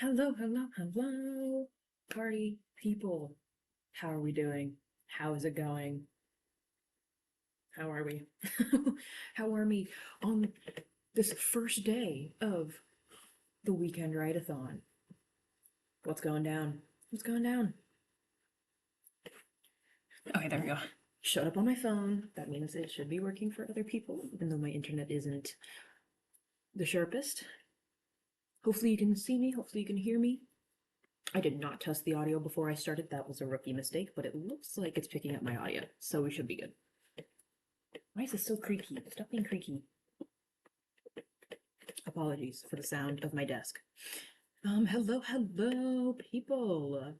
Hello, hello, hello, party people. How are we doing? How is it going? How are we? How are we on this first day of the weekend write-a-thon? What's going down? What's going down? Okay, there we go. Showed up on my phone. That means it should be working for other people, even though my internet isn't the sharpest. Hopefully you can see me. Hopefully you can hear me. I did not test the audio before I started. That was a rookie mistake, but it looks like it's picking up my audio, so we should be good. Why is this so creaky? Stop being creaky. Apologies for the sound of my desk. Hello, hello, people.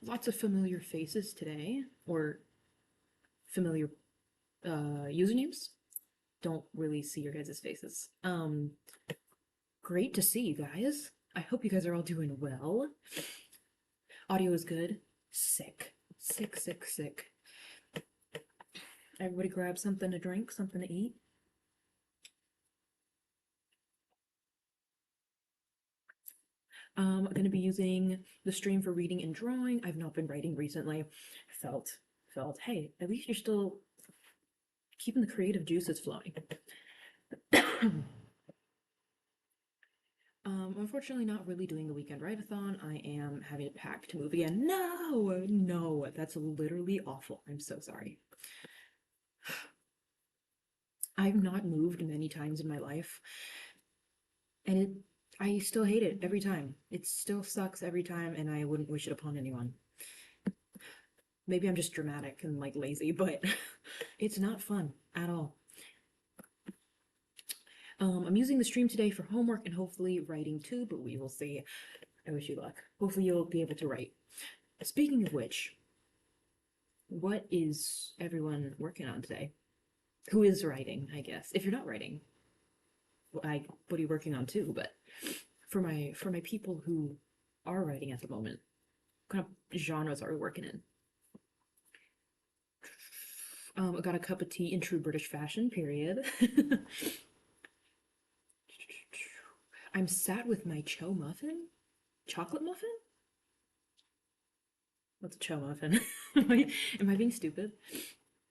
Lots of familiar faces today, or familiar usernames. Don't really see your guys' faces. Great to see you guys. I hope you guys are all doing well. Audio is good. Sick. Sick, sick, sick. Everybody grab something to drink, something to eat. I'm going to be using the stream for reading and drawing. I've not been writing recently. Felt, hey, at least you're still keeping the creative juices flowing. Unfortunately, not really doing the weekend write-a-thon. I am having to pack to move again. No, that's literally awful. I'm so sorry. I've not moved many times in my life, and I still hate it every time. It still sucks every time, and I wouldn't wish it upon anyone. Maybe I'm just dramatic and like lazy, but it's not fun at all. I'm using the stream today for homework and hopefully writing too, but we will see. I wish you luck. Hopefully you'll be able to write. Speaking of which, what is everyone working on today? Who is writing, I guess? If you're not writing, what are you working on too? But for my people who are writing at the moment, what kind of genres are we working in? I got a cup of tea in true British fashion, period. I'm sat with my cho muffin? Chocolate muffin? What's a cho muffin? am I being stupid?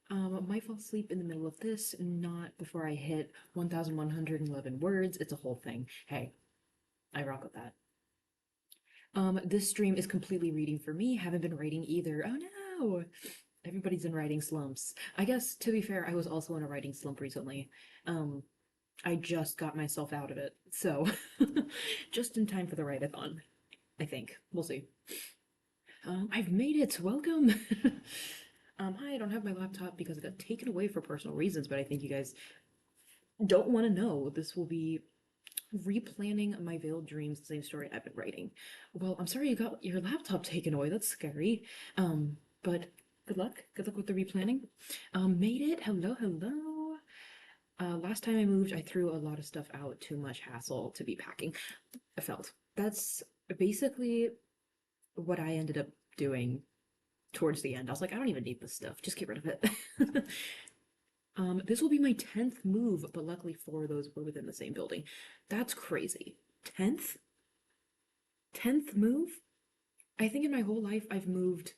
Might fall asleep in the middle of this, not before I hit 1,111 words. It's a whole thing. Hey, I rock with that. This stream is completely reading for me. Haven't been writing either. Oh no! Everybody's in writing slumps. I guess, to be fair, I was also in a writing slump recently. I just got myself out of it, so just in time for the write-a-thon, I think. We'll see. I've made it. Welcome. Hi, I don't have my laptop because it got taken away for personal reasons, but I think you guys don't want to know. This will be replanning my veiled dreams, the same story I've been writing. Well, I'm sorry you got your laptop taken away. That's scary. But good luck. Good luck with the replanning. Made it. Hello, hello. Last time I moved, I threw a lot of stuff out. Too much hassle to be packing. I felt. That's basically what I ended up doing towards the end. I was like, I don't even need this stuff. Just get rid of it. This will be my 10th move, but luckily 4 of those were within the same building. That's crazy. 10th? 10th move? I think in my whole life I've moved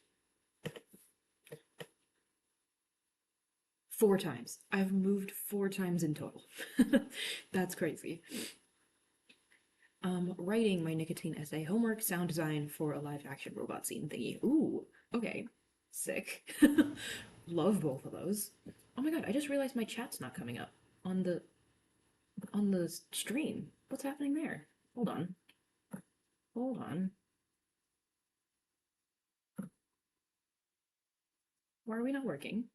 4 times. I've moved 4 times in total. That's crazy. Writing my nicotine essay homework, sound design for a live action robot scene thingy. Ooh, okay. Sick. Love both of those. Oh my god, I just realized my chat's not coming up on the stream. What's happening there? Hold on. Hold on. Why are we not working?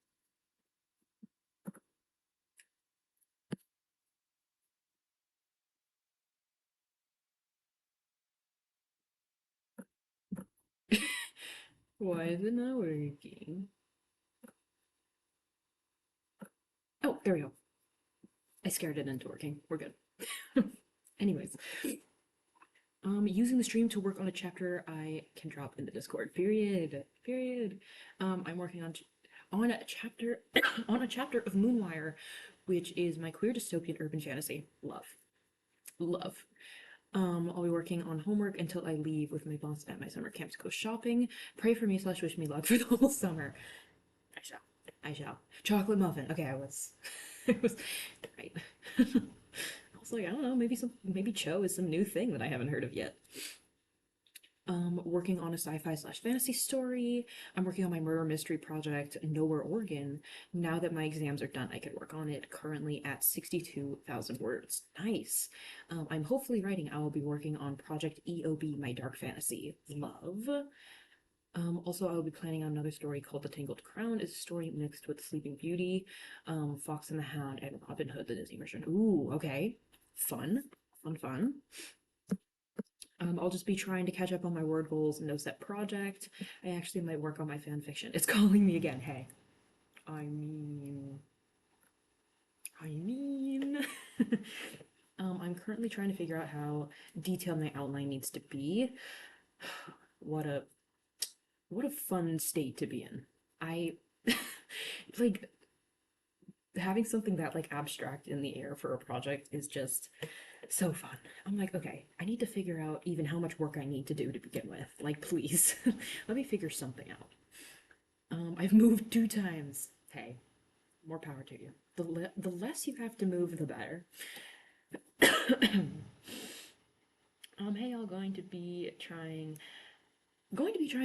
Why is it not working? Oh, there we go. I scared it into working. We're good. Anyways, using the stream to work on a chapter I can drop in the Discord. Period. Period. I'm working on a chapter on a chapter of Moonwire, which is my queer dystopian urban fantasy. Love. Love. I'll be working on homework until I leave with my boss at my summer camp to go shopping. Pray for me slash wish me luck for the whole summer. I shall. I shall. Chocolate muffin. Okay, I was I was right. I was like, I don't know, maybe Cho is some new thing that I haven't heard of yet. Working on a sci-fi slash fantasy story. I'm working on my murder mystery project, Nowhere, Oregon. Now that my exams are done, I can work on it. Currently at 62,000 words. Nice. I'm hopefully writing. I will be working on Project EOB, my dark fantasy. Love. Also, I will be planning on another story called The Tangled Crown. It's a story mixed with Sleeping Beauty, Fox and the Hound, and Robin Hood, the Disney version. Ooh, okay. Fun. Fun, fun. I'll just be trying to catch up on my word goals and no set project. I actually might work on my fan fiction. It's calling me again. Hey. I mean. I mean. I'm currently trying to figure out how detailed my outline needs to be. What a fun state to be in. I like having something that like abstract in the air for a project is just so fun. I'm like, okay, I need to figure out even how much work I need to do to begin with. Like, please, let me figure something out. I've moved 2 times. Hey, more power to you. The less you have to move, the better. Hey, I'm going to be trying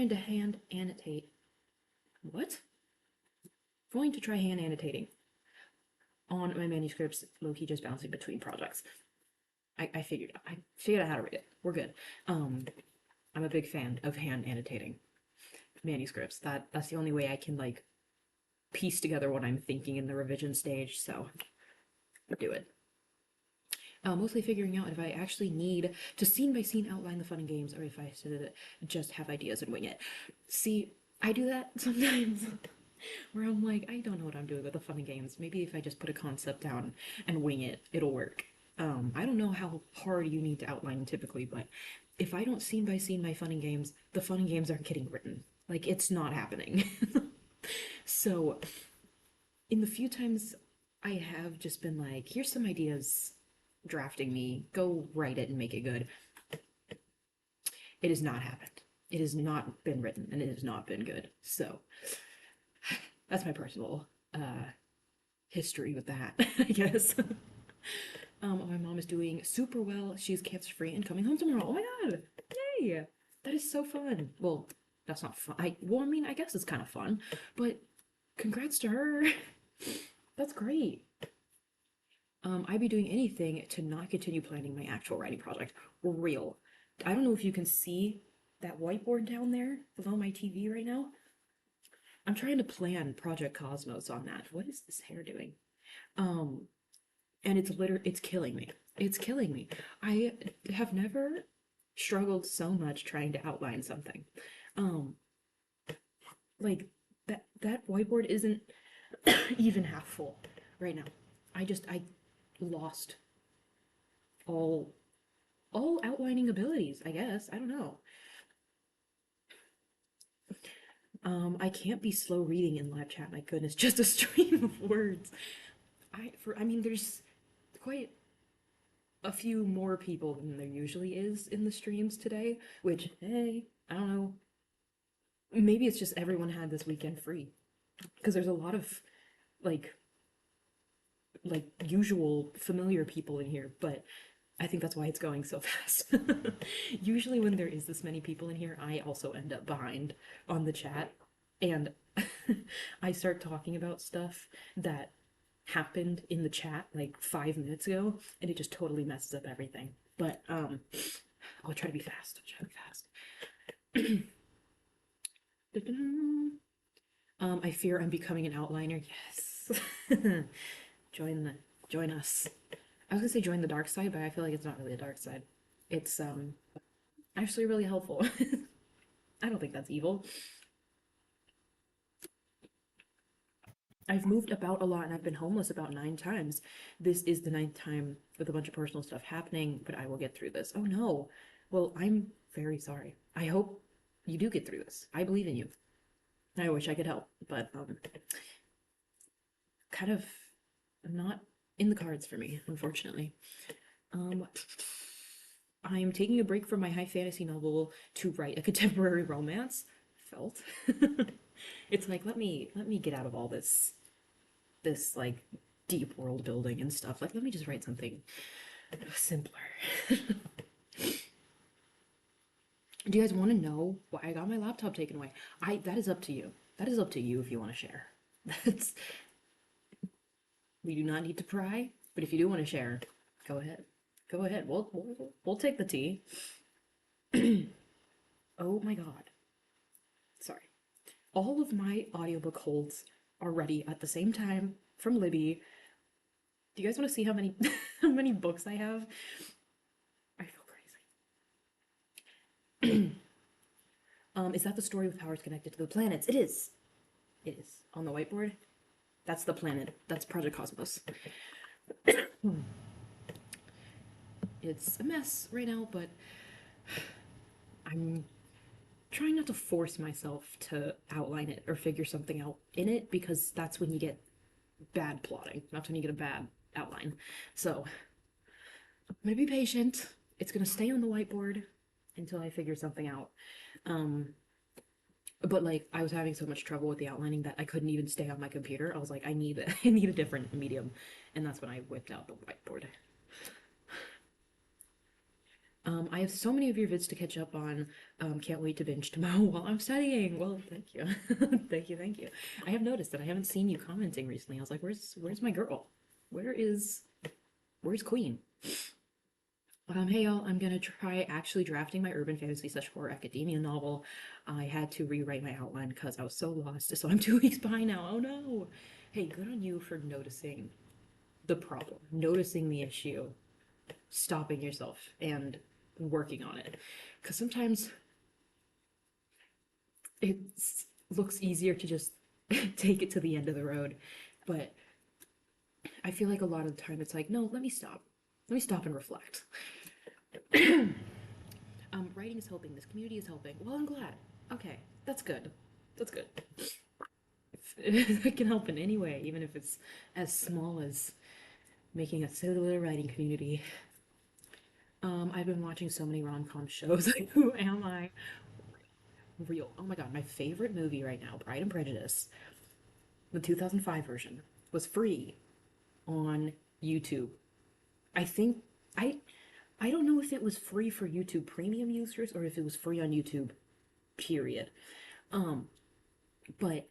to hand annotate. What? Going to try hand annotating on my manuscripts, low-key just bouncing between projects. I figured out how to read it. We're good. I'm a big fan of hand annotating manuscripts. That's the only way I can like piece together what I'm thinking in the revision stage, so do it. Mostly figuring out if I actually need to scene by scene outline the fun and games or if I should just have ideas and wing it. See, I do that sometimes where I'm like, I don't know what I'm doing with the fun and games. Maybe if I just put a concept down and wing it, it'll work. I don't know how hard you need to outline typically, but if I don't scene by scene my fun and games, the fun and games aren't getting written. Like, it's not happening. So, in the few times I have just been like, here's some ideas, drafting me, go write it and make it good, it has not happened. It has not been written and it has not been good. So, that's my personal history with that, I guess. My mom is doing super well. She's cancer free and coming home tomorrow. Oh my god! Yay! That is so fun. Well, that's not fun. I mean, I guess it's kind of fun, but congrats to her. That's great. I'd be doing anything to not continue planning my actual writing project. Real. I don't know if you can see that whiteboard down there below my TV right now. I'm trying to plan Project Cosmos on that. What is this hair doing? Um, and it's killing me. It's killing me. I have never struggled so much trying to outline something. Um, like that whiteboard isn't even half full right now. I lost all outlining abilities, I guess. I don't know. I can't be slow reading in live chat, my goodness, just a stream of words. I mean there's quite a few more people than there usually is in the streams today, which, hey, I don't know. Maybe it's just everyone had this weekend free. Because there's a lot of like usual familiar people in here, but I think that's why it's going so fast. Usually when there is this many people in here, I also end up behind on the chat and I start talking about stuff that happened in the chat like 5 minutes ago and it just totally messes up everything. But I'll try to be fast. I'll try to be fast. I fear I'm becoming an outliner. Yes. Join us. I was gonna say join the dark side, but I feel like it's not really a dark side. It's actually really helpful. I don't think that's evil. I've moved about a lot and I've been homeless about 9 times. This is the 9th time with a bunch of personal stuff happening, but I will get through this. Oh no. Well, I'm very sorry. I hope you do get through this. I believe in you. I wish I could help, but kind of not in the cards for me, unfortunately. Um, I'm taking a break from my high fantasy novel to write a contemporary romance. Felt. It's like let me get out of all this like deep world building and stuff. Like let me just write something simpler. Do you guys want to know why I got my laptop taken away? I That is up to you. That is up to you if you want to share. That's We do not need to pry, but if you do want to share, go ahead. Go ahead. We'll take the tea. Oh my god. Sorry. All of my audiobook holds are ready at the same time from Libby. Do you guys want to see how many how many books I have? I feel crazy. Is that the story with powers connected to the planets? It is. It is. On the whiteboard? That's the planet. That's Project Cosmos. It's a mess right now, but I'm trying not to force myself to outline it or figure something out in it because that's when you get bad plotting, not when you get a bad outline. So I'm gonna be patient. It's gonna stay on the whiteboard until I figure something out. Um, but like I was having so much trouble with the outlining that I couldn't even stay on my computer. I was like, I need I need a different medium, and that's when I whipped out the whiteboard. I have so many of your vids to catch up on. Can't wait to binge tomorrow while I'm studying. Well, thank you, thank you, thank you. I have noticed that I haven't seen you commenting recently. I was like, where's my girl? Where is where's Queen? Hey y'all, I'm gonna try actually drafting my urban fantasy / horror academia novel. I had to rewrite my outline because I was so lost, so I'm 2 weeks behind now. Oh no! Hey, good on you for noticing the problem, noticing the issue, stopping yourself, and working on it. Because sometimes it looks easier to just take it to the end of the road, but I feel like a lot of the time it's like, no, let me stop. Let me stop and reflect. Writing is helping. This community is helping. Well, I'm glad. Okay, that's good. That's good. If it can help in any way, even if it's as small as making a silly little writing community. I've been watching so many rom-com shows. Like, who am I? Real. Oh my god, my favorite movie right now, Pride and Prejudice, the 2005 version, was free on YouTube. I think I I don't know if it was free for YouTube Premium users or if it was free on YouTube, period. Um, but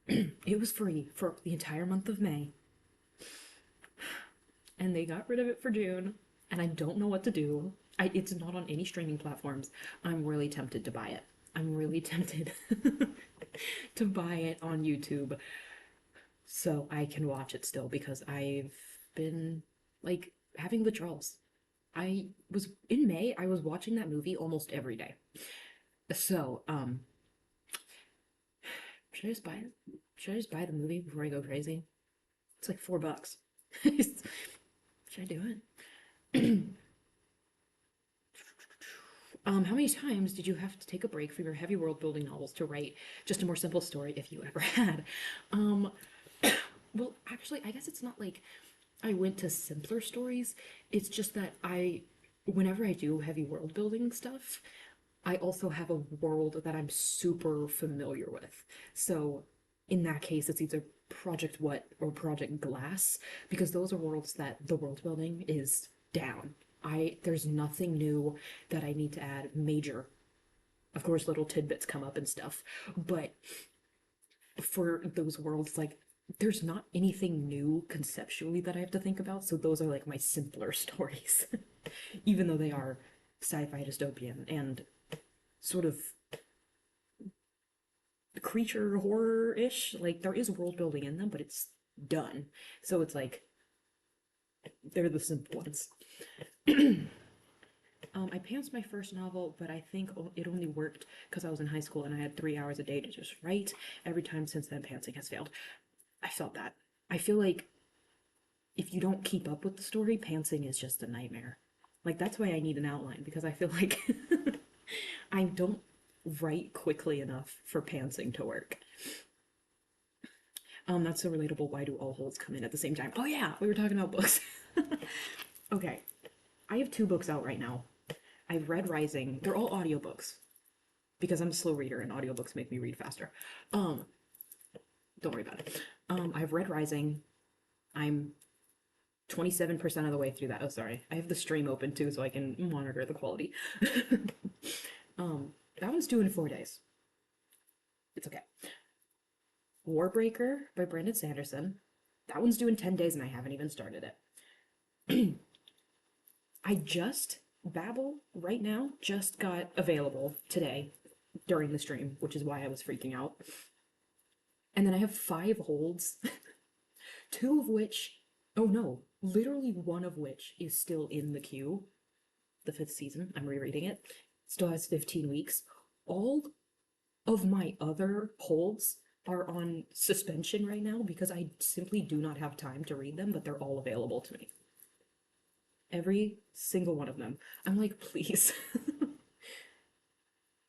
it was free for the entire month of May, and they got rid of it for June, and I don't know what to do. It's not on any streaming platforms. I'm really tempted to buy it. I'm really tempted to buy it on YouTube so I can watch it still because I've been like having withdrawals. I was in May, I was watching that movie almost every day. So, should I just buy it? Should I just buy the movie before I go crazy? It's like $4. Should I do it? How many times did you have to take a break from your heavy world building novels to write just a more simple story if you ever had? Um, well, actually, I guess it's not like I went to simpler stories. It's just that whenever I do heavy world building stuff, I also have a world that I'm super familiar with. So in that case, it's either Project What or Project Glass, because those are worlds that the world building is down. There's nothing new that I need to add major. Of course, little tidbits come up and stuff, but for those worlds, like there's not anything new conceptually that I have to think about. So those are like my simpler stories, even though they are sci-fi dystopian and sort of creature horror-ish. Like there is world building in them, but it's done. So it's like they're the simple ones. I pantsed my first novel, but I think it only worked because I was in high school and I had 3 hours a day to just write. Every time since then, pantsing has failed. I felt that. I feel like if you don't keep up with the story, pantsing is just a nightmare. Like that's why I need an outline because I feel like I don't write quickly enough for pantsing to work. That's so relatable. Why do all holds come in at the same time? Oh yeah, we were talking about books. Okay. I have two books out right now. I've read Rising. They're all audiobooks because I'm a slow reader and audiobooks make me read faster. Um, don't worry about it. I've read Rising. I'm 27% of the way through that. Oh, sorry. I have the stream open too so I can monitor the quality. um, that one's due in 4 days. It's okay. Warbreaker by Brandon Sanderson. That one's due in 10 days and I haven't even started it. I just, Babel right now just got available today during the stream, which is why I was freaking out. And then I have 5 holds, two of which, oh no, literally one of which is still in the queue. The 5th season, I'm rereading it, still has 15 weeks. All of my other holds are on suspension right now because I simply do not have time to read them, but they're all available to me. Every single one of them. I'm like, please.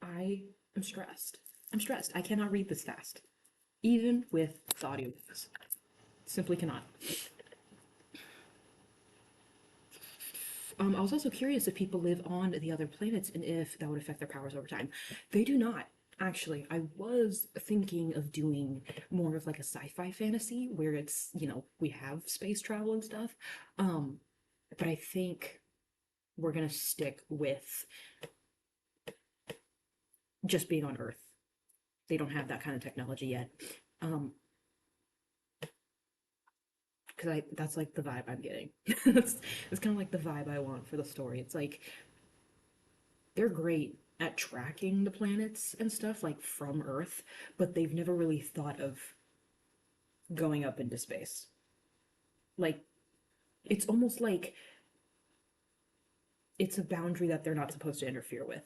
I am stressed. I'm stressed. I cannot read this fast. Even with the audiobooks. Simply cannot. I was also curious if people live on the other planets and if that would affect their powers over time. They do not. Actually, I was thinking of doing more of like a sci-fi fantasy where it's, we have space travel and stuff. But I think we're gonna stick with just being on Earth. They don't have that kind of technology yet. Because that's like the vibe I'm getting. That's kind of like the vibe I want for the story. It's like they're great at tracking the planets and stuff like from Earth, but they've never really thought of going up into space. Like it's almost like it's a boundary that they're not supposed to interfere with.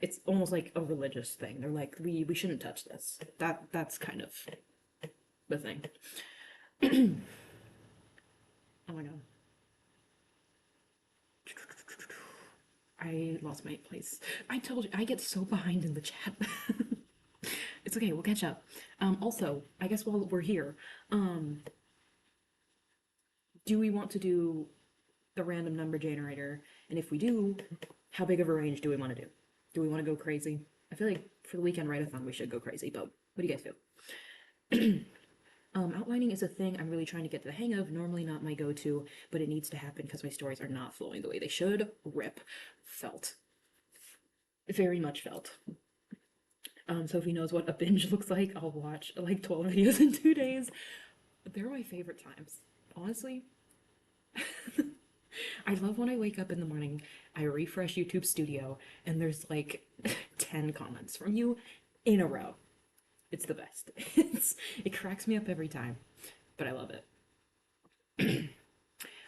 It's almost like a religious thing. They're like, we shouldn't touch this. That's kind of the thing. Oh my god. I lost my place. I told you, I get so behind in the chat. It's okay, we'll catch up. Also, I guess while we're here, do we want to do the random number generator? And if we do, how big of a range do we want to do? Do we want to go crazy? I feel like for the weekend write-a-thon we should go crazy, but what do you guys feel? Outlining is a thing I'm really trying to get to the hang of. Normally not my go-to, but it needs to happen because my stories are not flowing the way they should. Rip. Felt. Very much felt. Sophie knows what a binge looks like. I'll watch like 12 videos in 2 days. They're my favorite times. Honestly. I love when I wake up in the morning, I refresh YouTube Studio, and there's like 10 comments from you in a row. It's the best. It cracks me up every time, but I love it.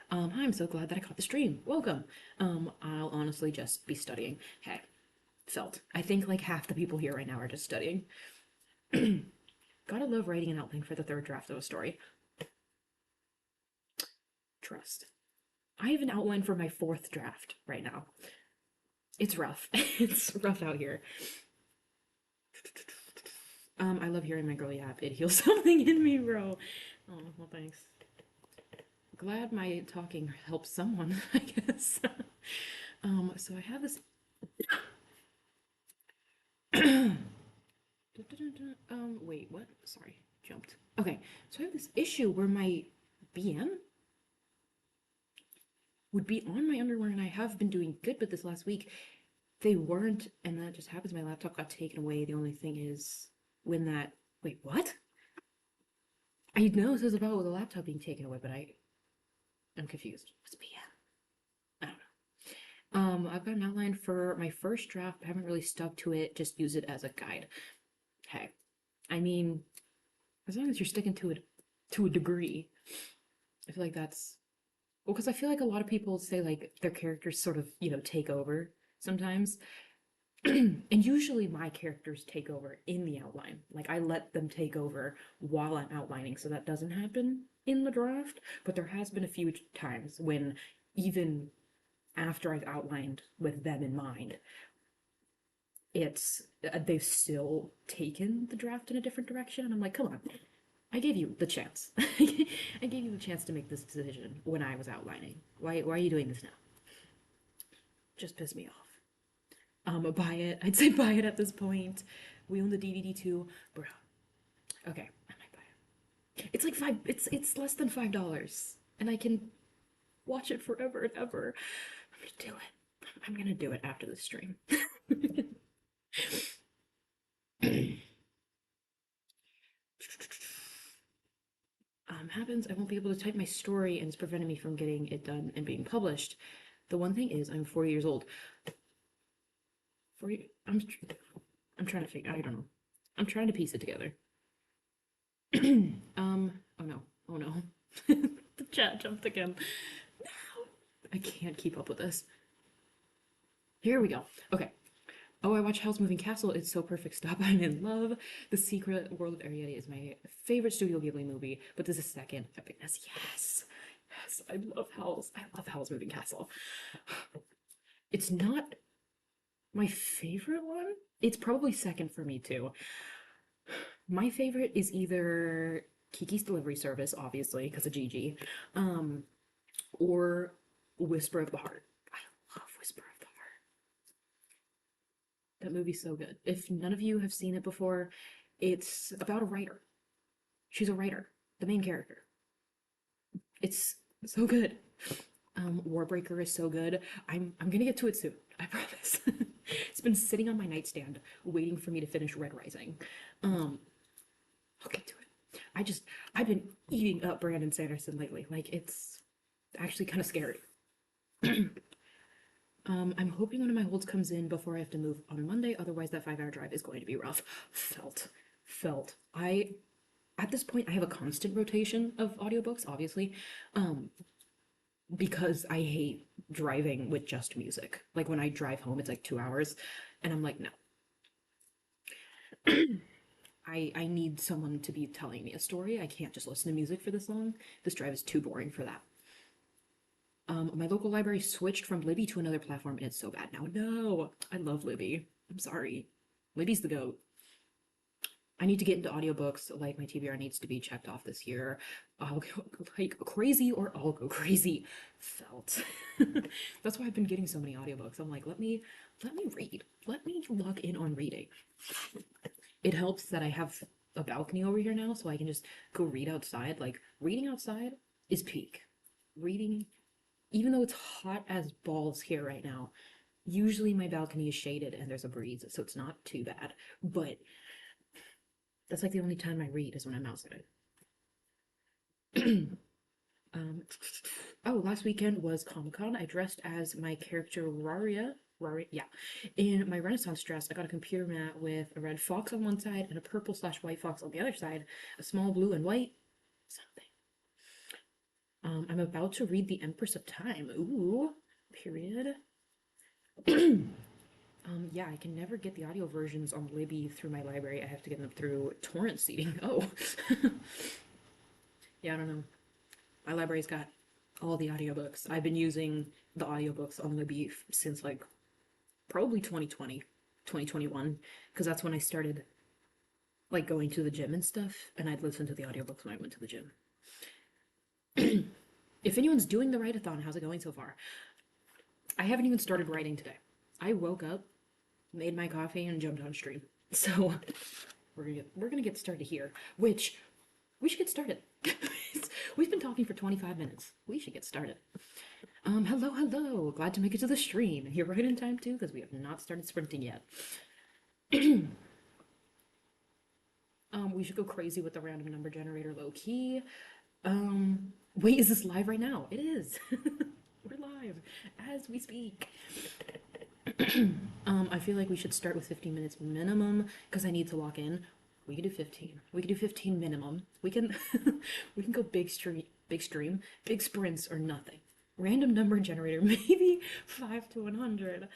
Hi, I'm so glad that I caught the stream. Welcome. I'll honestly just be studying. Hey, felt. I think like half the people here right now are just studying. Gotta love writing an outline for the 3rd draft of a story. Trust. I have an outline for my 4th draft right now. It's rough. It's rough out here. I love hearing my girl yap. It heals something in me, bro. Oh, well, thanks. Glad my talking helps someone, I guess. So I have this. Wait, what? Sorry, jumped. Okay, so I have this issue where my BM would be on my underwear, and I have been doing good, but this last week they weren't, and that just happens. My laptop got taken away. The only thing is when that. Wait, what? I know this is about the laptop being taken away, but I'm confused. What's BM? I don't know. I've got an outline for my 1st draft. I haven't really stuck to it. Just use it as a guide. Hey, I mean, as long as you're sticking to it to a degree, I feel like that's well, because I feel like a lot of people say like their characters sort of, take over sometimes. And usually my characters take over in the outline. Like I let them take over while I'm outlining, so that doesn't happen in the draft. But there has been a few times when even after I've outlined with them in mind, it's they've still taken the draft in a different direction, and I'm like, come on, I gave you the chance. I gave you the chance to make this decision when I was outlining. Why are you doing this now? just piss me off. Buy it. I'd say buy it at this point. We own the DVD too, bro. Okay, I might buy it. It's like five. It's less than $5, and I can watch it forever and ever. I'm gonna do it. I'm gonna do it after the stream. Happens, I won't be able to type my story, and it's preventing me from getting it done and being published. The one thing is, I'm 40 years old. 40. I'm trying to figure. I don't know. I'm trying to piece it together. Oh no. Oh no. The chat jumped again. No. I can't keep up with this. Here we go. Okay. Oh, I watch Howl's Moving Castle. It's so perfect. Stop. I'm in love. The Secret World of Ariete is my favorite Studio Ghibli movie, but this is second. Epicness. Yes. Yes. I love Howl's. I love Howl's Moving Castle. It's not my favorite one. It's probably second for me too. My favorite is either Kiki's Delivery Service, obviously, because of Gigi, or Whisper of the Heart. I love Whisper of the Heart. That movie's so good. If none of you have seen it before, it's about a writer. She's a writer, the main character. It's so good. Warbreaker is so good. I'm gonna get to it soon. I promise. It's been sitting on my nightstand waiting for me to finish Red Rising. I'll get to it. I've been eating up Brandon Sanderson lately. Like, it's actually kind of scary. I'm hoping one of my holds comes in before I have to move on Monday. Otherwise, that 5-hour drive is going to be rough. Felt. At this point, I have a constant rotation of audiobooks, obviously, because I hate driving with just music. Like, when I drive home, it's like 2 hours, and I'm like, no. I need someone to be telling me a story. I can't just listen to music for this long. This drive is too boring for that. My local library switched from Libby to another platform, and it's so bad now. No, I love Libby. I'm sorry. Libby's the GOAT. I need to get into audiobooks. Like, my TBR needs to be checked off this year. I'll go like crazy, or I'll go crazy. Felt. That's why I've been getting so many audiobooks. I'm like, let me read. Let me log in on reading. It helps that I have a balcony over here now, so I can just go read outside. Like, reading outside is peak. Reading, even though it's hot as balls here right now, usually my balcony is shaded and there's a breeze, so it's not too bad. But that's like the only time I read is when I'm outside. Oh, last weekend was Comic-Con. I dressed as my character Raria, yeah. In my Renaissance dress, I got a computer mat with a red fox on one side and a purple/white fox on the other side, a small blue and white something. I'm about to read The Empress of Time. Ooh, period. Yeah, I can never get the audio versions on Libby through my library. I have to get them through torrent seeding. Oh. Yeah, I don't know. My library's got all the audiobooks. I've been using the audiobooks on Libby since like probably 2020, 2021, because that's when I started like going to the gym and stuff, and I'd listen to the audiobooks when I went to the gym. If anyone's doing the write-a-thon, how's it going so far? I haven't even started writing today. I woke up, made my coffee, and jumped on stream. So we're gonna get started here, which we should get started. We've been talking for 25 minutes. We should get started. Hello. Glad to make it to the stream. You're right in time too, because we have not started sprinting yet. We should go crazy with the random number generator low key. Wait, is this live right now? It is. We're live as we speak. I feel like we should start with 15 minutes minimum because I need to lock in. We could do 15. We could do 15 minimum. We can we can go big stream, big sprints or nothing. Random number generator, maybe 5 to 100.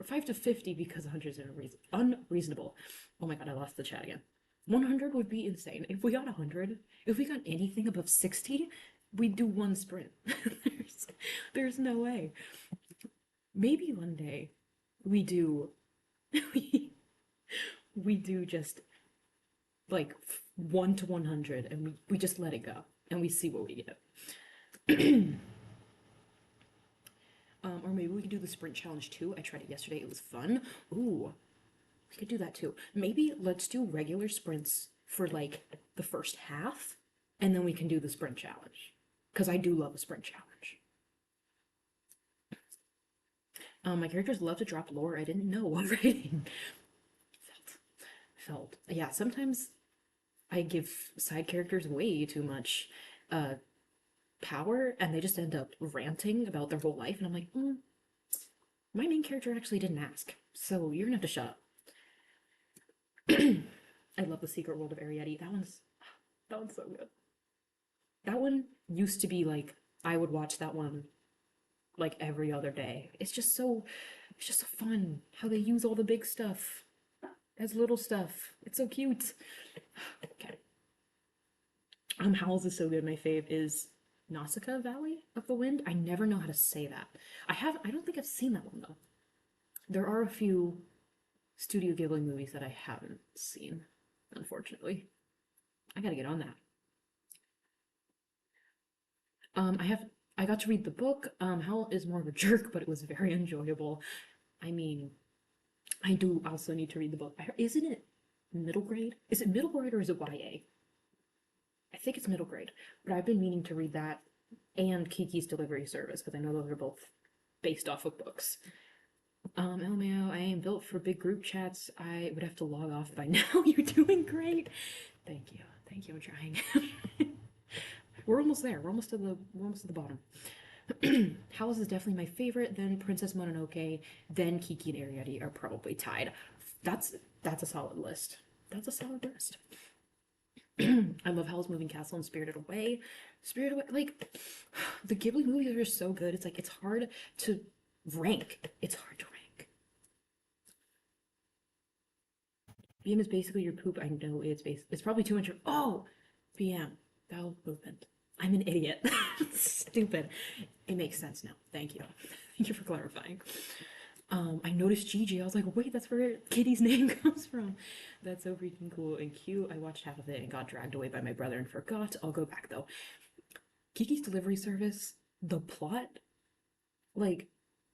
5 to 50 because 100 is unreasonable. Oh my god, I lost the chat again. 100 would be insane. If we got 100, if we got anything above 60, we'd do one sprint. there's no way. Maybe one day we do we do just like 1 to 100 and we just let it go and we see what we get. Or maybe we could do the sprint challenge too. I tried it yesterday. It was fun. Ooh, we could do that too. Maybe let's do regular sprints for like the first half, and then we can do the sprint challenge. Because I do love a sprint challenge. My characters love to drop lore I didn't know while writing. Felt. Yeah, sometimes I give side characters way too much power, and they just end up ranting about their whole life, and I'm like, my main character actually didn't ask, so you're gonna have to shut up. I love the Secret World of Arietti. That one's so good. That one used to be like I would watch that one like every other day. It's just so fun how they use all the big stuff as little stuff. It's so cute. Okay. Howls is so good. My fave is Nausicaa Valley of the Wind. I never know how to say that. I don't think I've seen that one though. There are a few Studio Ghibli movies that I haven't seen, unfortunately. I gotta get on that. I got to read the book. Hal is more of a jerk, but it was very enjoyable. I mean, I do also need to read the book. Isn't it middle grade? Is it middle grade or is it YA? I think it's middle grade, but I've been meaning to read that and Kiki's Delivery Service because I know those are both based off of books. LMAO, I am built for big group chats. I would have to log off by now. You're doing great. Thank you. Thank you. I'm trying. We're almost there. We're almost to the bottom. House is definitely my favorite. Then Princess Mononoke. Then Kiki and Arietti are probably tied. That's a solid list. That's a solid list. I love Howl's Moving Castle and Spirited Away. Spirited Away, like the Ghibli movies are so good. It's like it's hard to rank. It's hard to rank. BM is basically your poop. I know it's probably 200. Oh, BM bowel movement. I'm an idiot. Stupid. It makes sense now. Thank you. Thank you for clarifying. I noticed Gigi. I was like, wait, that's where Kitty's name comes from. That's so freaking cool and cute. I watched half of it and got dragged away by my brother and forgot. I'll go back though. Kiki's Delivery Service, the plot, like,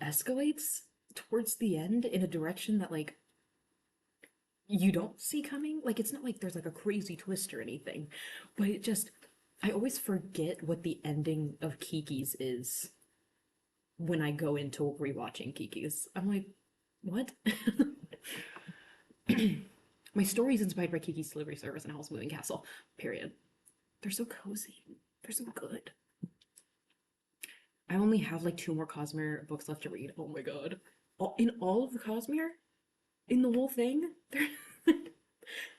escalates towards the end in a direction that, like, you don't see coming. Like, it's not like there's, like, a crazy twist or anything, but it just, I always forget what the ending of Kiki's is when I go into rewatching Kiki's. I'm like, what? My story's inspired by Kiki's Delivery Service and Howl's Moving Castle, period. They're so cozy. They're so good. I only have like 2 more Cosmere books left to read. Oh my god. In all of the Cosmere? In the whole thing?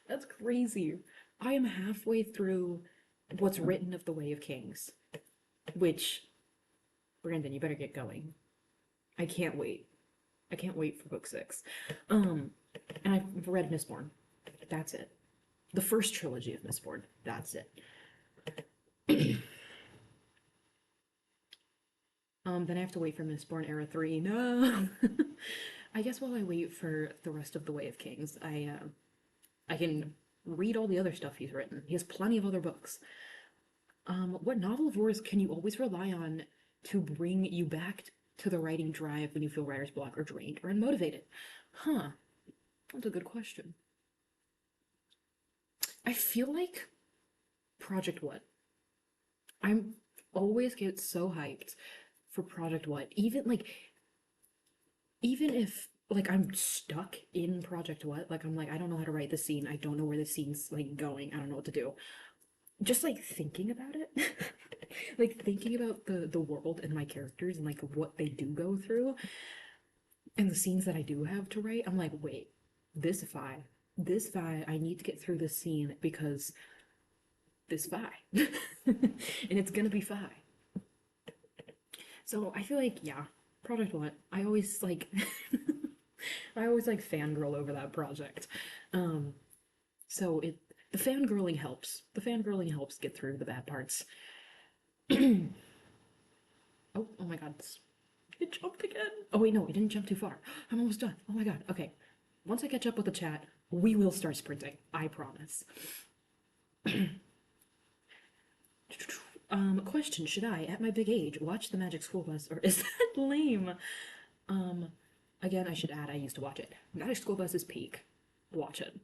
That's crazy. I am halfway through what's written of the Way of Kings. Which, Brandon, you better get going. I can't wait. I can't wait for book 6. And I've read Mistborn. That's it. The first trilogy of Mistborn. That's it. Then I have to wait for Mistborn Era 3. No! I guess while I wait for the rest of The Way of Kings, I can read all the other stuff he's written. He has plenty of other books. What novel of yours can you always rely on to bring you back to the writing drive when you feel writer's block or drained or unmotivated? Huh. That's a good question. I feel like Project What? I'm always get so hyped for Project What. Even if like I'm stuck in Project What, like I'm like I don't know how to write the scene. I don't know where the scene's like going. I don't know what to do. Just like thinking about it. Like thinking about the world and my characters and like what they do go through and the scenes that I do have to write. I'm like, wait, this Vi, I need to get through this scene because this Vi. And it's gonna be Vi. So I feel like, yeah, Project What? I always like I always like fangirl over that project. So the fangirling helps. The fangirling helps get through the bad parts. Oh my god. It jumped again. Oh wait, no, it didn't jump too far. I'm almost done. Oh my god. Okay. Once I catch up with the chat, we will start sprinting. I promise. Question, should I, at my big age, watch The Magic School Bus, or is that lame? Um, Again, I should add, I used to watch it. Magic School Bus is peak. Watch it.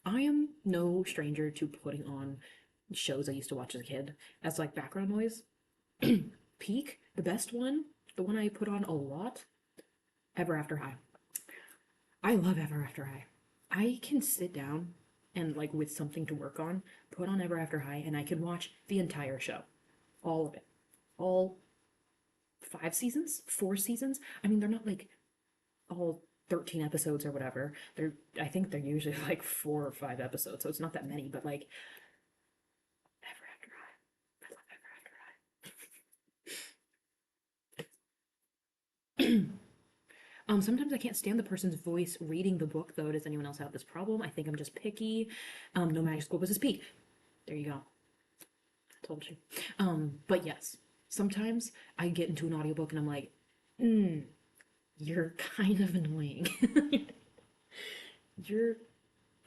I am no stranger to putting on shows I used to watch as a kid as like background noise. Peak, the best one, the one I put on a lot, Ever After High. I love Ever After High. I can sit down and like with something to work on, put on Ever After High, and I can watch the entire show. All of it. All 5 seasons? 4 seasons? I mean, they're not like all 13 episodes or whatever. I think they're usually like 4 or 5 episodes, so it's not that many, but like Ever After High. I love Ever After High. Sometimes I can't stand the person's voice reading the book, though. Does anyone else have this problem? I think I'm just picky. No Magic School Bus is peak. There you go. Told you. But yes, sometimes I get into an audiobook and I'm like, you're kind of annoying. you're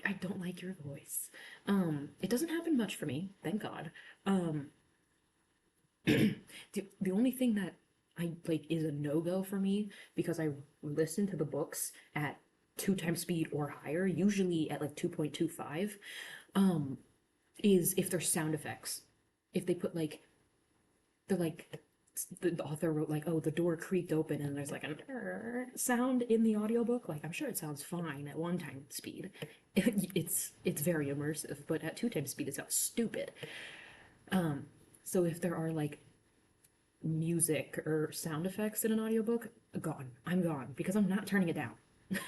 I don't like your voice. It doesn't happen much for me, thank God. Um, the only thing that I like is a no-go for me because I listen to the books at 2 times speed or higher, usually at like 2.25, um, is if there's sound effects. If they put like they're like the author wrote like, oh, the door creaked open and there's like a sound in the audiobook, like I'm sure it sounds fine at 1 time speed. It's very immersive, but at 2 times speed it sounds stupid. So if there are like music or sound effects in an audiobook, gone. I'm gone because I'm not turning it down.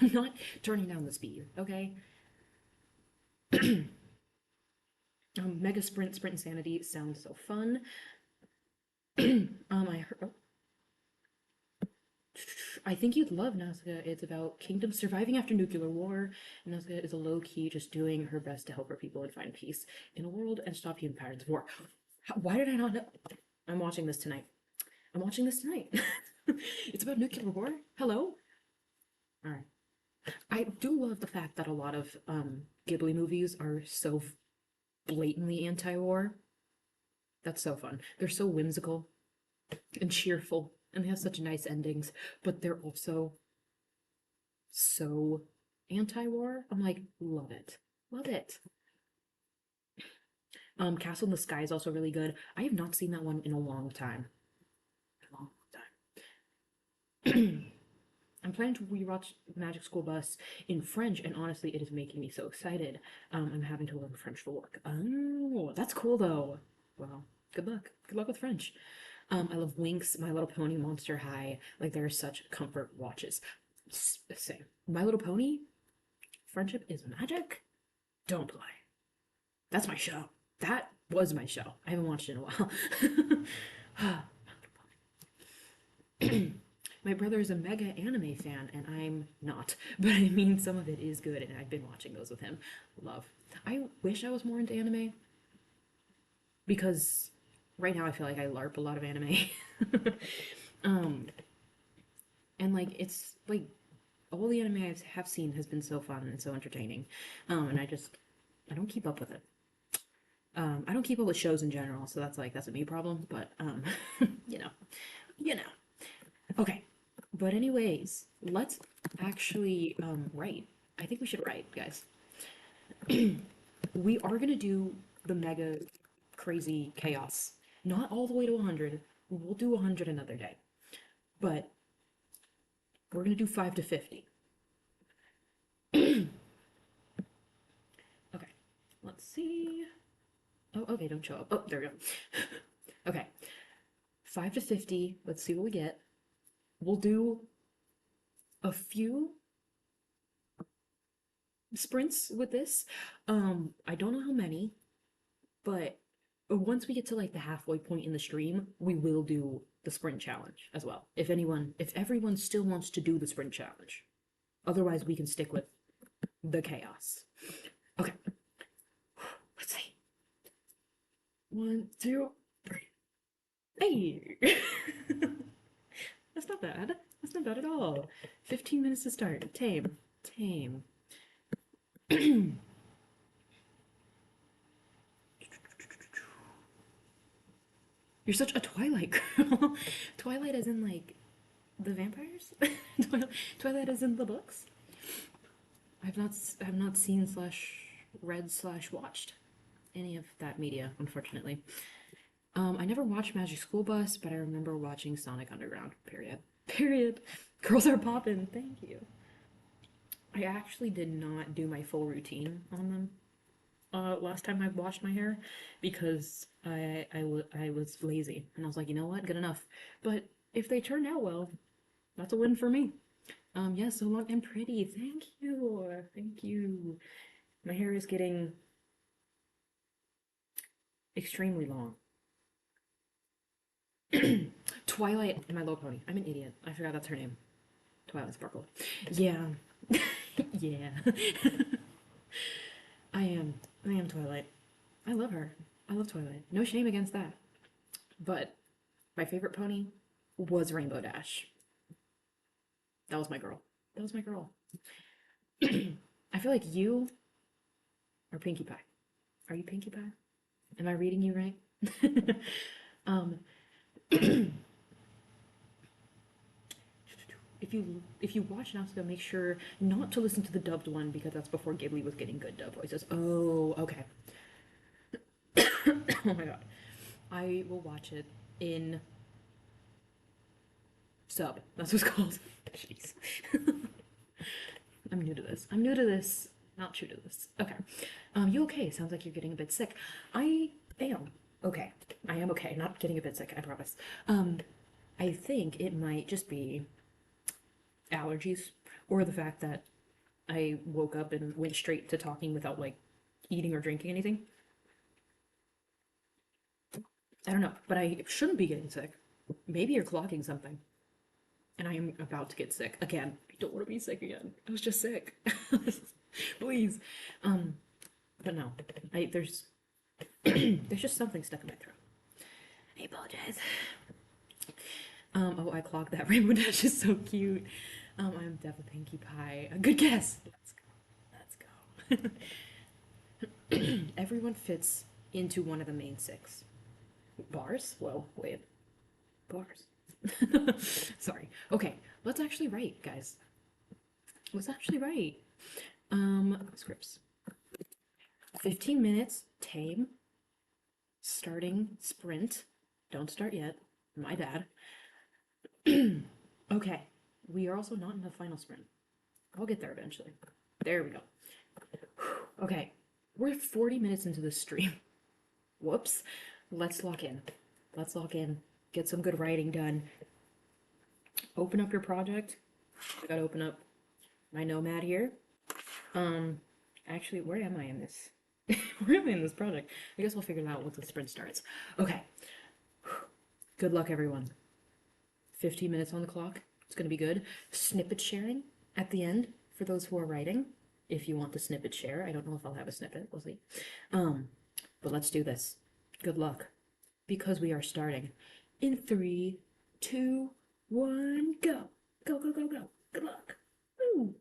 I'm not turning down the speed, okay? Mega Sprint Insanity sounds so fun. I heard, I think you'd love Nazca. It's about kingdom surviving after nuclear war. Nazca is a low key, just doing her best to help her people and find peace in a world and stop human patterns of war. Why did I not know? I'm watching this tonight. I'm watching this tonight. It's about nuclear war. Hello. All right. I do love the fact that a lot of Ghibli movies are so blatantly anti-war. That's so fun. They're so whimsical and cheerful, and they have such nice endings, but they're also so anti-war. I'm like, love it. Love it. Castle in the Sky is also really good. I have not seen that one in a long time. A long time. I'm planning to rewatch Magic School Bus in French, and honestly, it is making me so excited. I'm having to learn French for work. Oh, that's cool though. Well, good luck. Good luck with French. I love Winx, My Little Pony, Monster High. Like, they're such comfort watches. Same. My Little Pony, Friendship is Magic? Don't play. That's my show. That was my show. I haven't watched it in a while. My brother is a mega anime fan, and I'm not. But I mean, some of it is good, and I've been watching those with him. Love. I wish I was more into anime because right now I feel like I LARP a lot of anime. um, and like it's like all the anime I have seen has been so fun and so entertaining. And I don't keep up with it. I don't keep up with shows in general, so that's a me problem. But you know, you know. Okay, but anyways, let's actually write. I think we should write, guys. We are gonna do the mega crazy chaos. Not all the way to 100. We'll do 100 another day. But we're gonna do 5 to 50. Okay, let's see. Oh, okay, don't show up. Oh, there we go. Okay, 5 to 50. Let's see what we get. We'll do a few sprints with this. I don't know how many, but once we get to like the halfway point in the stream, we will do the sprint challenge as well. If everyone still wants to do the sprint challenge. Otherwise, we can stick with the chaos. Okay. Let's see. 1, 2, 3. Hey! That's not bad. That's not bad at all. 15 minutes to start. Tame. Tame. You're such a Twilight girl. Twilight as in like the vampires? Twilight as in the books? I've not seen slash read slash watched any of that media, unfortunately. I never watched Magic School Bus, but I remember watching Sonic Underground. Period. Period. Girls are poppin'. Thank you. I actually did not do my full routine on them last time I washed my hair because I was lazy and I was like, you know what, good enough. But if they turned out well, that's a win for me. Yeah, so long and pretty. Thank you. Thank you. My hair is getting extremely long. Twilight and My Little Pony. I'm an idiot. I forgot that's her name. Twilight Sparkle. Yeah. Yeah. I am. I am Twilight. I love her. I love Twilight. No shame against that. But my favorite pony was Rainbow Dash. That was my girl. That was my girl. I feel like you are Pinkie Pie. Are you Pinkie Pie? Am I reading you right? um, if you watch Nausicaa, make sure not to listen to the dubbed one because that's before Ghibli was getting good dub voices. Oh, okay. Oh my god. I will watch it in sub. That's what it's called. Jeez. I'm new to this. I'm new to this. Not true to this. Okay. You okay? Sounds like you're getting a bit sick. I am okay. I am okay. Not getting a bit sick, I promise. I think it might just be allergies or the fact that I woke up and went straight to talking without like eating or drinking anything. I don't know, but I shouldn't be getting sick. Maybe you're clogging something. And I am about to get sick again. I don't want to be sick again. I was just sick. Please. Um, but no. There's there's just something stuck in my throat. I apologize. Oh, I clogged that. Rainbow Dash is so cute. I'm definitely Pinkie Pie. A good guess. Let's go. Let's go. Everyone fits into one of the main six. Bars? Whoa, wait. Bars. Sorry. Okay, let's actually write, guys. Let's actually write. Scripts. 15 minutes, tame. Starting sprint. Don't start yet. My bad. Okay, we are also not in the final sprint. I'll get there eventually. There we go. Okay, we're 40 minutes into this stream. Whoops. Let's lock in. Let's lock in. Get some good writing done. Open up your project. I gotta open up my Nomad here. Actually, where am I in this? Where am I in this project? I guess we'll figure that out once the sprint starts. Okay. Good luck, everyone. 15 minutes on the clock. It's gonna be good. Snippet sharing at the end for those who are writing. If you want to snippet share, I don't know if I'll have a snippet. We'll see. But let's do this. Good luck, because we are starting in 3, 2, 1, go. Go, go, go, go. Good luck. Woo.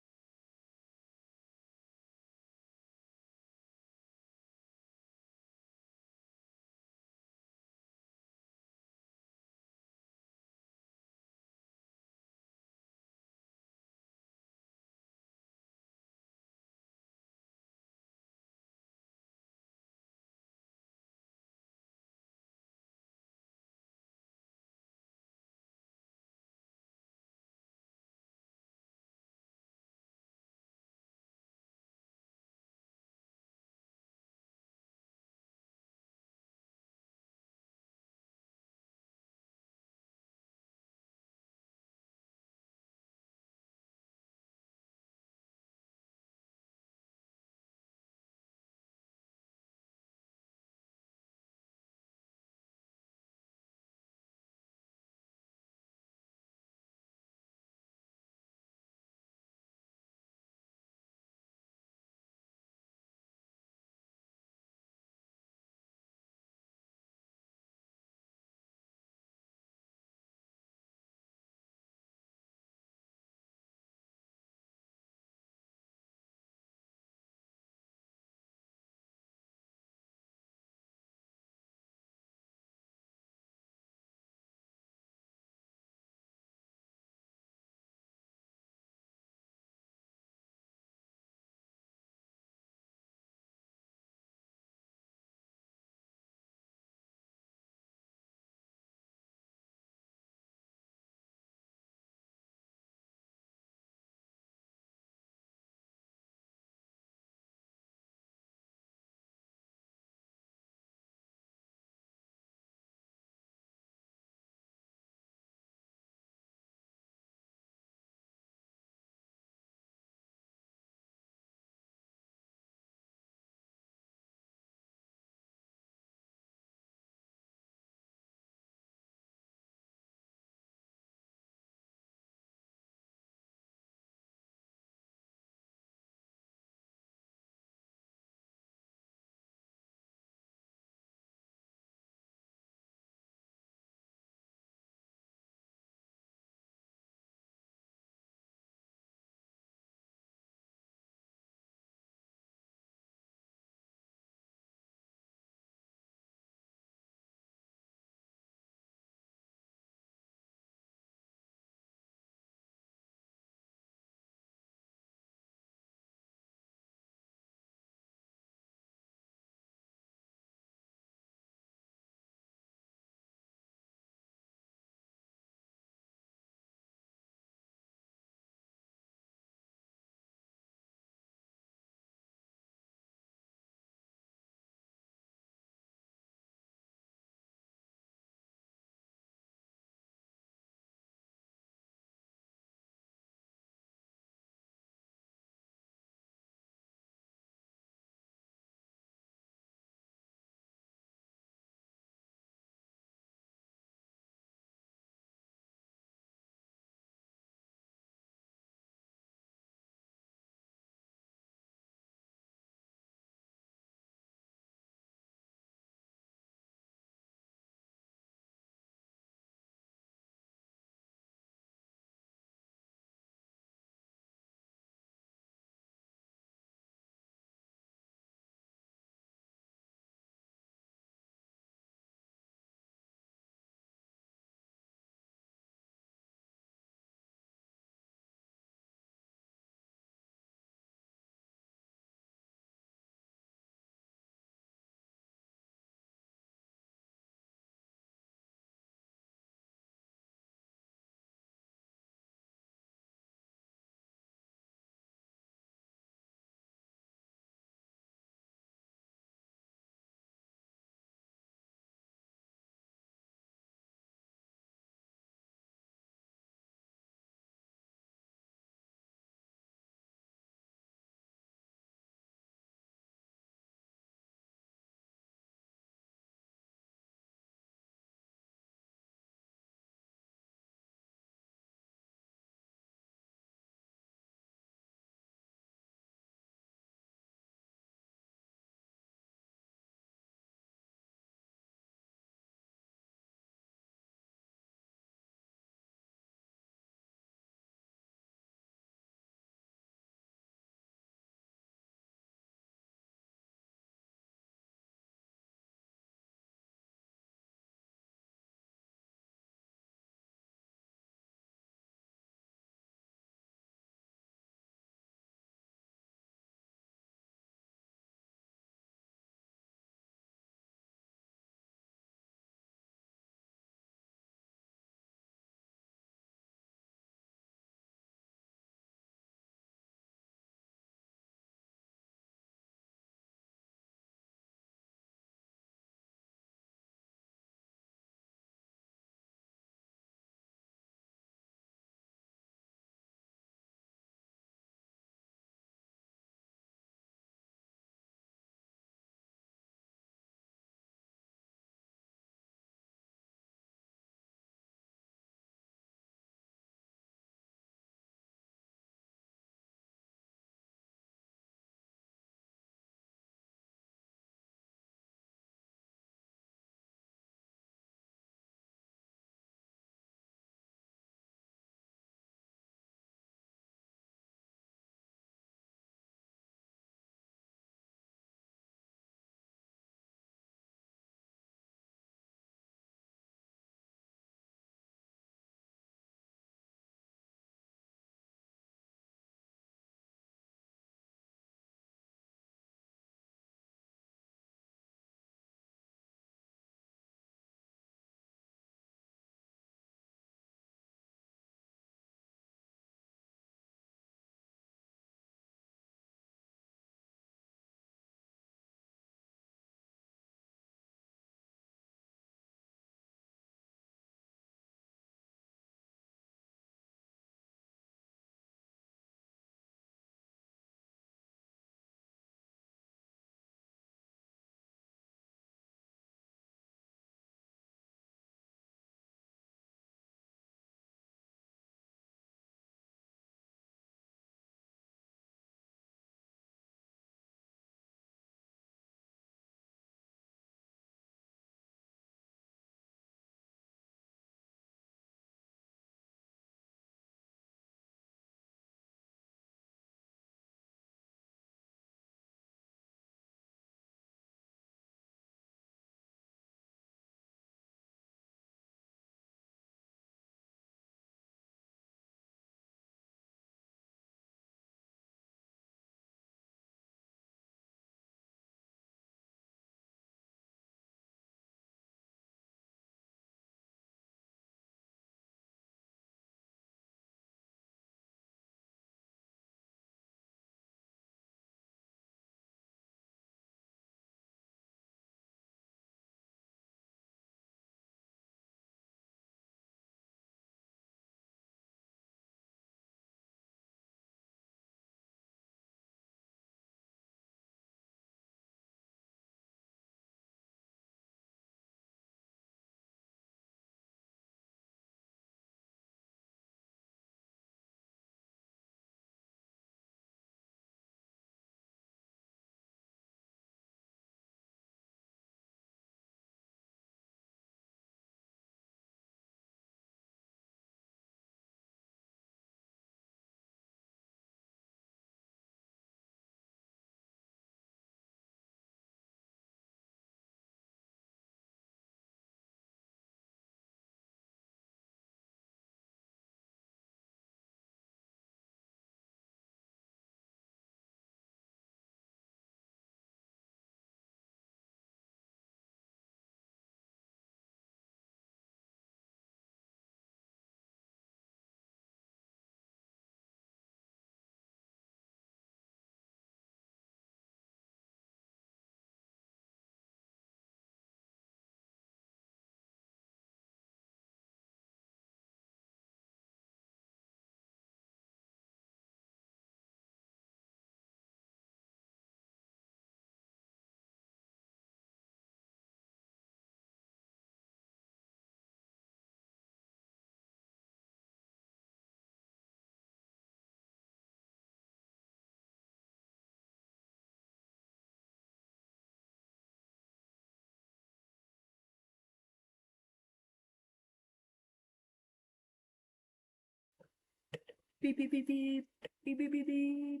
Beep, beep, beep, beep. Beep, beep, beep, beep.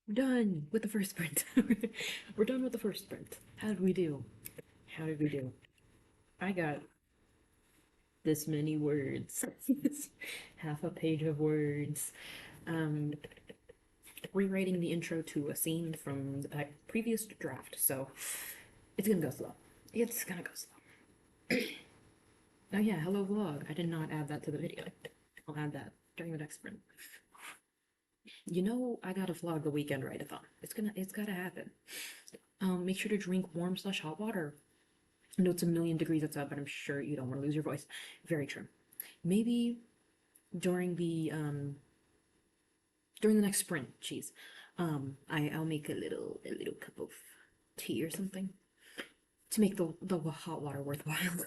We're done with the first sprint. We're done with the first sprint. How did we do? How did we do? I got this many words. Half a page of words. Um, Rewriting the intro to a scene from the previous draft, so it's gonna go slow. It's gonna go slow. Oh yeah, hello vlog. I did not add that to the video. I'll add that during the next sprint. You know, I gotta vlog the weekend write-a-thon. It's gotta happen. Make sure to drink warm slash hot water. I know it's a million degrees outside, but I'm sure you don't want to lose your voice. Very true. Maybe during the next sprint, jeez, I'll make a little cup of tea or something to make the hot water worthwhile.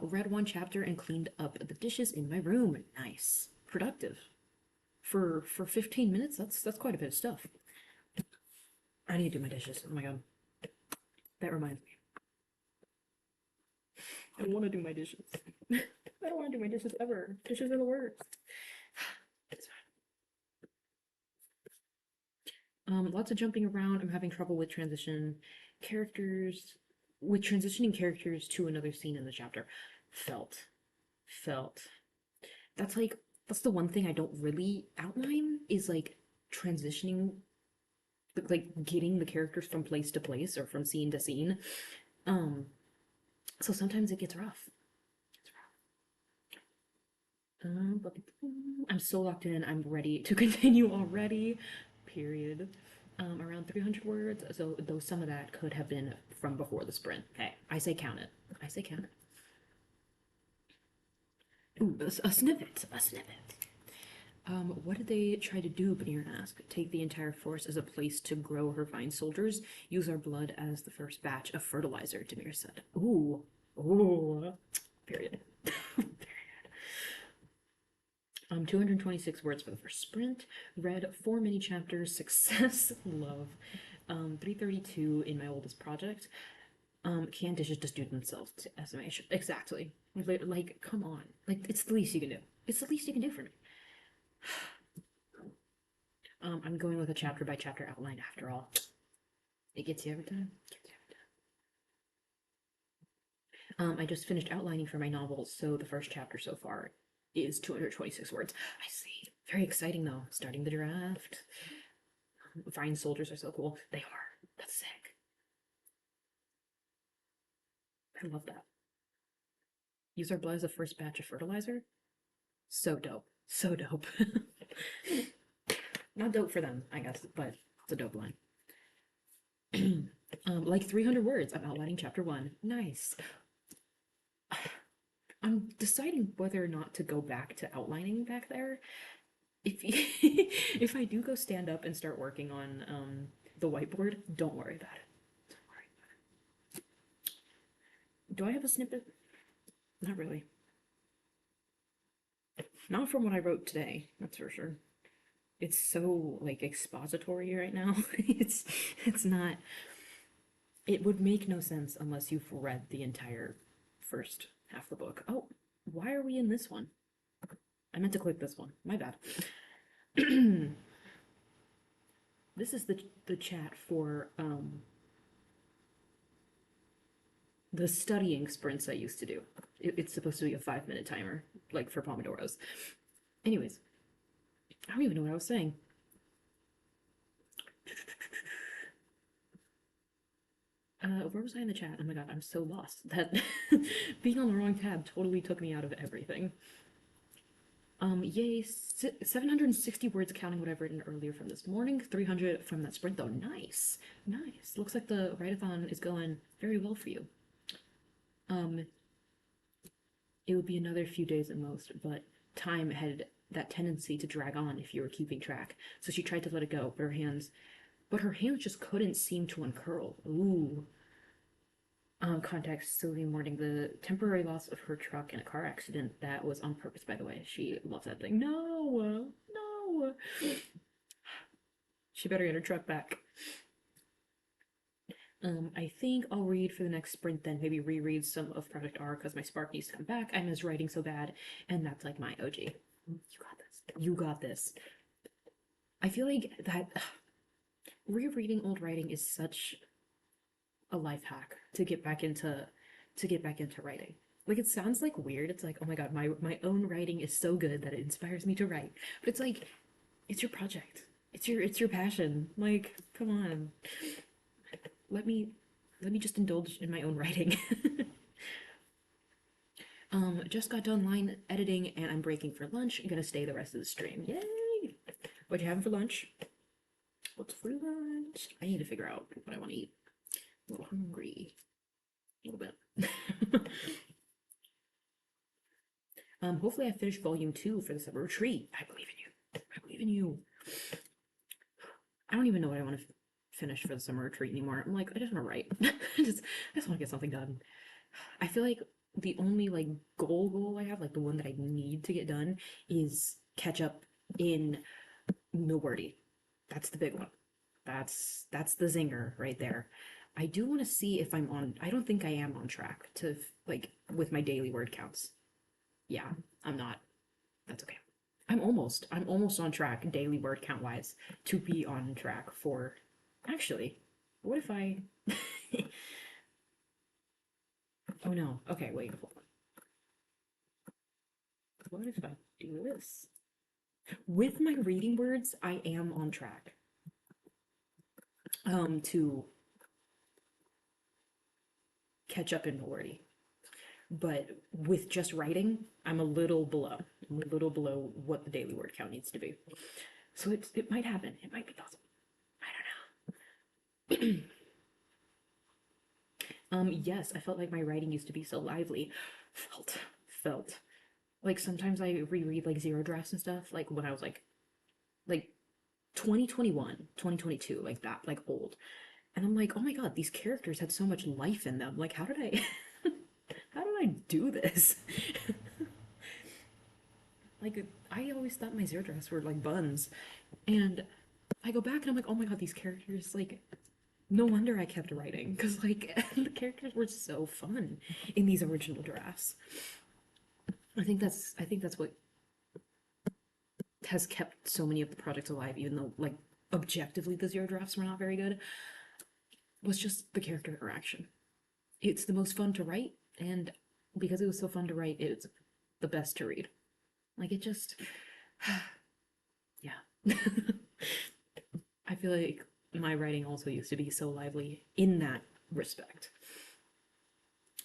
Read one chapter and cleaned up the dishes in my room. Nice, productive. For 15 minutes, that's quite a bit of stuff. I need to do my dishes. Oh my god, that reminds me. I don't want to do my dishes. I don't want to do my dishes ever. Dishes are the worst. It's fine. Lots of jumping around. I'm having trouble with transitioning characters to another scene in the chapter. Felt. That's like, that's the one thing I don't really outline is like transitioning, like getting the characters from place to place or from scene to scene. Um, so sometimes it gets rough. But I'm so locked in. I'm ready to continue already. Period. Around 300 words. So though some of that could have been from before the sprint. Okay, I say count it. I say count it. Ooh, a snippet. A snippet. What did they try to do? Banir asked. Take the entire force as a place to grow her vine soldiers. Use our blood as the first batch of fertilizer, Demir said. Ooh. Ooh. Period. 226 words for the first sprint. Read 4 mini chapters. Success. Love. 332 in my oldest project. Can dishes just do themselves to estimation? Exactly. Like, come on. Like, it's the least you can do. It's the least you can do for me. I'm going with a chapter by chapter outline after all. It gets you every time. I just finished outlining for my novel, so the first chapter so far is 226 words. I see. Very exciting though. Starting the draft. Vine soldiers are so cool. They are. That's sick. I love that. Use our blood as a first batch of fertilizer. So dope. So dope. Not dope for them, I guess, but it's a dope line. Like 300 words. I'm outlining chapter 1. Nice. I'm deciding whether or not to go back to outlining back there. If if I do go stand up and start working on the whiteboard, don't worry about it. Don't worry about it. Do I have a snippet? Not really. Not from what I wrote today, that's for sure. It's so like expository right now. it's not. It would make no sense unless you've read the entire first half of the book. Oh, why are we in this one? I meant to click this one. My bad. This is the chat for the studying sprints I used to do. It's supposed to be a 5-minute timer, like for Pomodoros. Anyways, I don't even know what I was saying. Where was I in the chat? Oh my god, I'm so lost. That being on the wrong tab totally took me out of everything. Yay, 760 words counting what I've written earlier from this morning. 300 from that sprint though. Nice. Nice. Looks like the write-a-thon is going very well for you. It would be another few days at most, but time had that tendency to drag on if you were keeping track. So she tried to let it go, but her hands just couldn't seem to uncurl. Ooh. Context, Sylvie mourning the temporary loss of her truck in a car accident. That was on purpose, by the way. She loves that thing. No, no. She better get her truck back. I think I'll read for the next sprint then, maybe reread some of Project R because my spark needs to come back. I miss writing so bad, and that's like my OG. You got this. You got this. I feel like that rereading old writing is such a life hack to get back into writing. Like it sounds like weird. It's like, oh my god, my own writing is so good that it inspires me to write. But it's like it's your project. It's your passion. Like, come on. Let me let me just indulge in my own writing. Just got done line editing and I'm breaking for lunch. I'm gonna stay the rest of the stream. Yay! What you having for lunch? What's for lunch? I need to figure out what I want to eat. A little hungry. A little bit. Hopefully I finish volume 2 for the summer retreat. I believe in you. I believe in you. I don't even know what I want to finish for the summer retreat anymore. I'm like, I just want to write. I just want to get something done. I feel like the only like goal I have, like the one that I need to get done, is catch up in Milwordy. That's the big one. That's the zinger right there. I do want to see if I'm on. I don't think I am on track to like with my daily word counts. Yeah, I'm not. That's okay. I'm almost on track daily word count wise to be on track for. Actually, what if I? Oh no. Okay, wait. Hold on. What if I do this? With my reading words, I am on track. To catch up in Milwordy. But with just writing, I'm a little below. I'm a little below what the daily word count needs to be. So it might happen. It might be possible. I don't know. Yes, I felt like my writing used to be so lively. Felt. Like sometimes I reread like zero drafts and stuff, like when I was like 2021, 2022, like that, like old. And I'm like, oh my god, these characters had so much life in them. Like, how did I how did I do this? Like I always thought my zero drafts were like buns. And I go back and I'm like, oh my god, these characters, like no wonder I kept writing because like the characters were so fun in these original drafts. I think that's what has kept so many of the projects alive, even though like objectively the zero drafts were not very good, was just the character interaction. It's the most fun to write, and because it was so fun to write, it's the best to read. Like it just yeah. I feel like my writing also used to be so lively in that respect.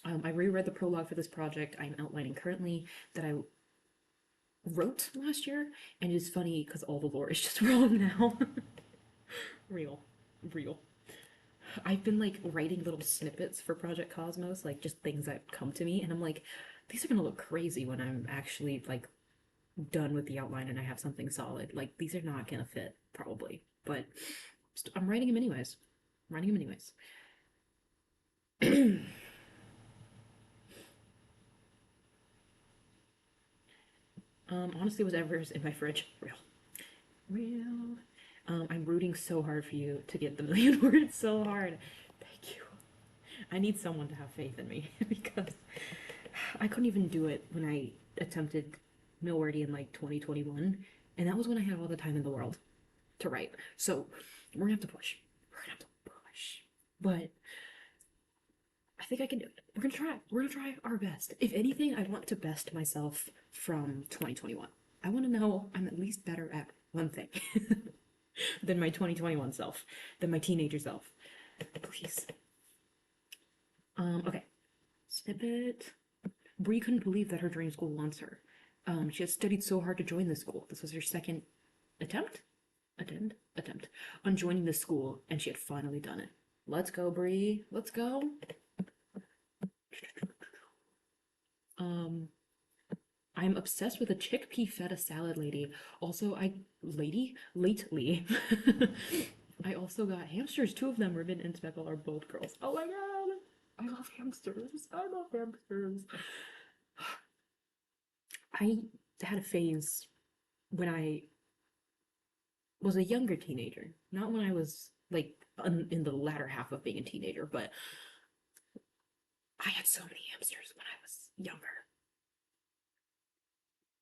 I reread the prologue for this project I'm outlining currently that I wrote last year, and it's funny because all the lore is just wrong now. Real. Real. I've been like writing little snippets for Project Cosmos, like just things that come to me, and I'm like, these are gonna look crazy when I'm actually like done with the outline and I have something solid. Like these are not gonna fit, probably. But I'm writing them anyways. I'm writing them anyways. Honestly, whatever's in my fridge. Real. Real. I'm rooting so hard for you to get the million words so hard. Thank you. I need someone to have faith in me because I couldn't even do it when I attempted Millwordy in like 2021, and that was when I had all the time in the world to write. So we're gonna have to push. We're gonna have to push. But I think I can do it. We're gonna try. We're gonna try our best. If anything, I want to best myself from 2021. I want to know I'm at least better at one thing than my 2021 self, than my teenager self. Please. Okay. Snippet. Bree couldn't believe that her dream school wants her. She had studied so hard to join the school. This was her second attempt? Attempt on joining the school, and she had finally done it. Let's go, Bree. Let's go. I'm obsessed with a chickpea feta salad lady. Also, lately. I also got hamsters. Two of them, Ribbon and Speckle, are both girls. Oh my god! I love hamsters. I love hamsters. I had a phase when I was a younger teenager. Not when I was like in the latter half of being a teenager, but I had so many hamsters when I was younger.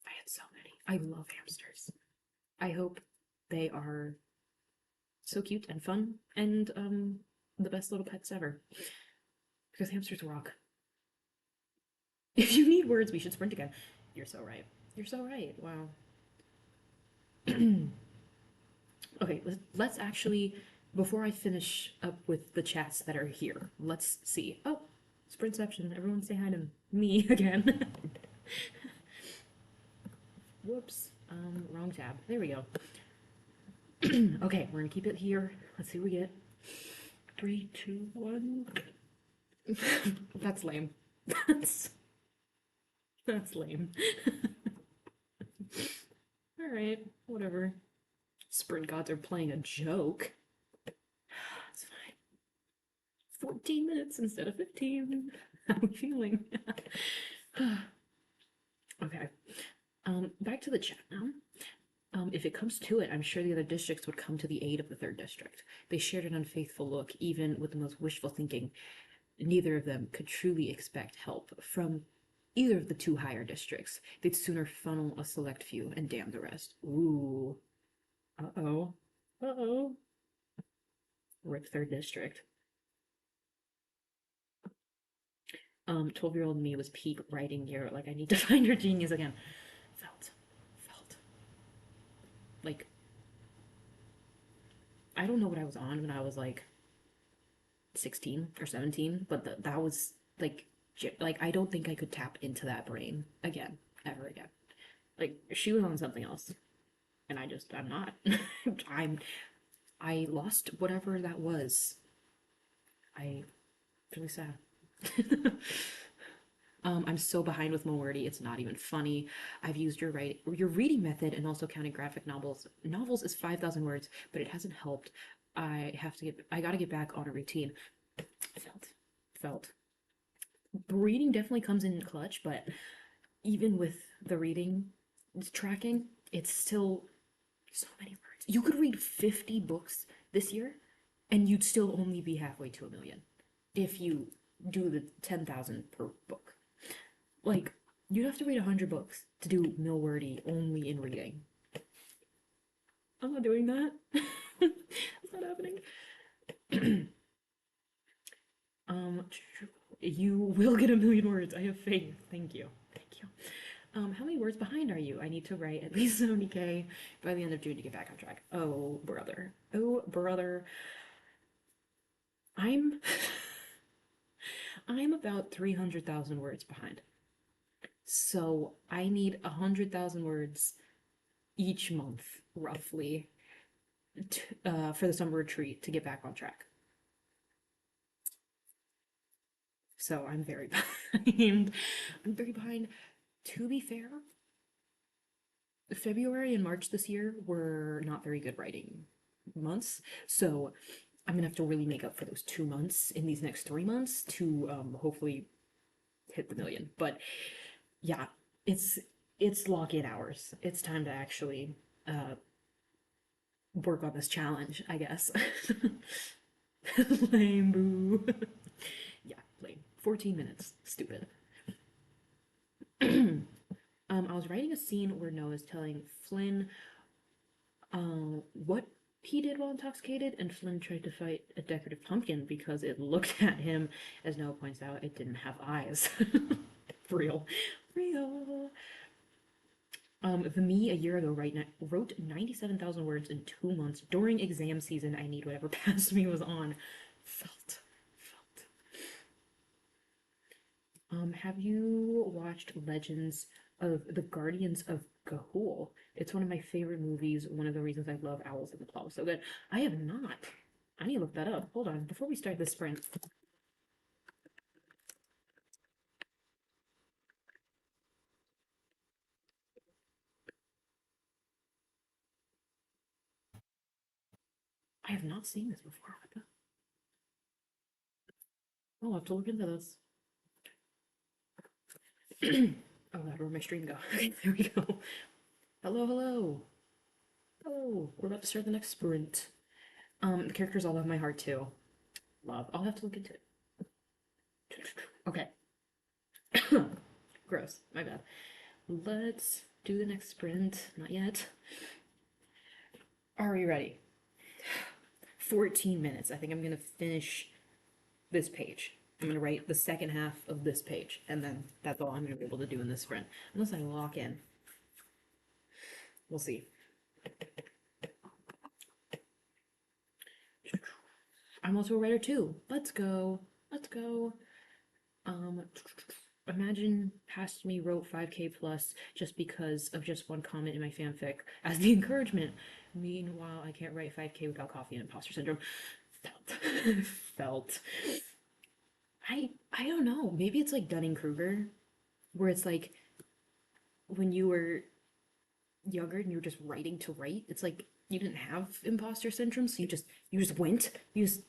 I had so many. I love hamsters. I hope they are so cute and fun and the best little pets ever. Because hamsters rock. If you need words, we should sprint again. You're so right. You're so right. Wow. Okay, let's actually, before I finish up with the chats that are here, let's see. Oh, Sprintception. Everyone say hi to me again. Whoops. Wrong tab. There we go. Okay, we're gonna keep it here. Let's see what we get. 3, 2, 1. That's lame. That's that's lame. All right, whatever. Sprint gods are playing a joke. It's fine. 14 minutes instead of 15. How are we feeling? Okay. Back to the chat now. If it comes to it, I'm sure the other districts would come to the aid of the third district. They shared an unfaithful look, even with the most wishful thinking. Neither of them could truly expect help from either of the two higher districts. They'd sooner funnel a select few and damn the rest. Ooh. Uh-oh. Uh-oh. Rip third district. 12-year-old me was peak writing year. Like, I need to find her genius again. Felt. Like, I don't know what I was on when I was like 16 or 17, but that was like I don't think I could tap into that brain again, ever again. Like she was on something else, and I'm not. I lost whatever that was. I really sad. I'm so behind with Mawordy, it's not even funny. I've used your reading method and also counting graphic novels. Novels is 5,000 words, but it hasn't helped. I gotta get back on a routine. Felt, felt. Reading definitely comes in clutch, but even with the reading tracking, it's still so many words. You could read 50 books this year, and you'd still only be halfway to a million if you do the 10,000 per book. Like, you'd have to read 100 books to do Millwordy only in reading. I'm not doing that. It's not happening. um, you will get a million words. I have faith. Thank you. Thank you. How many words behind are you? I need to write at least 70K by the end of June to get back on track. Oh, brother. Oh, brother. I'm I'm about 300,000 words behind. So I need 100,000 words each month, roughly, for the summer retreat to get back on track. So I'm very behind. I'm very behind. To be fair, February and March this year were not very good writing months. So I'm gonna have to really make up for those 2 months in these next 3 months to hopefully hit the million. But yeah, it's lock-in hours. It's time to actually work on this challenge, I guess. Lame boo. Yeah, lame. 14 minutes. Stupid. I was writing a scene where Noah's telling Flynn what he did while intoxicated, and Flynn tried to fight a decorative pumpkin because it looked at him. As Noah points out, it didn't have eyes. Real. Real. The me a year ago wrote 97,000 words in 2 months. During exam season, I need whatever past me was on. Felt. Have you watched Legends of the Guardians of Ga'Hoole? It's one of my favorite movies. One of the reasons I love Owls in the Claw so good. I have not. I need to look that up. Hold on. Before we start this sprint. I have not seen this before. What the? I'll have to look into this. Oh god, where'd my stream go? There we go. Hello, hello. Hello. We're about to start the next sprint. The characters all have my heart too. Love. I'll have to look into it. Okay. Gross. My bad. Let's do the next sprint. Not yet. Are we ready? 14 minutes. I think I'm gonna finish this page. I'm gonna write the second half of this page, and then that's all I'm gonna be able to do in this sprint. Unless I lock in. We'll see. I'm also a writer too. Let's go. Let's go. Imagine Past Me wrote 5K plus just because of just one comment in my fanfic as the encouragement. Meanwhile, I can't write 5K without coffee and imposter syndrome. Felt. Felt. I don't know. Maybe it's like Dunning-Kruger, where it's like when you were younger and you were just writing to write. It's like you didn't have imposter syndrome, so you just went. You just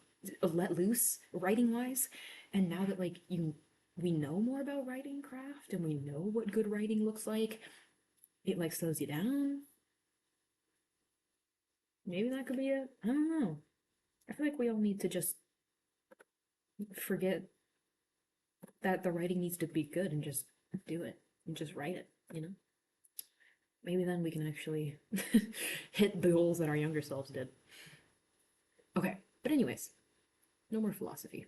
let loose writing wise. And now that like we know more about writing craft and we know what good writing looks like, it like slows you down. Maybe that could be it. I don't know. I feel like we all need to just forget that the writing needs to be good and just do it and just write it, you know? Maybe then we can actually hit the goals that our younger selves did. Okay, but anyways, no more philosophy.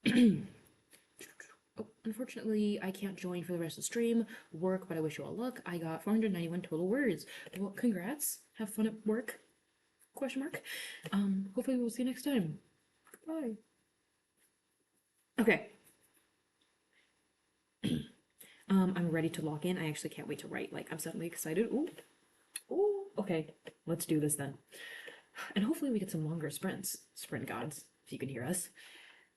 Oh, unfortunately, I can't join for the rest of the stream. Work, but I wish you all luck. I got 491 total words. Well, congrats. Have fun at work. Question mark. Hopefully we'll see you next time. Bye. Okay. I'm ready to log in. I actually can't wait to write. Like, I'm suddenly excited. Ooh. Ooh. Okay. Let's do this then. And hopefully we get some longer sprints. Sprint gods, if you can hear us.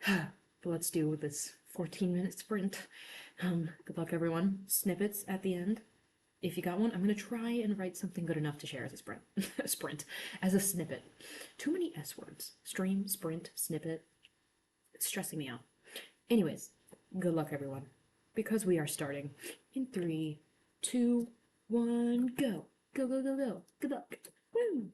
But let's do this 14-minute sprint. Good luck, everyone. Snippets at the end. If you got one, I'm gonna try and write something good enough to share as a sprint. Sprint. As a snippet. Too many S words. Stream, sprint, snippet. It's stressing me out. Anyways, good luck, everyone. Because we are starting in 3, 2, 1, go. Go, go, go, go. Good luck. Woo!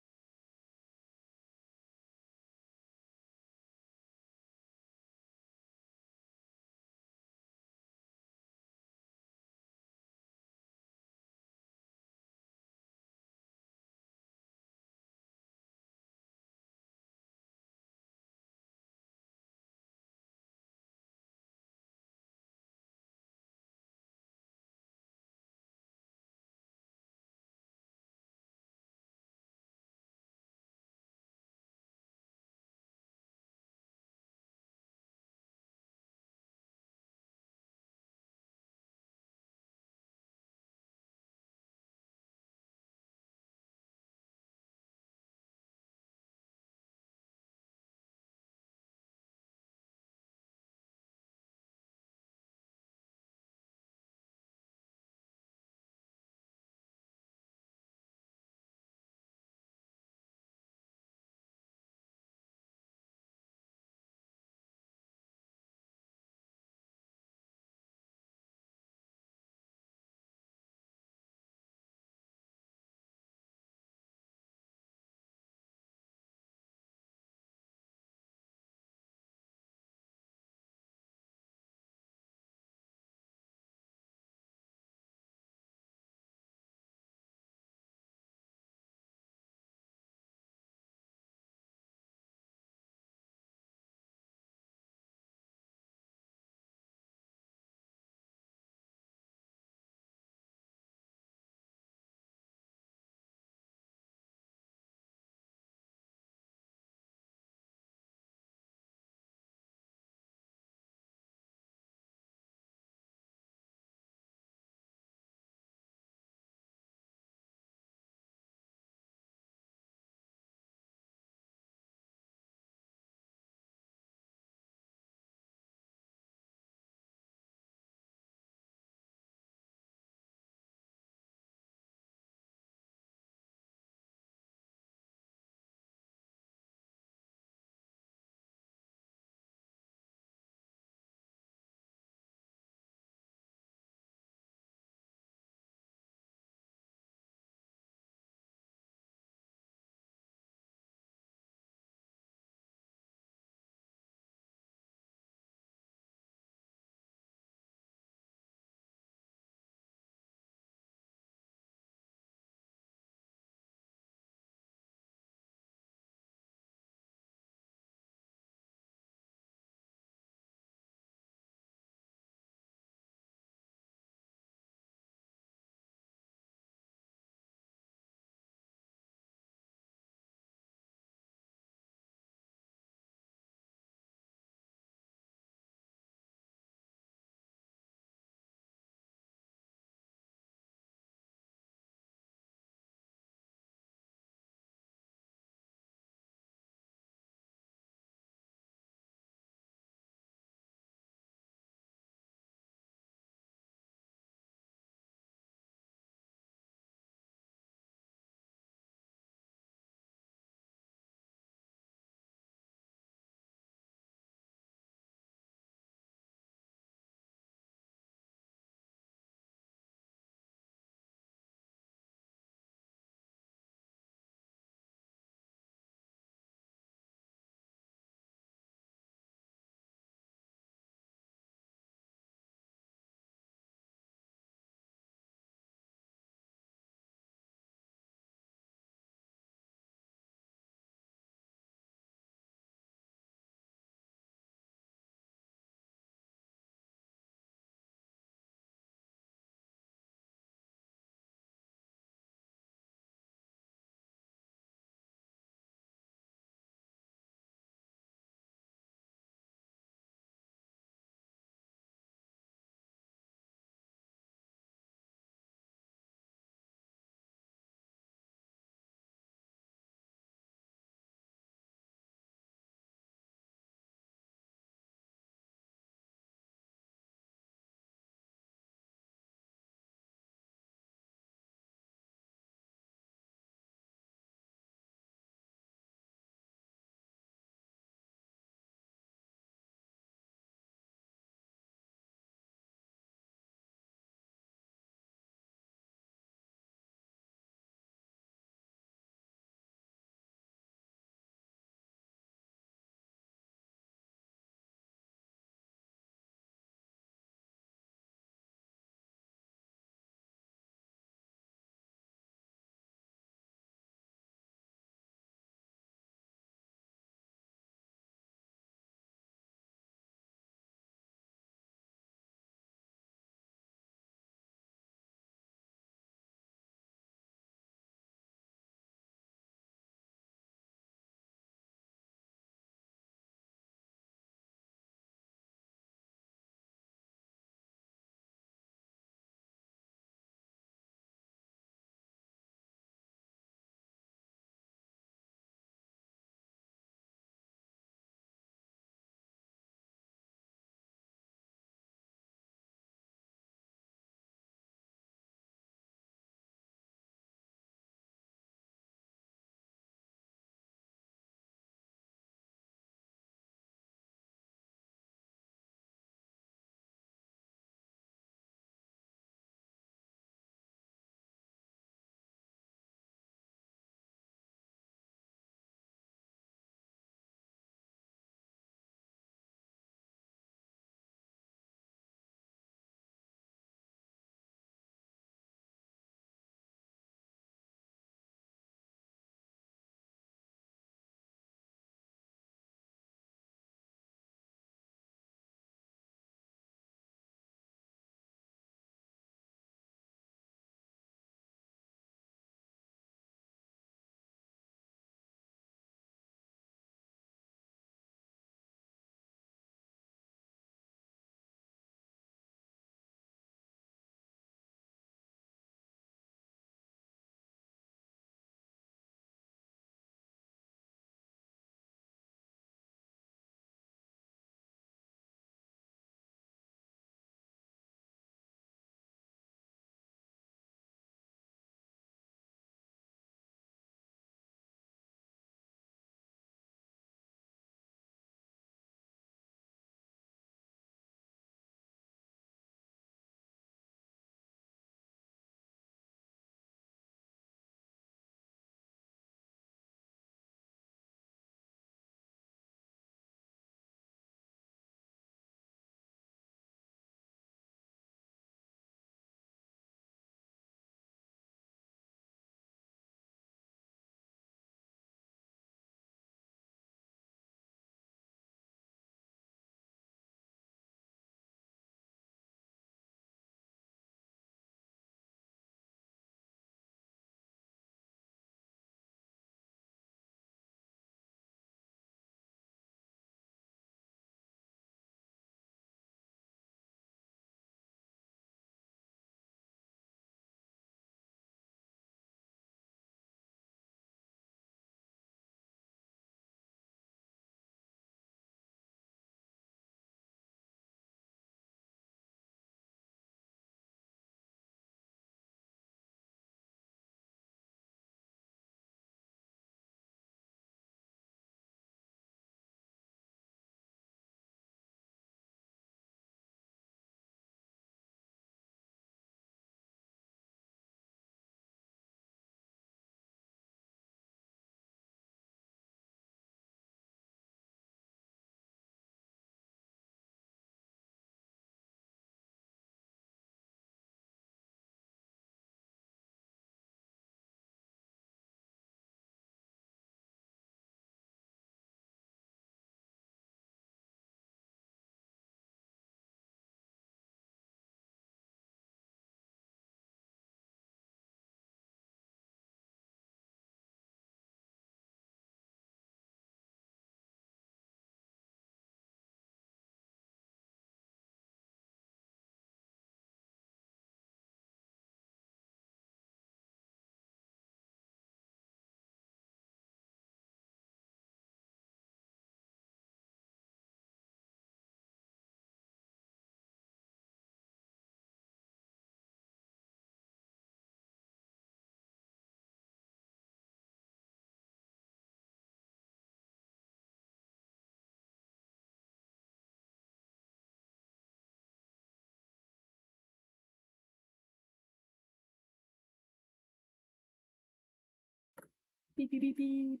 Beep, beep, beep, beep.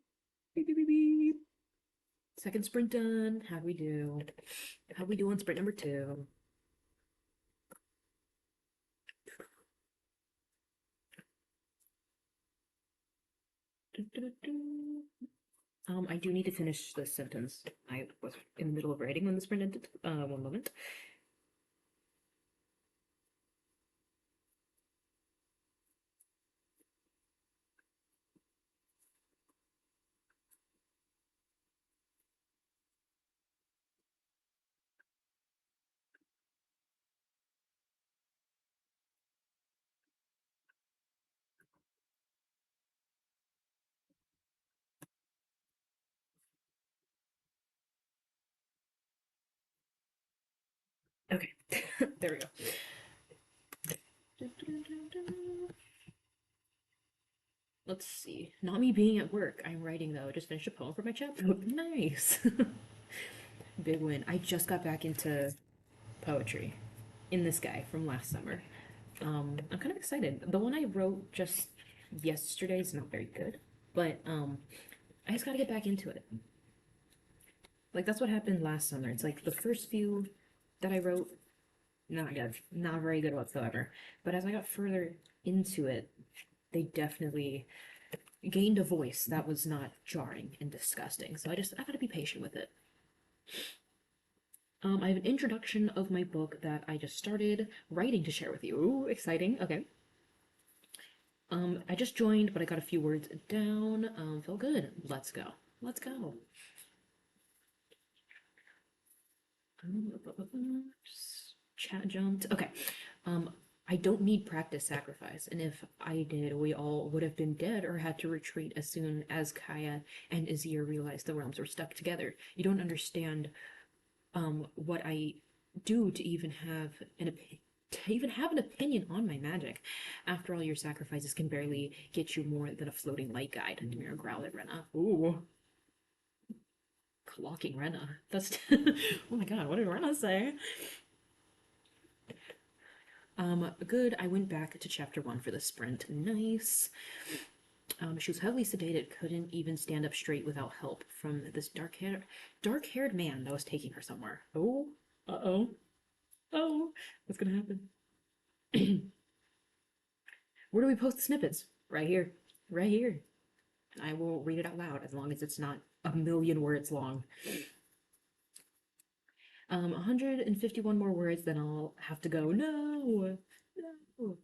Beep, beep, beep, beep. Second sprint done. How'd we do? How'd we do on sprint number 2? I do need to finish the sentence. I was in the middle of writing when the sprint ended. One moment. Okay, there we go. Let's see. Not me being at work. I'm writing though. I just finished a poem for my chapter. Nice. Big win. I just got back into poetry in this guy from last summer. I'm kind of excited. The one I wrote just yesterday is not very good, but I just gotta get back into it. Like that's what happened last summer. It's like the first few that I wrote, not good, not very good whatsoever. But as I got further into it, they definitely gained a voice that was not jarring and disgusting. So I gotta be patient with it. I have an introduction of my book that I just started writing to share with you. Ooh, exciting. Okay. I just joined, but I got a few words down. Felt good. Let's go. Let's go. Chat jumped. Okay. Um, I don't need practice sacrifice, and if I did, we all would have been dead or had to retreat as soon as Kaya and Azir realized the realms were stuck together. You don't understand what I do to even have an opinion on my magic. After all, your sacrifices can barely get you more than a floating light guide. Demir growled at Rena. Ooh, clocking Rena. That's oh my god, what did Rena say? Good. I went back to chapter 1 for the sprint. Nice. She was heavily sedated, couldn't even stand up straight without help from this dark-haired man that was taking her somewhere. Oh, uh-oh. Oh, what's gonna happen? Where do we post the snippets? Right here. Right here. I will read it out loud as long as it's not a million words long. 151 more words, then I'll have to go. No! No!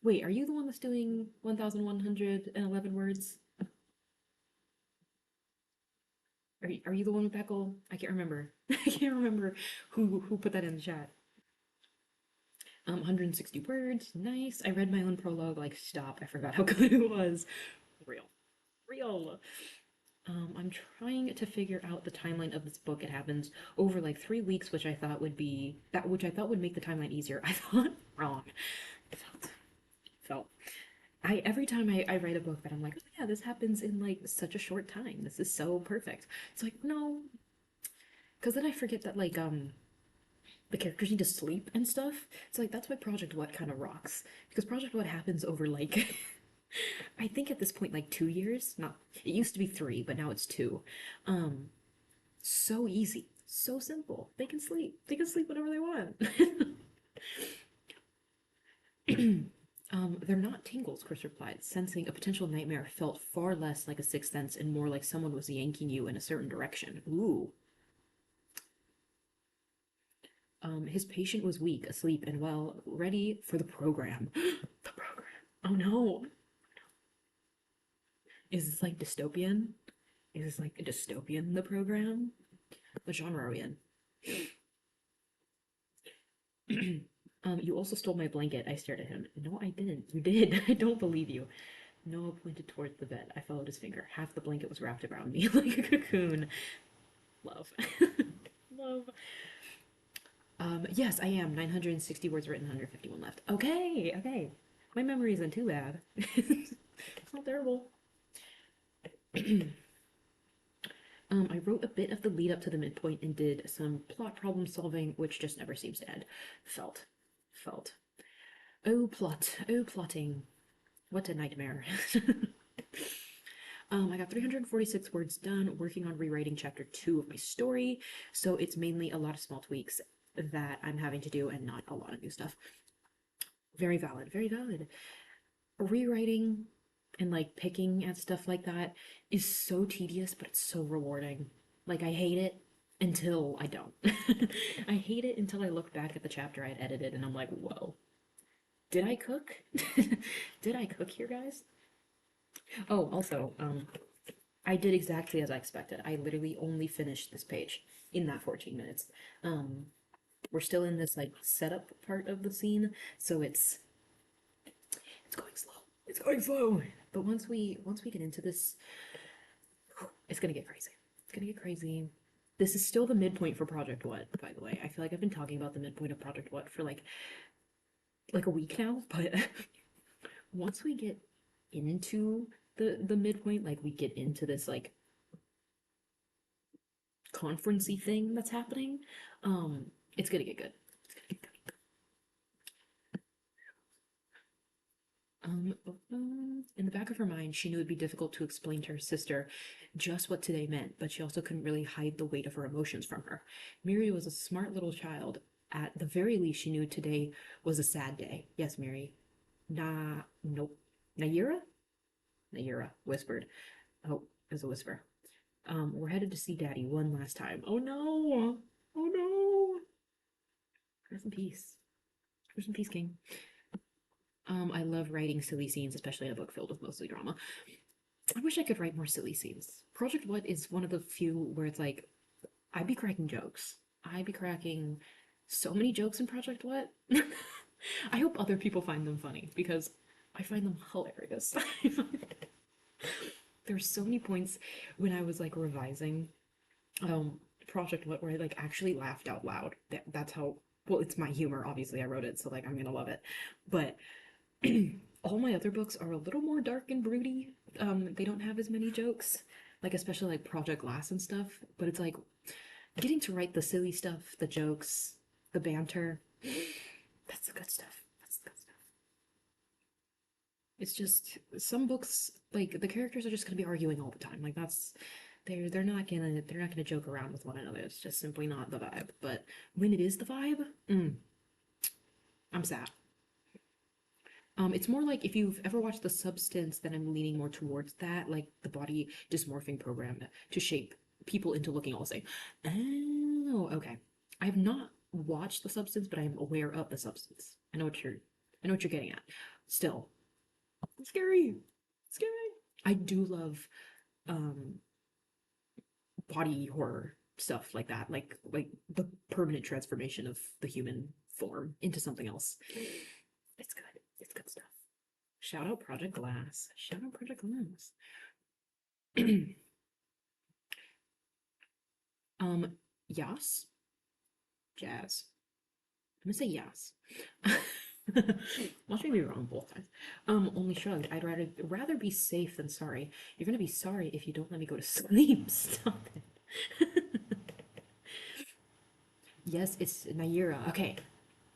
Wait, are you the one that's doing 1,111 words? Are you the one with that goal? I can't remember. I can't remember who put that in the chat. 160 words. Nice. I read my own prologue. Like, stop. I forgot how good it was. Real. Real. I'm trying to figure out the timeline of this book. It happens over like 3 weeks, which I thought would make the timeline easier. I thought wrong. Felt. Every time I write a book that I'm like, oh yeah, this happens in like such a short time. This is so perfect. It's like, no. Because then I forget that like the characters need to sleep and stuff. It's like that's why Project What kind of rocks. Because Project What happens over like I think at this point like 2 years. Not it used to be 3, but now it's 2. Um so easy. So simple. They can sleep. They can sleep whenever they want. They're not tingles, Chris replied, sensing a potential nightmare felt far less like a sixth sense and more like someone was yanking you in a certain direction. Ooh. His patient was weak, asleep, and well, ready for the program. The program. Oh no. Is this like dystopian? Is this like a dystopian, the program? What genre are we in? You also stole my blanket. I stared at him. No, I didn't. You did. I don't believe you. Noah pointed towards the bed. I followed his finger. Half the blanket was wrapped around me like a cocoon. Love. Love. Yes, I am. 960 words written, 151 left. Okay, okay. My memory isn't too bad. It's not terrible. I wrote a bit of the lead up to the midpoint and did some plot problem solving, which just never seems to end. Felt. Felt. Oh, plot. Oh, plotting. What a nightmare. I got 346 words done, working on rewriting chapter 2 of my story, so it's mainly a lot of small tweaks that I'm having to do and not a lot of new stuff. Very valid, very valid. Rewriting and like picking at stuff like that is so tedious, but it's so rewarding. Like, I hate it until I don't. I hate it until I look back at the chapter I'd edited and I'm like, whoa, did I cook? Did I cook here, guys? Oh, also, I did exactly as I expected. I literally only finished this page in that 14 minutes. Um, we're still in this like setup part of the scene, so it's going slow. It's going slow. But once we get into this, it's gonna get crazy. It's gonna get crazy. This is still the midpoint for Project What, by the way. I feel like I've been talking about the midpoint of Project What for like a week now, but once we get into the midpoint, like we get into this like conferencey thing that's happening, it's gonna get good. It's gonna get good. In the back of her mind, she knew it'd be difficult to explain to her sister just what today meant, but she also couldn't really hide the weight of her emotions from her. Miri was a smart little child. At the very least, she knew today was a sad day. Yes, Miri. Nope. Naira? Naira whispered. Oh, it was a whisper. We're headed to see Daddy one last time. Oh no! Oh no! Rest in peace. Rest in peace, King. I love writing silly scenes, especially in a book filled with mostly drama. I wish I could write more silly scenes. Project What is one of the few where it's like, I'd be cracking jokes. I'd be cracking so many jokes in Project What. I hope other people find them funny because I find them hilarious. There's so many points when I was like revising Project What where I like actually laughed out loud. That's how well, it's my humor, obviously. I wrote it, so like I'm gonna love it. But all my other books are a little more dark and broody. They don't have as many jokes, like especially like Project Glass and stuff. But it's like getting to write the silly stuff, the jokes, the banter. That's the good stuff. That's the good stuff. It's just some books like the characters are just gonna be arguing all the time. Like that's they're not gonna joke around with one another. It's just simply not the vibe. But when it is the vibe, I'm sad. It's more like if you've ever watched The Substance, then I'm leaning more towards that, like the body dysmorphing program to shape people into looking all the same. Oh, okay. I have not watched The Substance, but I'm aware of The Substance. I know what you're getting at. Still, scary, scary. I do love um body horror stuff like that, like the permanent transformation of the human form into something else. It's good. It's good stuff. Shout out Project Glass. Shout out Project Glass. um, Yas? Jazz. I'm gonna say Yas. Watch me be wrong both times. Only shrugged. I'd rather be safe than sorry. You're gonna be sorry if you don't let me go to sleep. Stop it. Yes, it's Naira. Okay.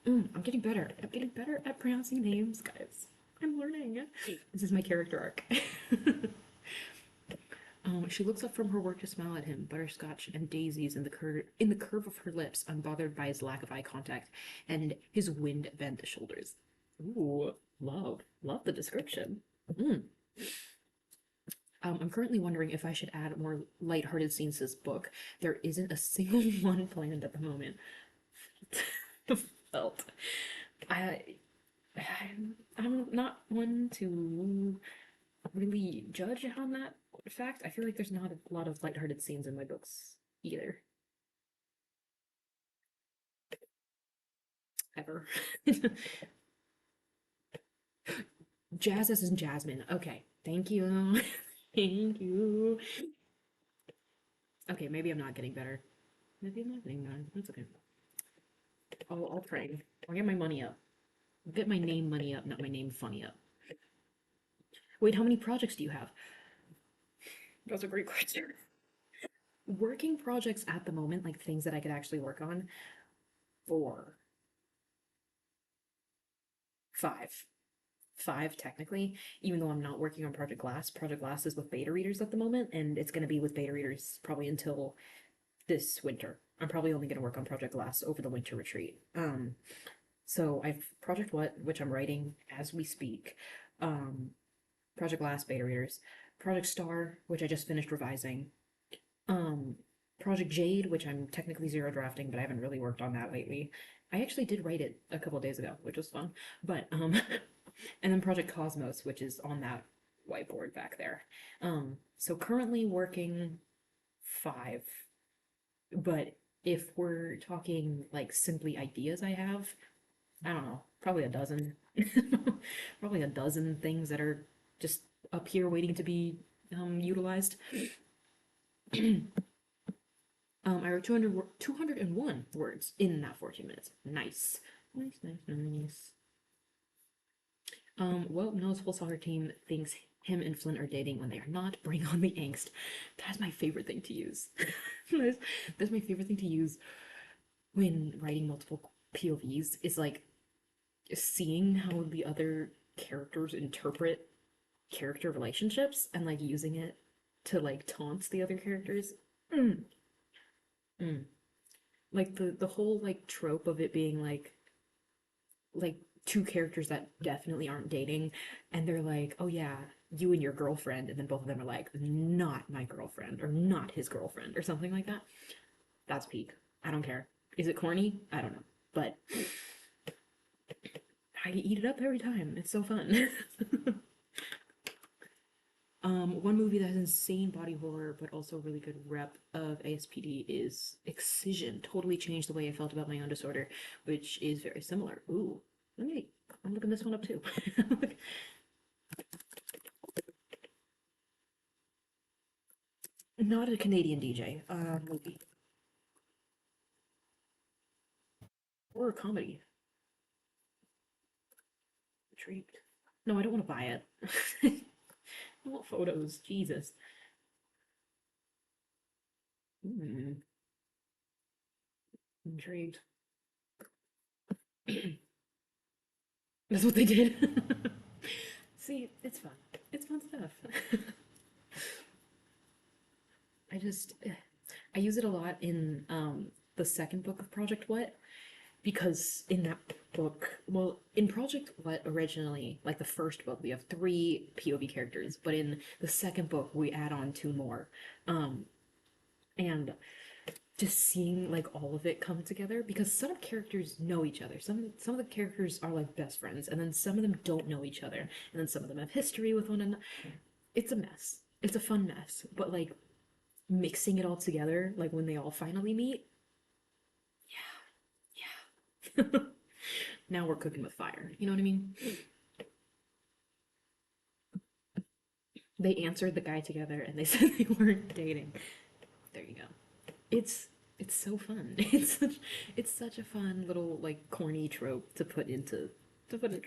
I'm getting better. I'm getting better at pronouncing names, guys. I'm learning. This is my character arc. She looks up from her work to smile at him, butterscotch and daisies in the curve of her lips, unbothered by his lack of eye contact and his wind-bent shoulders. Ooh, love the description. Mm. I'm currently wondering if I should add more lighthearted scenes to this book. There isn't a single one planned at the moment. Felt. I, I'm not one to really judge on that fact. I feel like there's not a lot of lighthearted scenes in my books either. Ever. Jazz as in Jasmine. Okay. Thank you. Thank you. Okay, maybe I'm not getting better. Maybe I'm not getting better. That's okay. I'll pray. I'll get my money up. I'll get my name money up, not my name funny up. Wait, how many projects do you have? That's a great question. Working projects at the moment, like things that I could actually work on, 4, 5. 5 technically, even though I'm not working on Project Glass. Project Glass is with beta readers at the moment, and it's going to be with beta readers probably until this winter. I'm probably only going to work on Project Glass over the winter retreat. So I've Project What, which I'm writing as we speak. Um, Project Glass beta readers. Project Star, which I just finished revising. Um, Project Jade, which I'm technically zero drafting, but I haven't really worked on that lately. I actually did write it a couple days ago, which was fun. But and then Project Cosmos, which is on that whiteboard back there. So currently working 5, but if we're talking like simply ideas I have, I don't know, probably a dozen. Probably a dozen things that are just up here waiting to be utilized. I wrote 201 words in that 14 minutes. Nice. Nice, nice, nice. Well, Noah's whole soccer team thinks him and Flynn are dating when they are not. Bring on the angst. That's my favorite thing to use. that's my favorite thing to use when writing multiple POVs is like seeing how the other characters interpret character relationships and like using it to like taunt the other characters. Mm, mm. Like the whole like trope of it being like two characters that definitely aren't dating and they're like, "Oh yeah, you and your girlfriend," and then both of them are like, "Not my girlfriend," or "Not his girlfriend," or something like that. That's peak. I don't care. Is it corny? I don't know. But I eat it up every time. It's so fun. One movie that has insane body horror but also really good rep of ASPD is Excision. Totally changed the way I felt about my own disorder, which is very similar. Ooh, let me. I'm looking this one up too. Not a Canadian DJ. Movie or a comedy. Intrigued. No, I don't want to buy it. I want photos. Jesus. Hmm. Intrigued. That's what they did. See, it's fun. It's fun stuff. I just I use it a lot in the second book of Project What because in that book, well, in Project What originally, like the first book, we have 3 POV characters, but in the second book we add on 2 more. Um and just seeing like all of it come together because some characters know each other. Some of the characters are like best friends and then some of them don't know each other and then some of them have history with one another. It's a mess. It's a fun mess, but like mixing it all together, like when they all finally meet, yeah, yeah. Now we're cooking with fire. You know what I mean? They answered the guy together and they said they weren't dating. There you go. It's it's so fun. It's such a fun little like corny trope to put into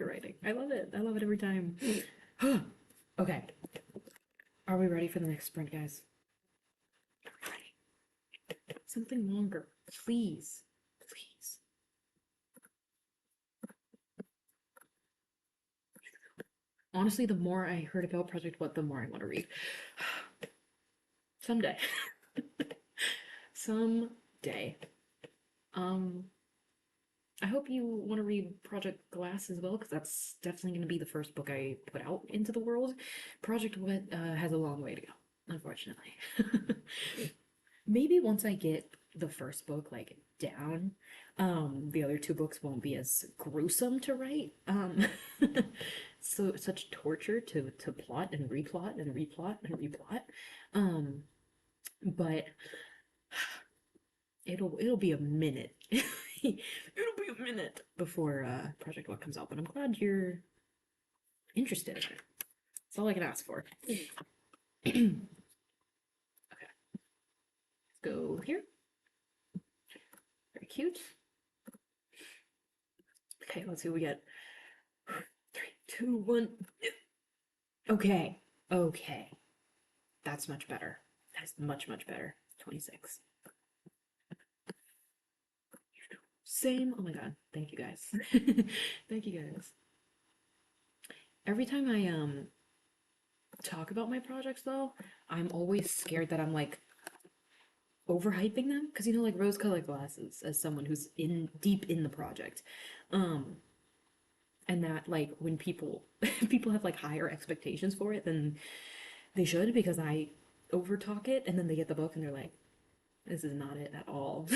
writing. I love it. I love it every time. Okay. Are we ready for the next sprint, guys? Are we ready? Something longer. Please. Please. Honestly, the more I heard about Project What, the more I want to read. Someday. Someday. Um, I hope you want to read Project Glass as well, because that's definitely going to be the first book I put out into the world. Project What has a long way to go, unfortunately. Maybe once I get the first book like down, the other 2 books won't be as gruesome to write. So such torture to plot and replot and replot and replot. Um, but it'll be a minute. It'll be a minute before Project What comes out, but I'm glad you're interested in it. That's all I can ask for. Okay, let's go here. Very cute. Okay, let's see what we get. 3, 2, 1. Okay, okay. That's much better. That is much, much better. 26. Same. Oh my god. Thank you guys. Thank you guys. Every time I talk about my projects though, I'm always scared that I'm like overhyping them because you know like rose-colored glasses as someone who's in deep in the project. Um and that like when people people have like higher expectations for it than they should because I overtalk it and then they get the book and they're like this is not it at all.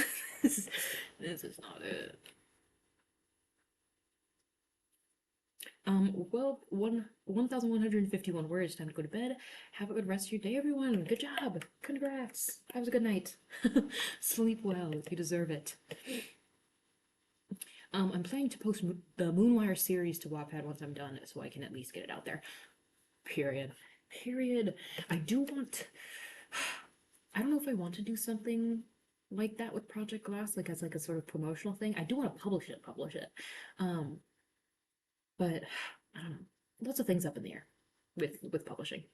this, is, this is not it. Well, 1,151 words. Time to go to bed. Have a good rest of your day, everyone. Good job. Congrats. Have a good night. Sleep well. You deserve it. I'm planning to post the Moonwire series to Wattpad once I'm done, so I can at least get it out there. Period. Period. I do want. I don't know if I want to do something like that with Project Glass, like as like a sort of promotional thing. I do want to publish it. Publish it. Um, but I don't know. Lots of things up in the air with publishing.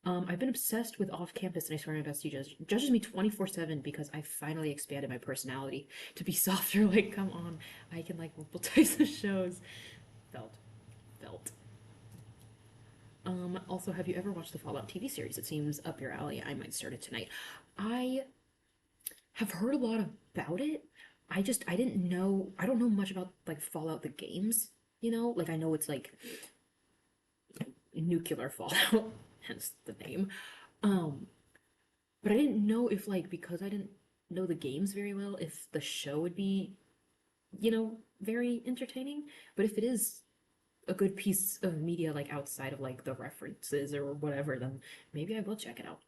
I've been obsessed with Off Campus, and I swear my bestie judges me 24/7 because I finally expanded my personality to be softer. Like, come on, I can like multiple types of shows. Felt, felt. Also, have you ever watched the Fallout TV series? It seems up your alley. I might start it tonight. I have heard a lot about it. I didn't know. I don't know much about like Fallout the games. You know, like I know it's like nuclear fallout, hence the name. Um, but I didn't know if like because I didn't know the games very well, if the show would be, very entertaining. But if it is a good piece of media like outside of like the references or whatever, then maybe I will check it out.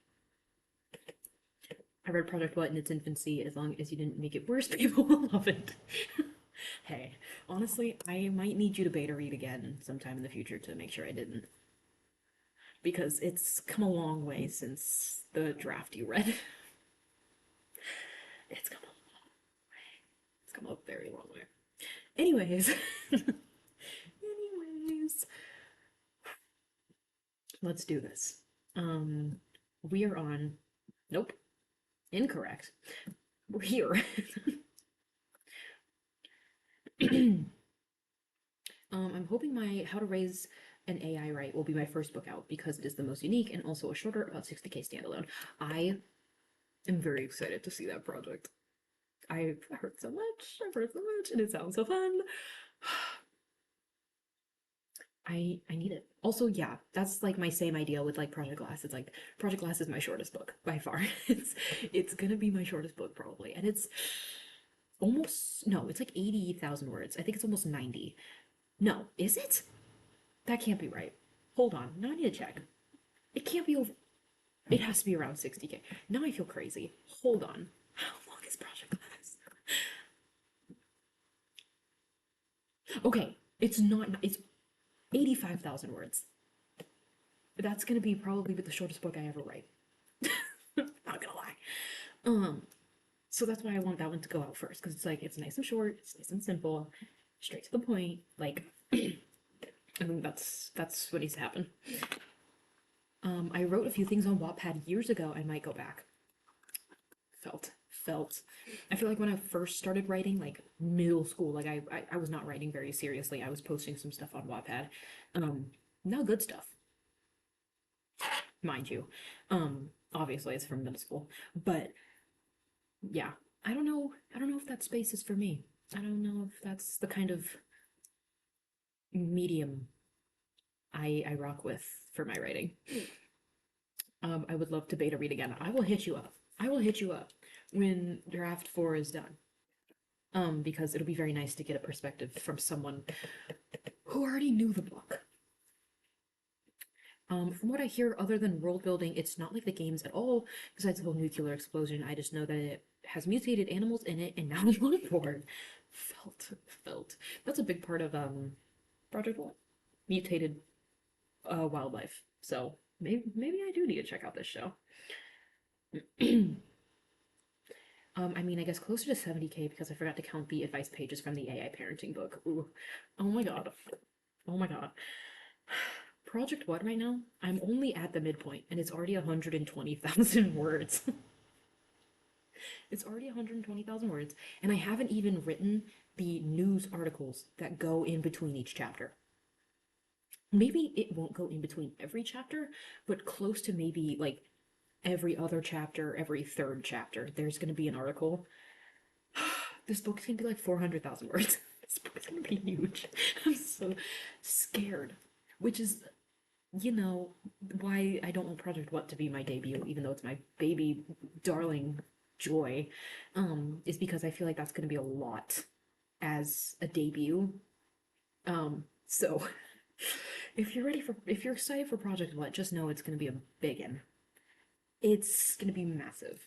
I read Project What in its infancy. As long as you didn't make it worse, people will love it. Hey, honestly, I might need you to beta read again sometime in the future to make sure I didn't. Because it's come a long way since the draft you read. It's come a long way. It's come a very long way. Anyways, anyways, let's do this. We are on. Nope, incorrect. We're here. I'm hoping my How to Raise an AI Right will be my first book out because it is the most unique and also a shorter, about 60K standalone. I am very excited to see that project. I've heard so much, and it sounds so fun. I need it. Also, yeah, that's like my same idea with like Project Glass. It's like Project Glass is my shortest book by far. It's gonna be my shortest book probably, and it's almost no, it's like 80,000 words. I think it's almost 90. No, is it? That can't be right. Hold on, now I need to check. It can't be over. It has to be around 60K. Now I feel crazy. Hold on. How long is Project Glass? Okay, it's not. It's 85,000 words. That's gonna be probably the shortest book I ever write. Not gonna lie. Um, so that's why I want that one to go out first, because it's like it's nice and short, it's nice and simple, straight to the point. Like, I think that's what needs to happen. I wrote a few things on Wattpad years ago. I might go back. Felt. I feel like when I first started writing, like middle school, like I was not writing very seriously. I was posting some stuff on Wattpad. Now good stuff, mind you. Obviously it's from middle school, but yeah, I don't know. I don't know if that space is for me. I don't know if that's the kind of medium I rock with for my writing. I would love to beta read again. I will hit you up. I will hit you up when draft 4 is done. Because it'll be very nice to get a perspective from someone who already knew the book. From what I hear, other than world building, it's not like the games at all, besides the whole nuclear explosion. I just know that it has mutated animals in it, and now I'm on board. Felt. That's a big part of Project What? Mutated wildlife. So maybe I do need to check out this show. I mean, I guess closer to 70K because I forgot to count the advice pages from the AI parenting book. Ooh. Oh my god. Oh my god. Project What right now? I'm only at the midpoint and it's already 120,000 words. It's already 120,000 words, and I haven't even written the news articles that go in between each chapter. Maybe it won't go in between every chapter, but close to maybe like every other chapter, every third chapter, there's going to be an article. This book's going to be like 400,000 words. This book's going to be huge. I'm so scared. Which is, you know, why I don't want Project What to be my debut, even though it's my baby darling joy, is because I feel like that's going to be a lot as a debut. So if you're excited for Project What, just know it's going to be a big one. It's going to be massive.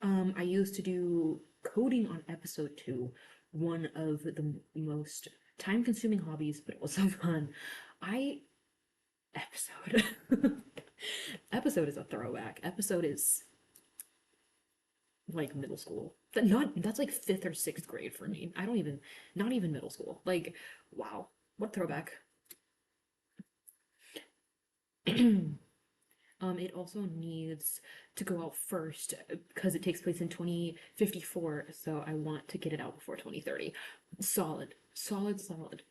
I used to do coding on episode 2, one of the most time-consuming hobbies, but also fun. I episode episode is a throwback. Episode is like middle school. That's like fifth or sixth grade for me. I don't even not even middle school. Like, wow, what throwback. It also needs to go out first because it takes place in 2054, so I want to get it out before 2030. Solid, solid, solid.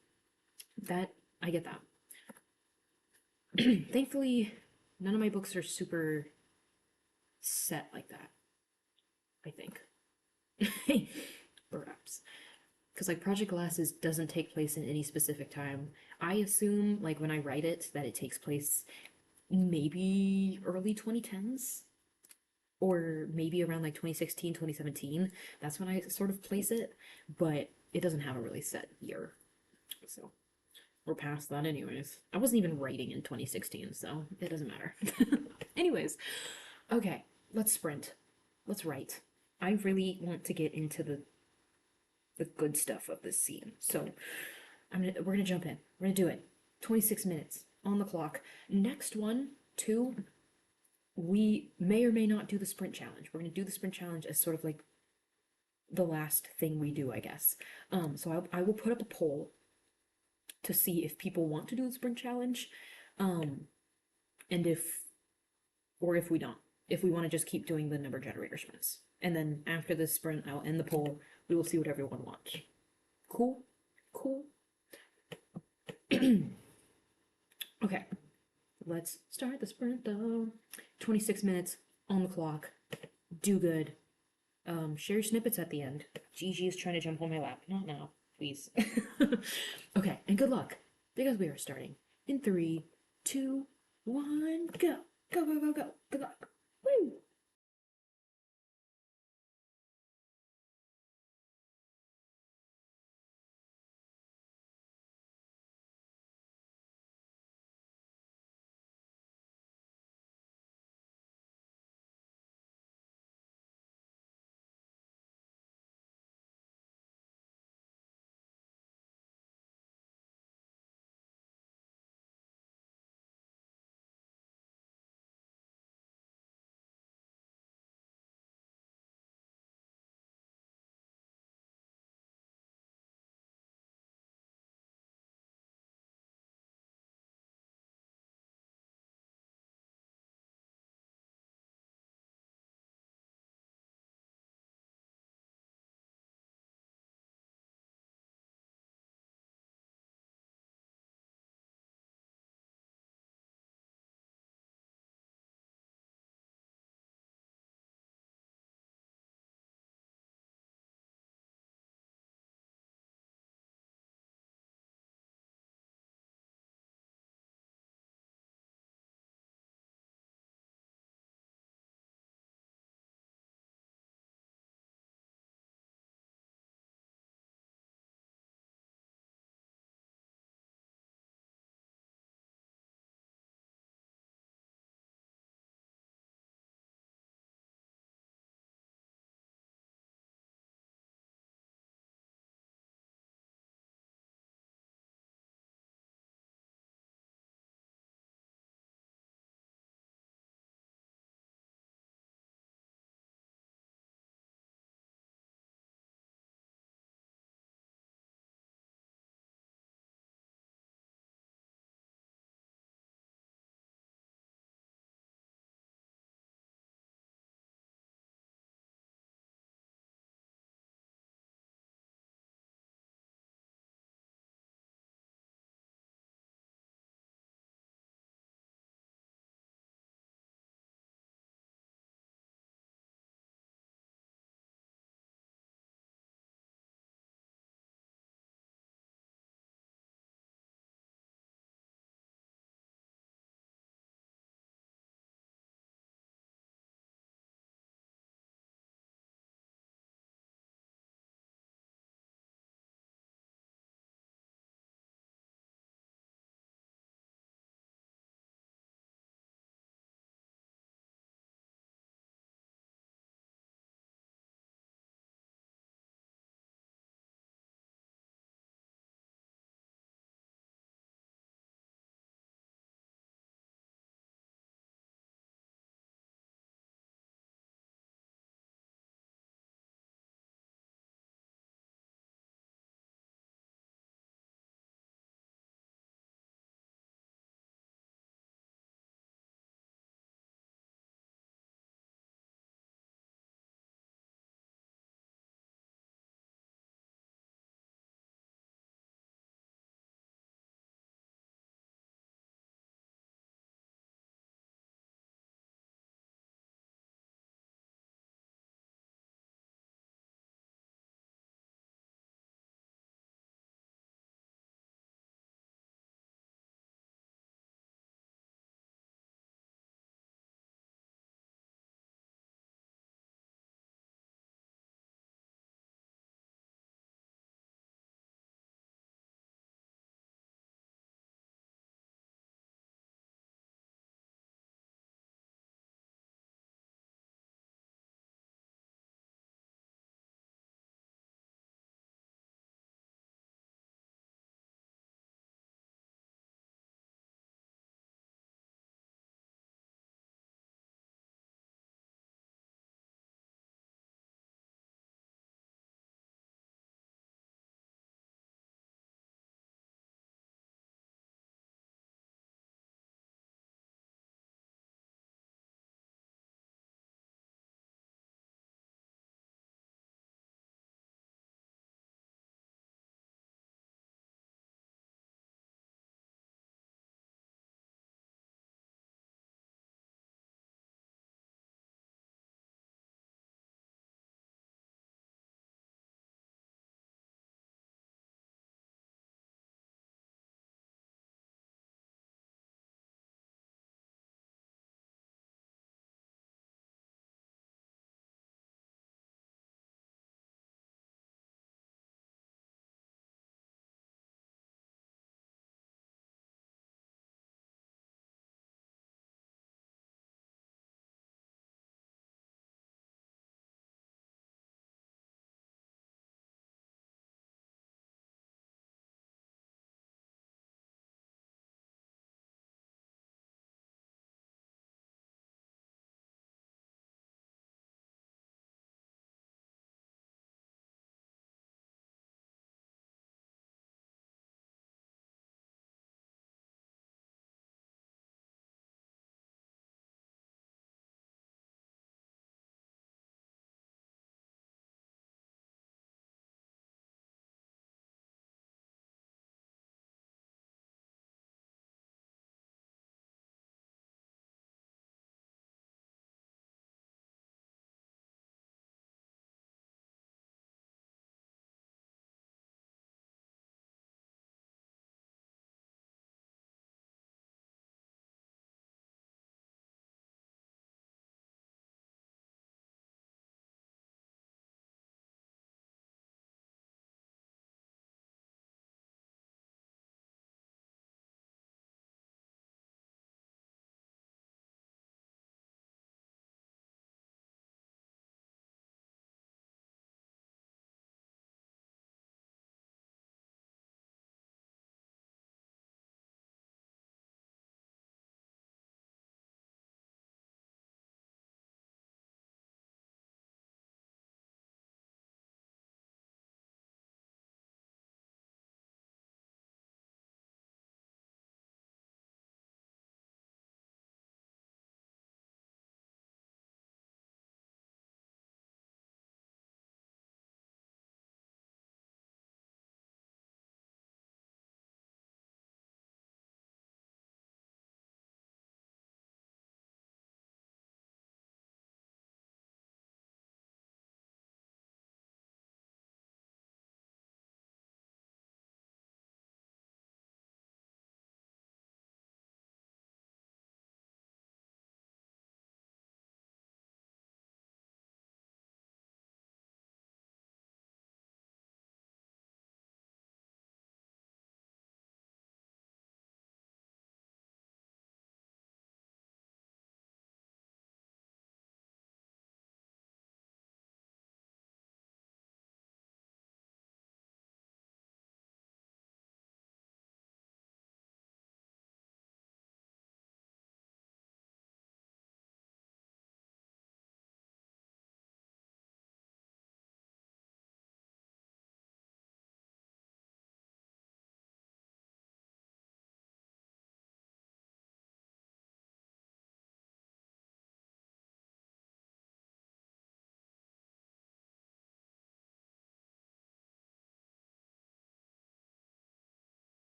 That I get that. Thankfully, none of my books are super set like that, I think. Perhaps. Because like Project Glasses doesn't take place in any specific time. I assume like when I write it that it takes place maybe early 2010s or maybe around like 2016, 2017. That's when I sort of place it, but it doesn't have a really set year. So we're past that anyways. I wasn't even writing in 2016, so it doesn't matter. Anyways, okay, let's sprint. Let's write. I really want to get into the good stuff of this scene. So we're gonna jump in. We're gonna do it. 26 minutes on the clock. Next one, two, we may or may not do the sprint challenge. We're gonna do the sprint challenge as sort of like the last thing we do, I guess. So I will put up a poll to see if people want to do the sprint challenge, and if we don't, if we want to just keep doing the number generator sprints. And then after this sprint, I'll end the poll. We will see what everyone wants. Cool? Cool. Okay, let's start the sprint though. 26 minutes on the clock. Do good. Share your snippets at the end. Gigi is trying to jump on my lap. Not now, please. Okay, and good luck, because we are starting in 3, 2, 1, go. Go, go, go, go. Good luck. Woo!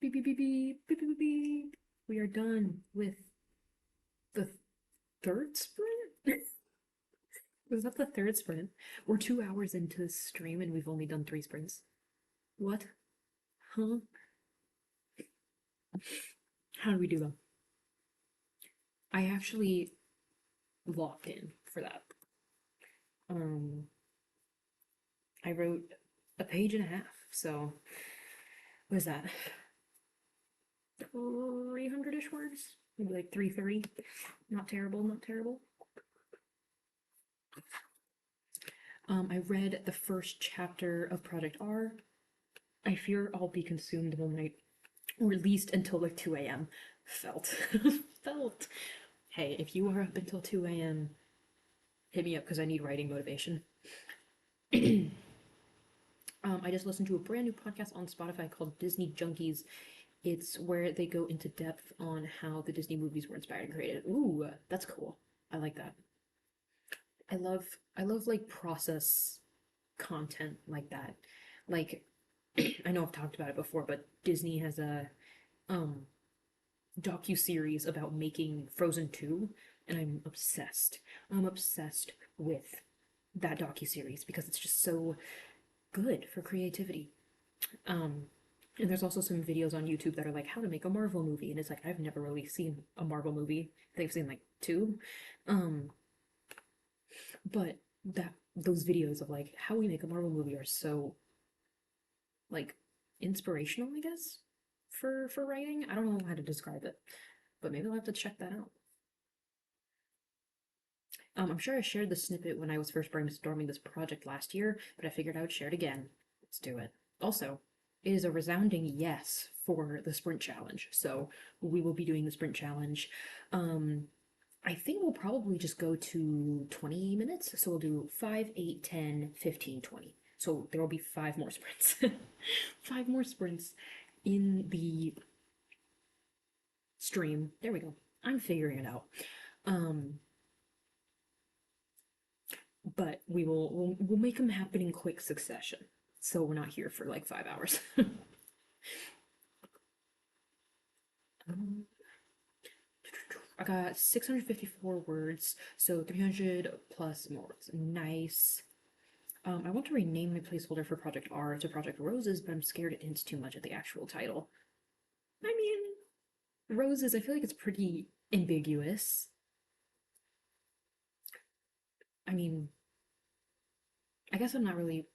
Beep, beep, beep, beep, beep, beep, beep. We are done with the third sprint? Was that the third sprint? We're 2 hours into this stream and we've only done 3 sprints. What? Huh? How do we do them? I actually locked in for that. Um, I wrote a page and a half, so what is that? 300-ish words? Maybe like 330. Not terrible, not terrible. I read the first chapter of Project R. I fear I'll be consumed all night, or at least until like 2 a.m. Felt. Felt. Hey, if you are up until 2 a.m., hit me up because I need writing motivation. I just listened to a brand new podcast on Spotify called Disney Junkies. It's where they go into depth on how the Disney movies were inspired and created. Ooh, that's cool. I like that. I love like process content like that. Like I know I've talked about it before, but Disney has a um docu-series about making Frozen 2, and I'm obsessed. I'm obsessed with that docu-series because it's just so good for creativity. Um, and there's also some videos on YouTube that are like how to make a Marvel movie, and it's like I've never really seen a Marvel movie. They've seen like two. Um, but that those videos of like how we make a Marvel movie are so like inspirational, I guess, for writing. I don't know how to describe it, but maybe I'll have to check that out. I'm sure I shared the snippet when I was first brainstorming this project last year, but I figured I would share it again. Let's do it. Also, it is a resounding yes for the sprint challenge. So we will be doing the sprint challenge. I think we'll probably just go to 20 minutes. So we'll do 5, 8, 10, 15, 20. So there will be 5 more sprints. 5 more sprints in the stream. There we go. I'm figuring it out. Um, but we'll make them happen in quick succession. So we're not here for like 5 hours. I got 654 words, so 300 plus more words. Nice. I want to rename my placeholder for Project R to Project Roses, but I'm scared it hints too much at the actual title. I mean, roses, I feel like it's pretty ambiguous. I mean, I guess I'm not really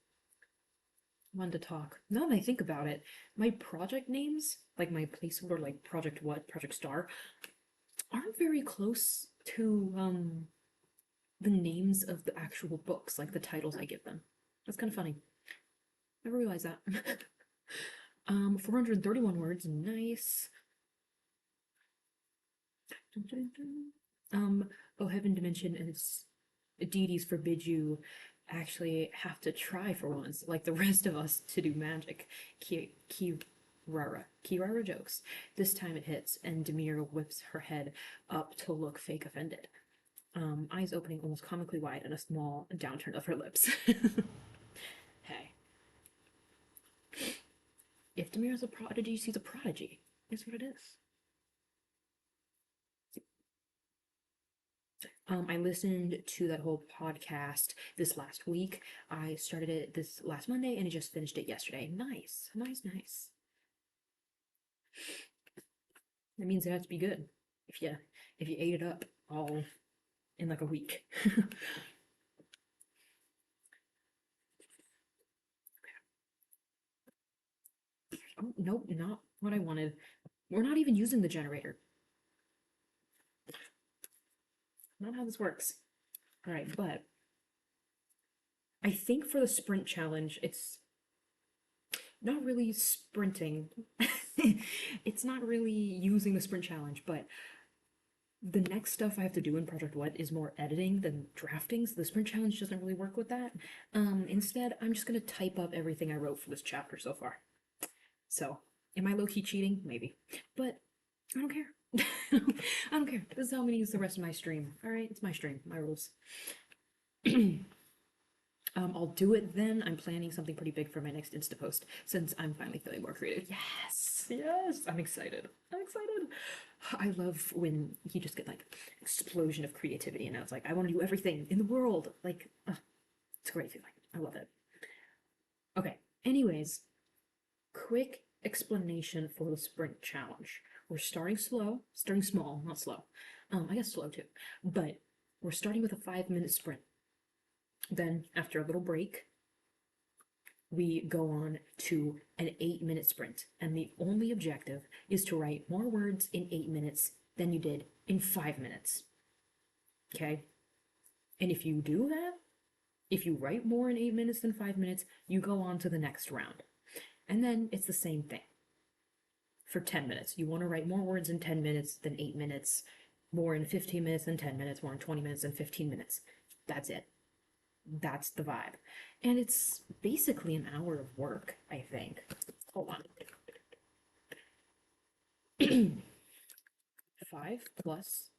one to talk. Now that I think about it, my project names, like my placeholder, like Project What, Project Star, aren't very close to the names of the actual books, like the titles I give them. That's kind of funny. Never realized that. 431 words, nice. Oh Heaven Dimension and its deities forbid you actually have to try for once, like the rest of us, to do magic. Kirara jokes. This time it hits, and Demir whips her head up to look fake offended. Eyes opening almost comically wide and a small downturn of her lips. Hey. If Demir is a prodigy, she's a prodigy. Is what it is. I listened to that whole podcast this last week. I started it this last Monday and I just finished it yesterday. Nice, nice, nice. That means it has to be good. If you ate it up all in like a week. Oh, nope, not what I wanted. We're not even using the generator. Not how this works. All right, but I think for the sprint challenge, it's not really sprinting. It's not really using the sprint challenge, but the next stuff I have to do in Project What is more editing than drafting, so the sprint challenge doesn't really work with that. Instead, I'm just gonna type up everything I wrote for this chapter so far. So, am I low-key cheating? Maybe. But I don't care. I don't care. This is how I'm gonna use the rest of my stream. Alright, it's my stream, my rules. I'll do it then. I'm planning something pretty big for my next Insta post since I'm finally feeling more creative. Yes, yes, I'm excited. I'm excited. I love when you just get like explosion of creativity, and now it's like I want to do everything in the world. Like, it's a great feeling. I love it. Okay. Anyways, quick explanation for the sprint challenge. We're starting slow, starting small, not slow. I guess slow too. But we're starting with a 5 minute sprint. Then, after a little break, we go on to an 8 minute sprint. And the only objective is to write more words in 8 minutes than you did in 5 minutes. Okay? And if you do that, if you write more in 8 minutes than 5 minutes, you go on to the next round. And then it's the same thing for 10 minutes. You want to write more words in 10 minutes than 8 minutes, more in 15 minutes than 10 minutes, more in 20 minutes than 15 minutes. That's it. That's the vibe. And it's basically an hour of work, I think. Hold on. 5 plus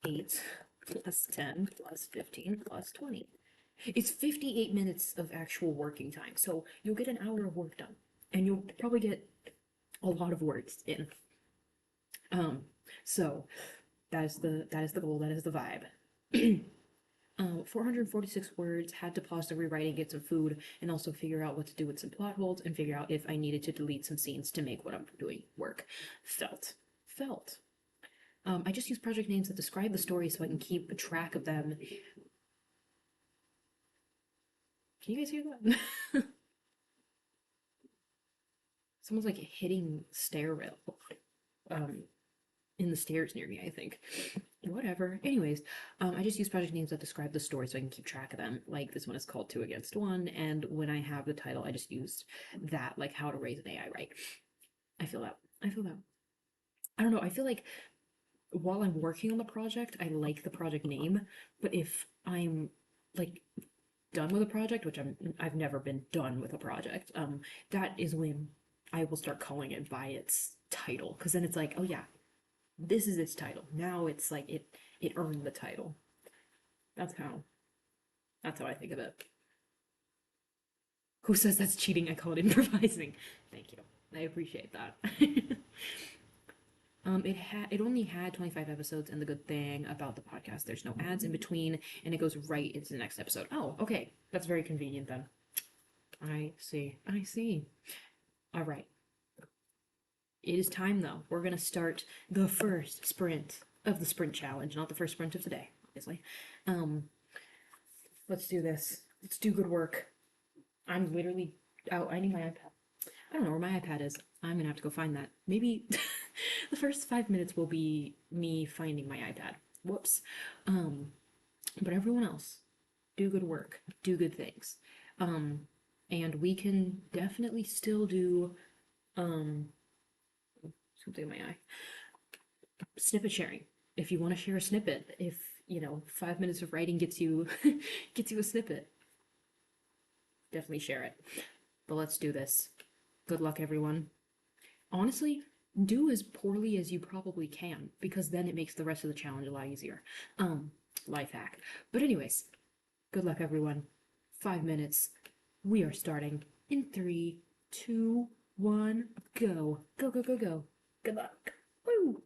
8 plus 10 plus 15 plus 20. It's 58 minutes of actual working time. So you'll get an hour of work done. And you'll probably get a lot of words in. So that is the goal, that is the vibe. 446 words, had to pause the rewriting, get some food, and also figure out what to do with some plot holes and figure out if I needed to delete some scenes to make what I'm doing work. Felt. I just use project names that describe the story so I can keep track of them. Can you guys hear that? Someone's like hitting stair rail. In the stairs near me, I think. Whatever. Anyways, I just use project names that describe the story so I can keep track of them. Like this one is called 2 Against 1, and when I have the title, I just used that, like how to raise an AI right. I feel that. I feel that. I don't know. I feel like while I'm working on the project, I like the project name, but if I'm like done with a project, which I've never been done with a project, that is when I will start calling it by its title, because then it's like, oh yeah, this is its title. Now it's like it earned the title. That's how I think of it. Who says that's cheating? I call it improvising. Thank you. I appreciate that. It only had 25 episodes, and the good thing about the podcast, there's no ads in between, and it goes right into the next episode. Oh, okay. That's very convenient then. I see. I see. All right. It is time though. We're gonna start the first sprint of the sprint challenge, not the first sprint of today, obviously. Um, let's do this. Let's do good work. I'm literally out. I need my iPad. I don't know where my iPad is. I'm gonna have to go find that. Maybe the first 5 minutes will be me finding my iPad. Whoops. But everyone else, do good work. Do good things. And we can definitely still do something in my eye. Snippet sharing. If you want to share a snippet, if 5 minutes of writing gets you gets you a snippet, definitely share it. But let's do this. Good luck, everyone. Honestly, do as poorly as you probably can, because then it makes the rest of the challenge a lot easier. Life hack. But anyways, good luck, everyone. 5 minutes. We are starting in 3, 2, 1, go. Go, go, go, go. Good luck. Woo!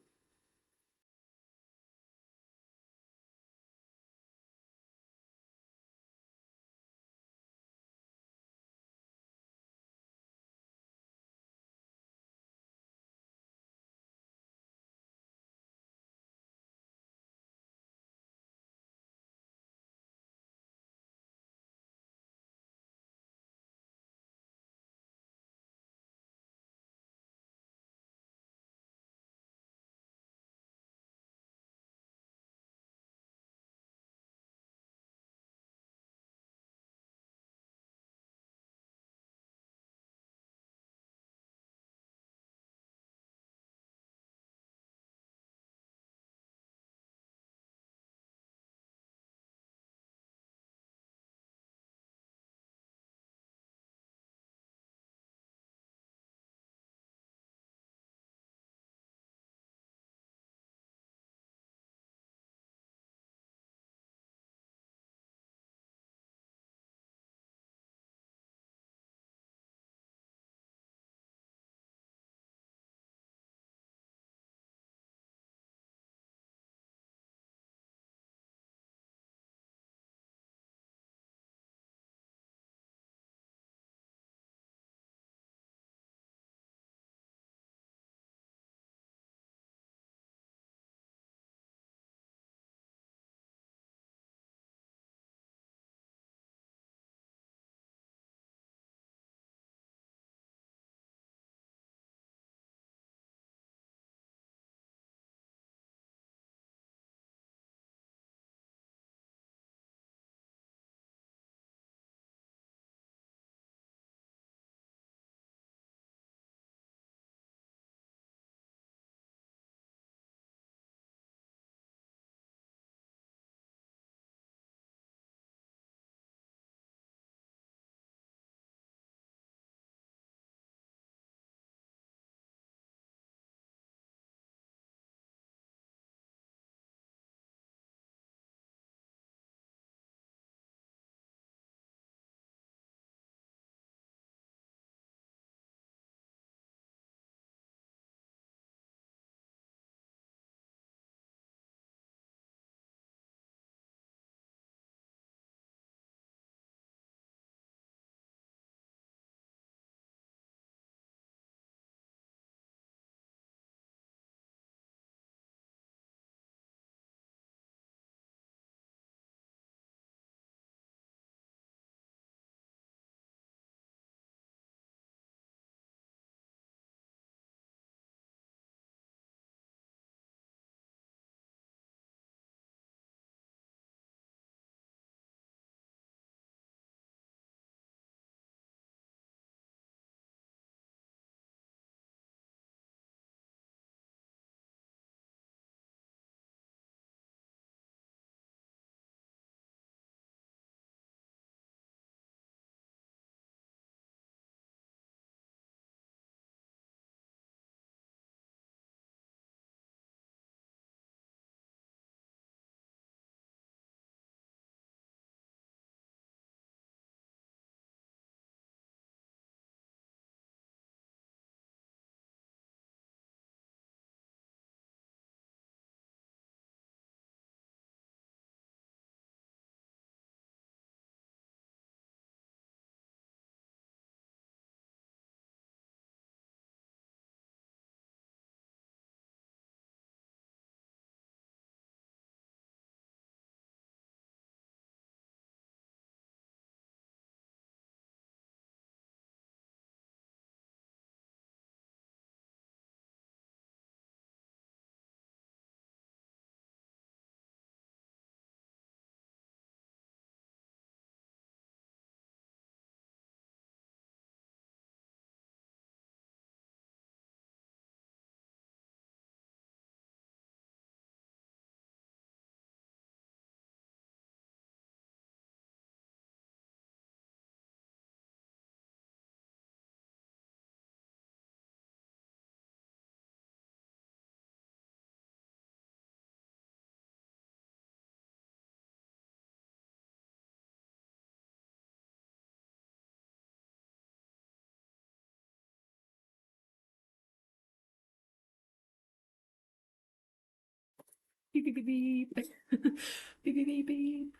Beep, beep, beep, beep. Beep, beep, beep, beep.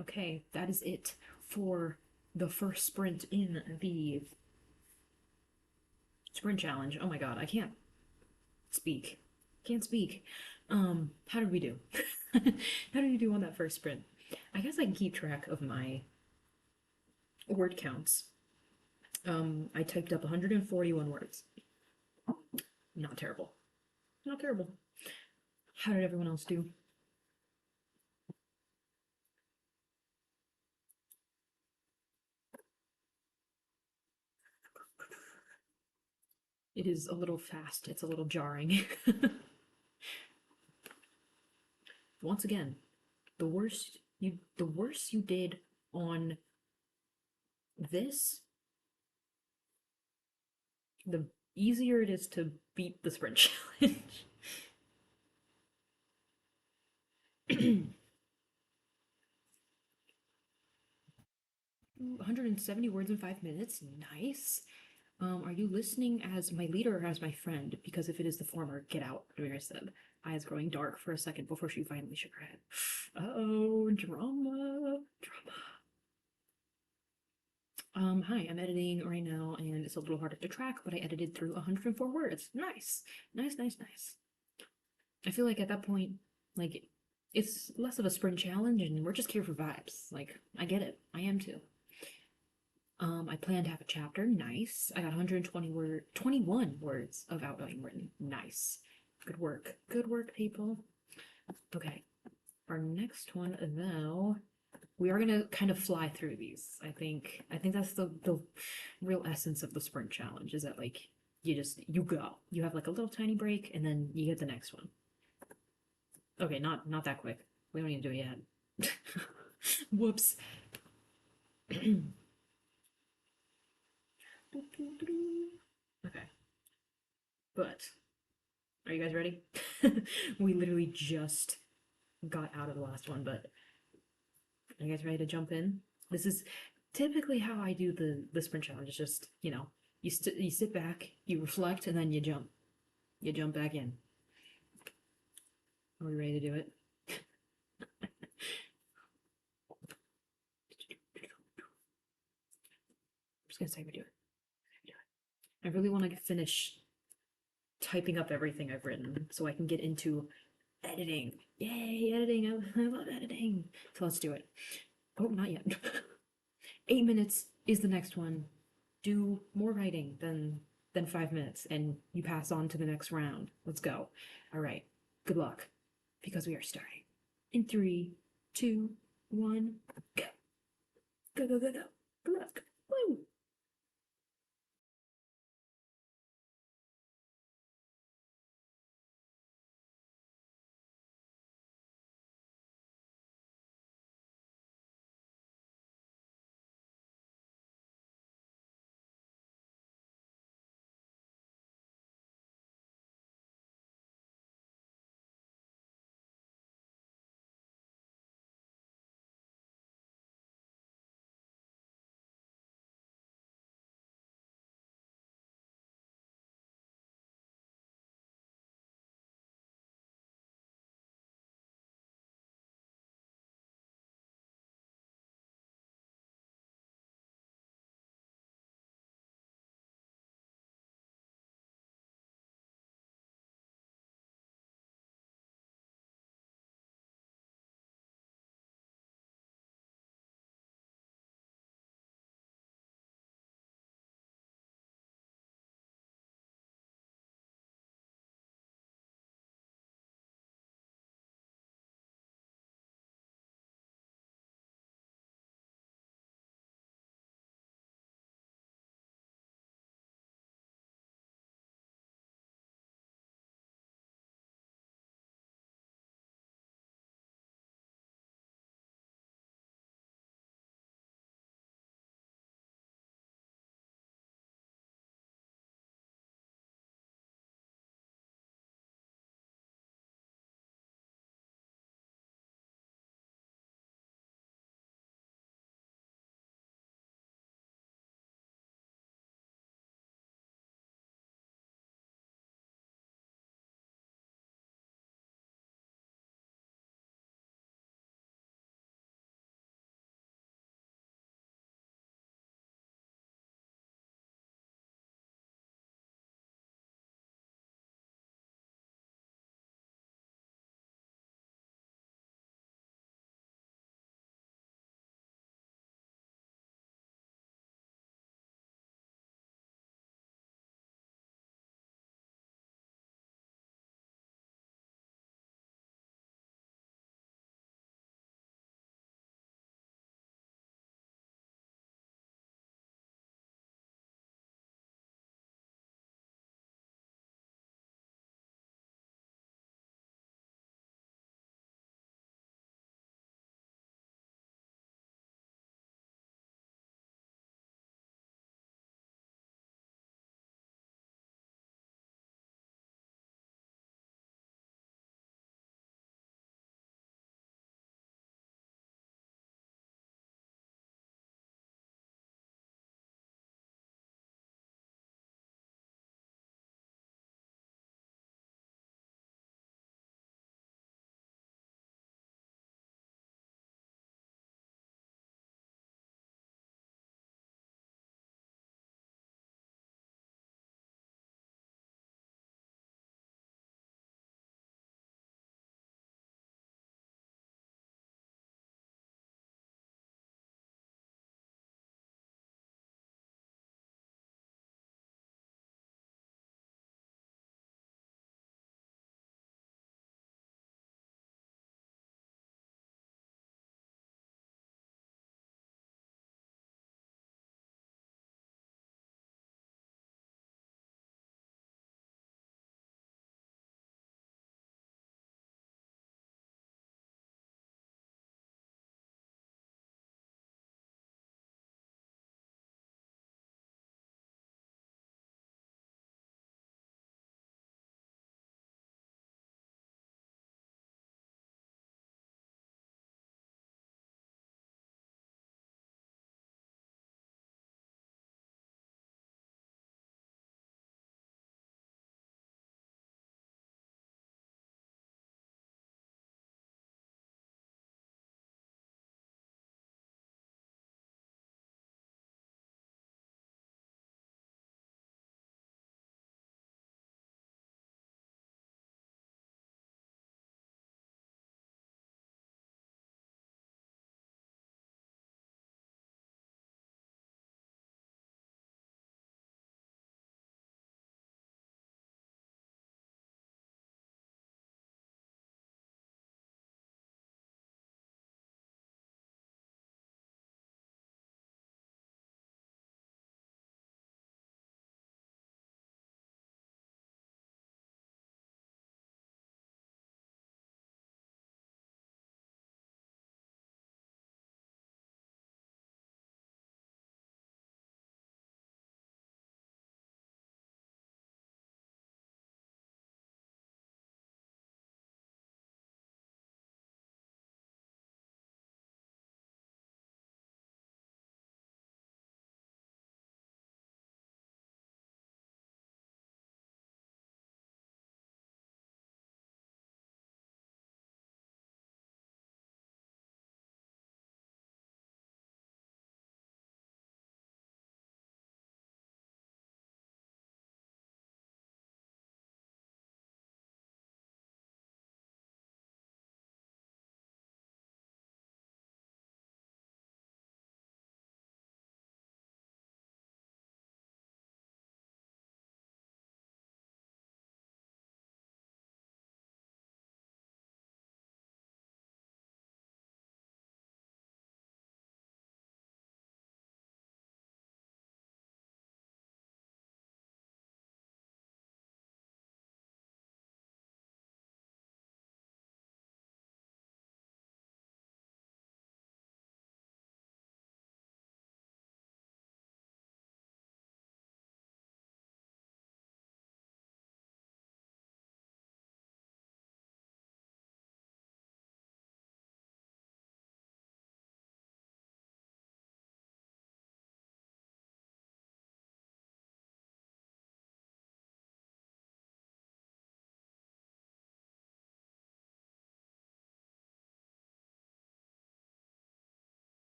Okay, that is it for the first sprint in the sprint challenge. Oh my god, I can't speak. Can't speak. How did we do? How did we do on that first sprint? I guess I can keep track of my word counts. I typed up 141 words. Not terrible. Not terrible. How did everyone else do? It is a little fast. It's a little jarring. Once again, the worse you did on this, the easier it is to beat the sprint challenge. 170 words in 5 minutes. Nice. Are you listening as my leader or as my friend? Because if it is the former, get out, Amira said, eyes growing dark for a second before she finally shook her head. Uh-oh, drama. Drama. Hi, I'm editing right now, and it's a little harder to track, but I edited through 104 words. Nice. Nice, nice, nice. I feel like at that point, like, it's less of a sprint challenge, and we're just here for vibes. Like, I get it. I am too. I plan to have a chapter. Nice. I got 21 words of outline written. Nice. Good work. Good work, people. Okay. Our next one, though, we are gonna kind of fly through these. I think that's the real essence of the sprint challenge is that like you go. You have like a little tiny break and then you get the next one. Okay, not that quick. We don't need to do it yet. Whoops. Okay. But are you guys ready? We literally just got out of the last one, but are you guys ready to jump in? This is typically how I do the sprint challenge. It's just, you sit back, you reflect, and then you jump. You jump back in. Are we ready to do it? I'm just gonna say we do it. I really want to finish typing up everything I've written so I can get into editing. Yay, editing. I love editing. So let's do it. Oh, not yet. 8 minutes is the next one. Do more writing than 5 minutes, and you pass on to the next round. Let's go. All right. Good luck, because we are starting in 3, 2, 1, go. Go, go, go, go. Good luck. Woo!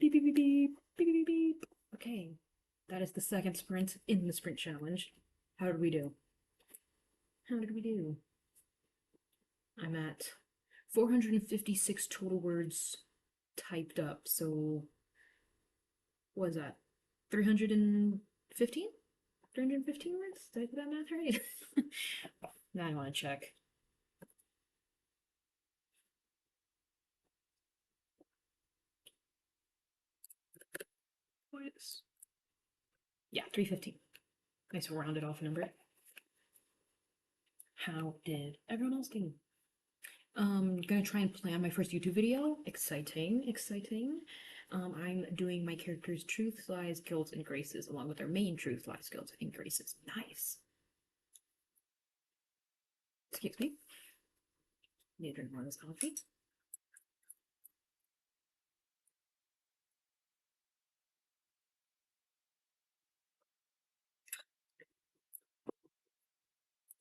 Beep, beep, beep, beep, beep, beep, beep, beep. Okay, that is the second sprint in the sprint challenge. How did we do? How did we do? I'm at 456 total words typed up, so what is that? 315? 315 words? Did I do that math right? Now I want to check. What is? Yeah, 315. Nice rounded off number. How did everyone else do? Gonna try and plan my first YouTube video. Exciting, exciting. I'm doing my character's truths, lies, guilt, and graces, along with their main truth, lies, guilt, and graces. Nice. Excuse me. Need to drink more of this coffee.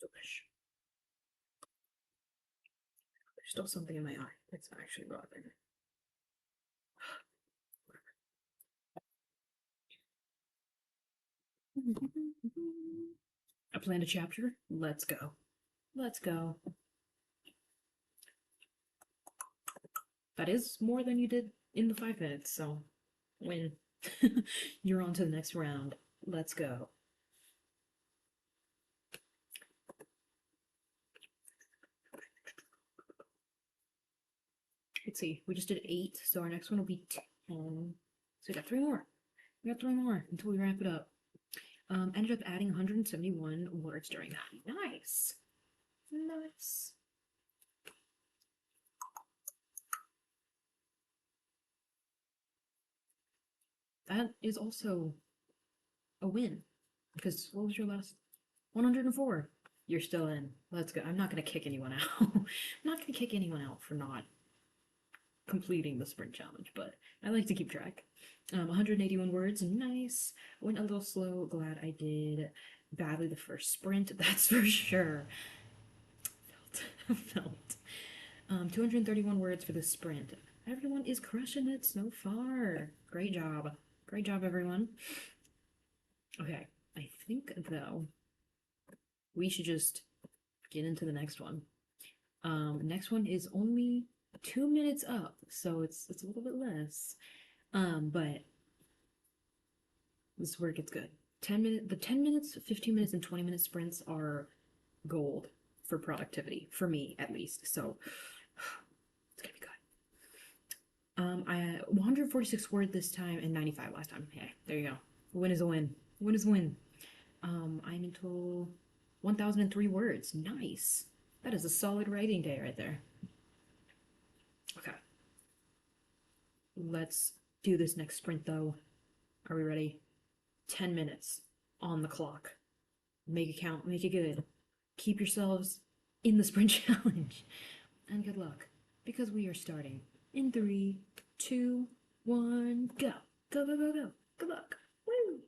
Delish. There's still something in my eye. It's actually rotting. I planned a chapter. Let's go. Let's go. That is more than you did in the 5 minutes, so win. You're on to the next round. Let's go. Let's see, we just did 8, so our next one will be 10. So we got 3 more. We got 3 more until we wrap it up. Ended up adding 171 words during that. Nice. Nice. That is also a win. Because what was your last? 104. You're still in. Let's go. I'm not going to kick anyone out. I'm not going to kick anyone out for not completing the sprint challenge, but I like to keep track. 181 words, nice. Went a little slow. Glad I did badly the first sprint, that's for sure. Felt. 231 words for the sprint. Everyone is crushing it so far. Great job. Great job, everyone. Okay, I think though we should just get into the next one. Next one is only 2 minutes up, so it's a little bit less. But this is where it gets good. 10 minute, the 10 minutes, 15 minutes, and 20-minute sprints are gold for productivity, for me at least. So it's gonna be good. I 146 word this time and 95 last time. Hey, there you go. A win is a win. A win is a win. I'm until 1,003 words. Nice. That is a solid writing day right there. Okay. Let's do this next sprint though. Are we ready? 10 minutes on the clock. Make it count, make it good. Keep yourselves in the sprint challenge. And good luck, because we are starting in 3, 2, 1, go. Go, go, go, go. Good luck. Woo!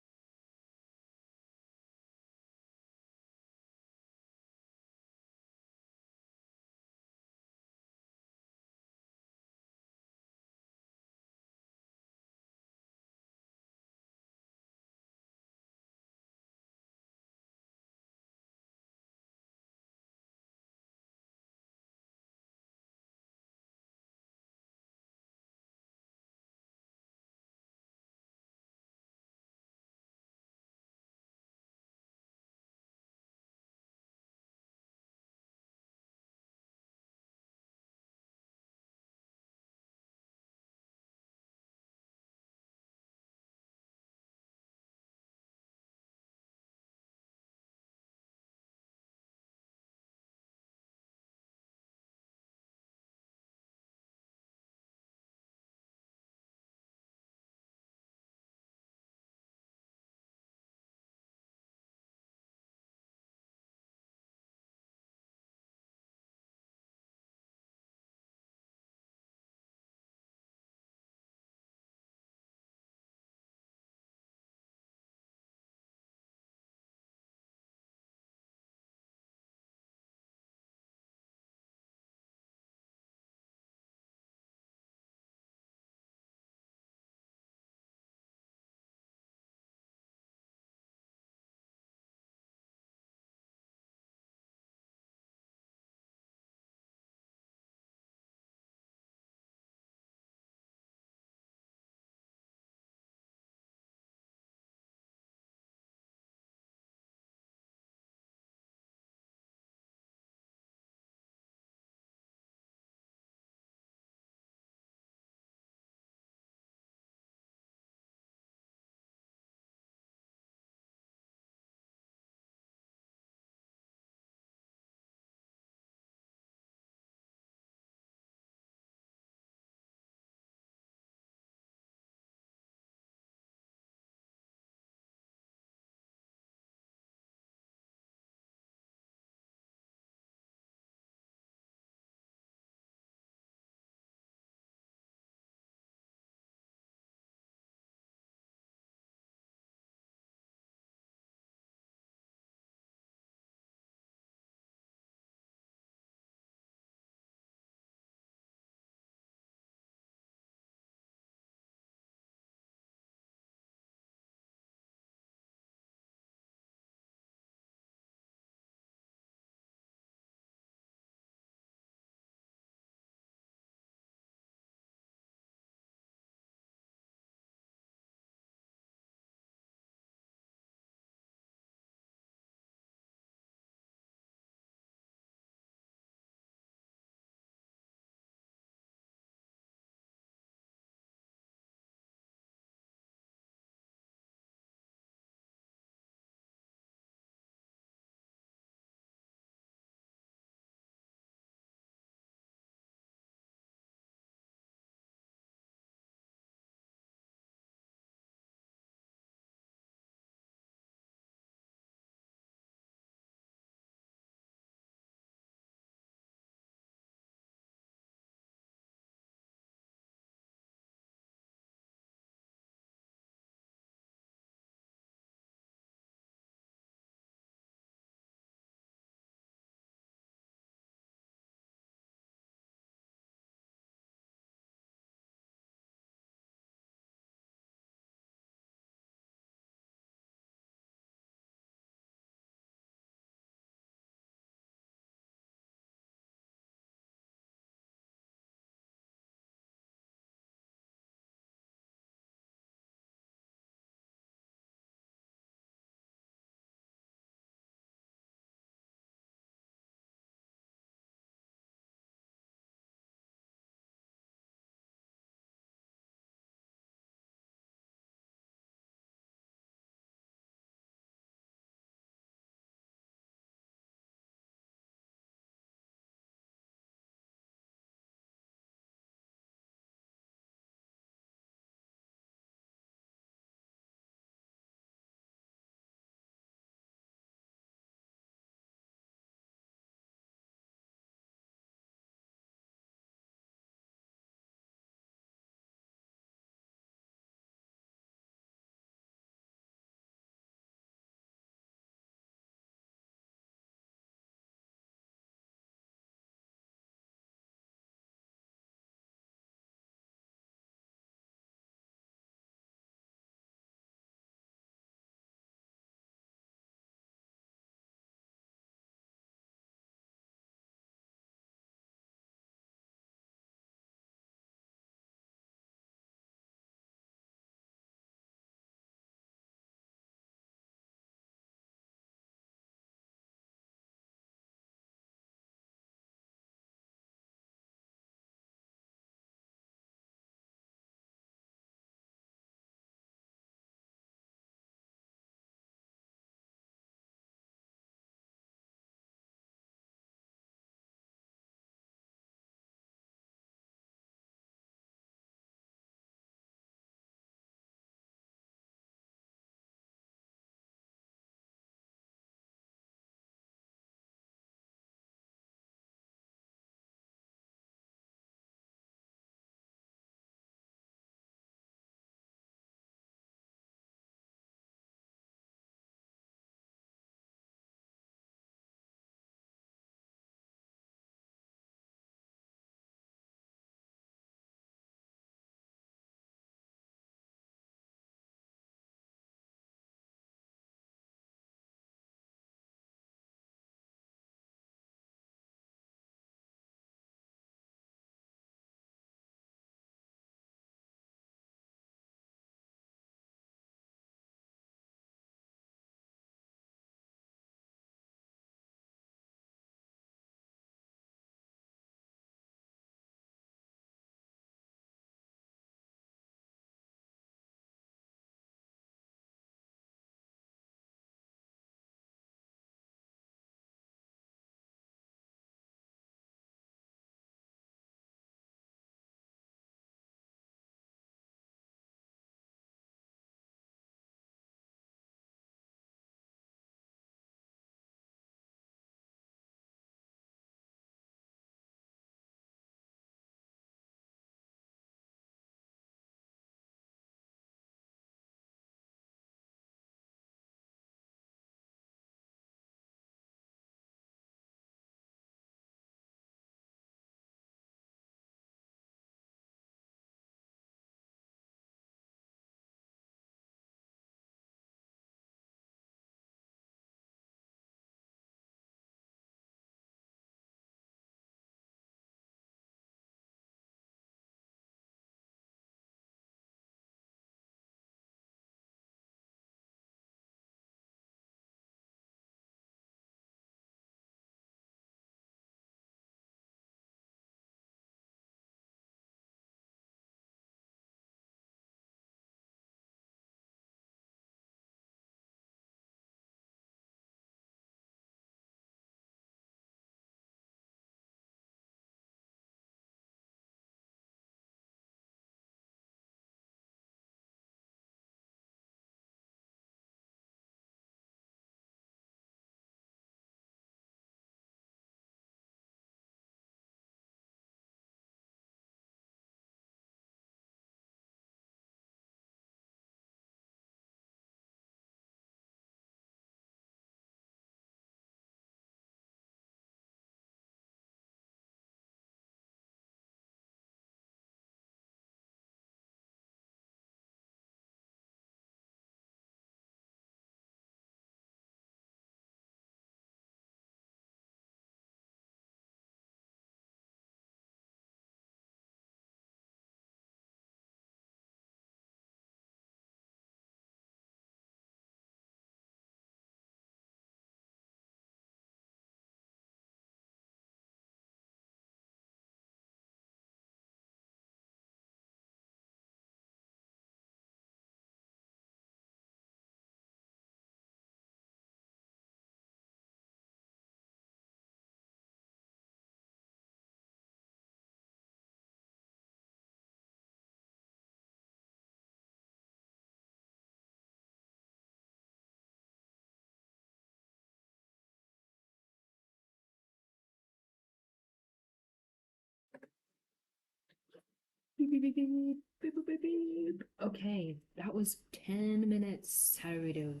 Beep, beep, beep, beep, beep, beep, beep, beep. Okay, that was 10 minutes. How do we do?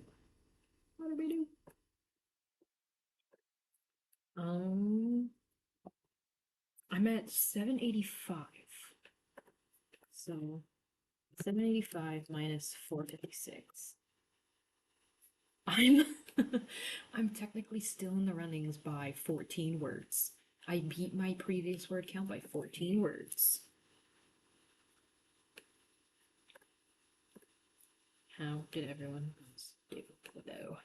How do we do? Um, I'm at 785. So 785 minus 456. I'm I'm technically still in the runnings by 14 words. I beat my previous word count by 14 words. How did everyone else do though?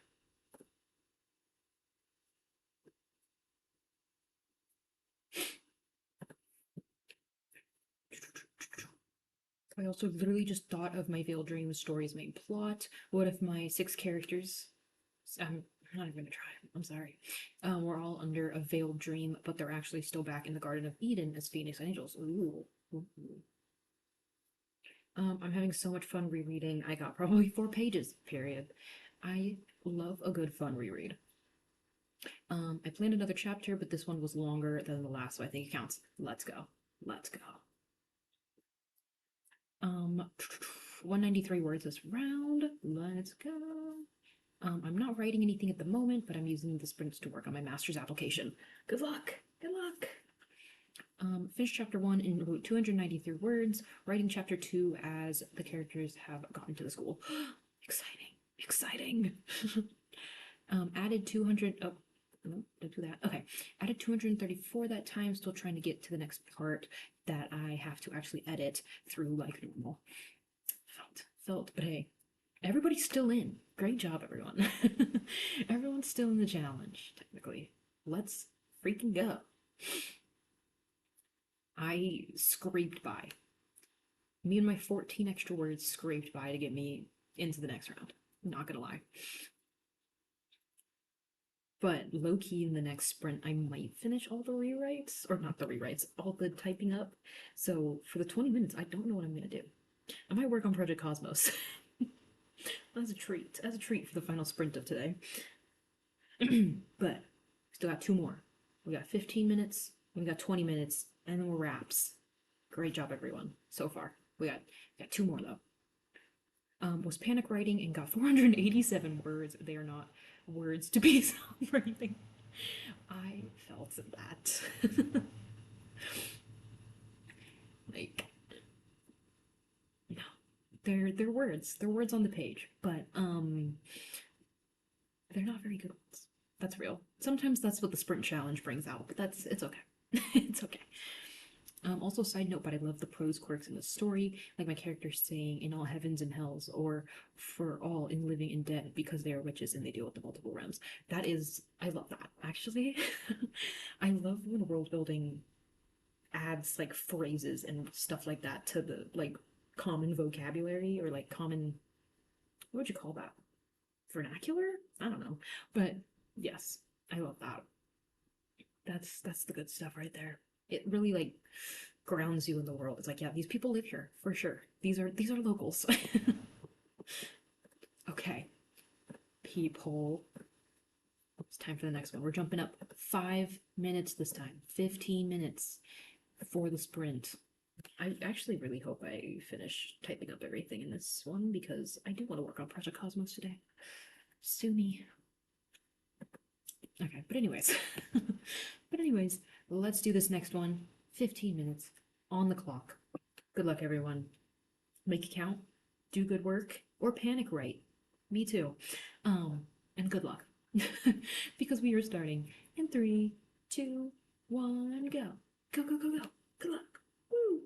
I also literally just thought of my Veiled Dreams story's main plot. What if my 6 characters? I'm not even gonna try. I'm sorry. We're all under a veiled dream, but they're actually still back in the Garden of Eden as Phoenix Angels. Ooh. Ooh. I'm having so much fun rereading. I got probably 4 pages, period. I love a good fun reread. I planned another chapter, but this one was longer than the last, so I think it counts. Let's go. Let's go. Um, 193 words this round. Let's go. I'm not writing anything at the moment, but I'm using the sprints to work on my master's application. Good luck. Good luck. Finished chapter 1 in about 293 words, writing chapter 2 as the characters have gotten to the school. Exciting. Exciting. Added 200. Oh, no, don't do that. Okay. Added 234 that time, still trying to get to the next part that I have to actually edit through like normal. Felt, but hey, everybody's still in. Great job, everyone. Everyone's still in the challenge, technically. Let's freaking go. I scraped by. Me and my 14 extra words scraped by to get me into the next round. Not gonna lie. But low key in the next sprint, I might finish all the rewrites, or not the rewrites, all the typing up. So for the 20 minutes, I don't know what I'm gonna do. I might work on Project Cosmos. As a treat. As a treat for the final sprint of today. But we still got 2 more. We got 15 minutes, we got 20 minutes, and then we're wraps. Great job, everyone, so far. We got 2 more though. Was panic writing and got 487 words. They are not words to be celebrating. I felt that. Like, no, they're words. They're words on the page, but they're not very good ones. That's real. Sometimes that's what the sprint challenge brings out, but it's okay. It's okay. Also, side note, but I love the prose quirks in the story, like my characters saying "in all heavens and hells" or "for all in living and dead," because they are witches and they deal with the multiple realms. I love that actually. I love when world building adds like phrases and stuff like that to the like common vocabulary or like common, what would you call that? Vernacular? I don't know. But yes, I love that. That's the good stuff right there. It really like grounds you in the world. It's like, yeah, these people live here for sure. These are locals. Okay, people. It's time for the next one. We're jumping up 5 minutes this time. 15 minutes for the sprint. I actually really hope I finish typing up everything in this one because I do want to work on Project Cosmos today. Sue me. Okay, but anyways. But anyways, let's do this next one. 15 minutes on the clock. Good luck, everyone. Make it count, do good work, or panic write. Me too. And good luck. Because we are starting in 3, 2, 1, go. Go, go, go, go. Good luck. Woo!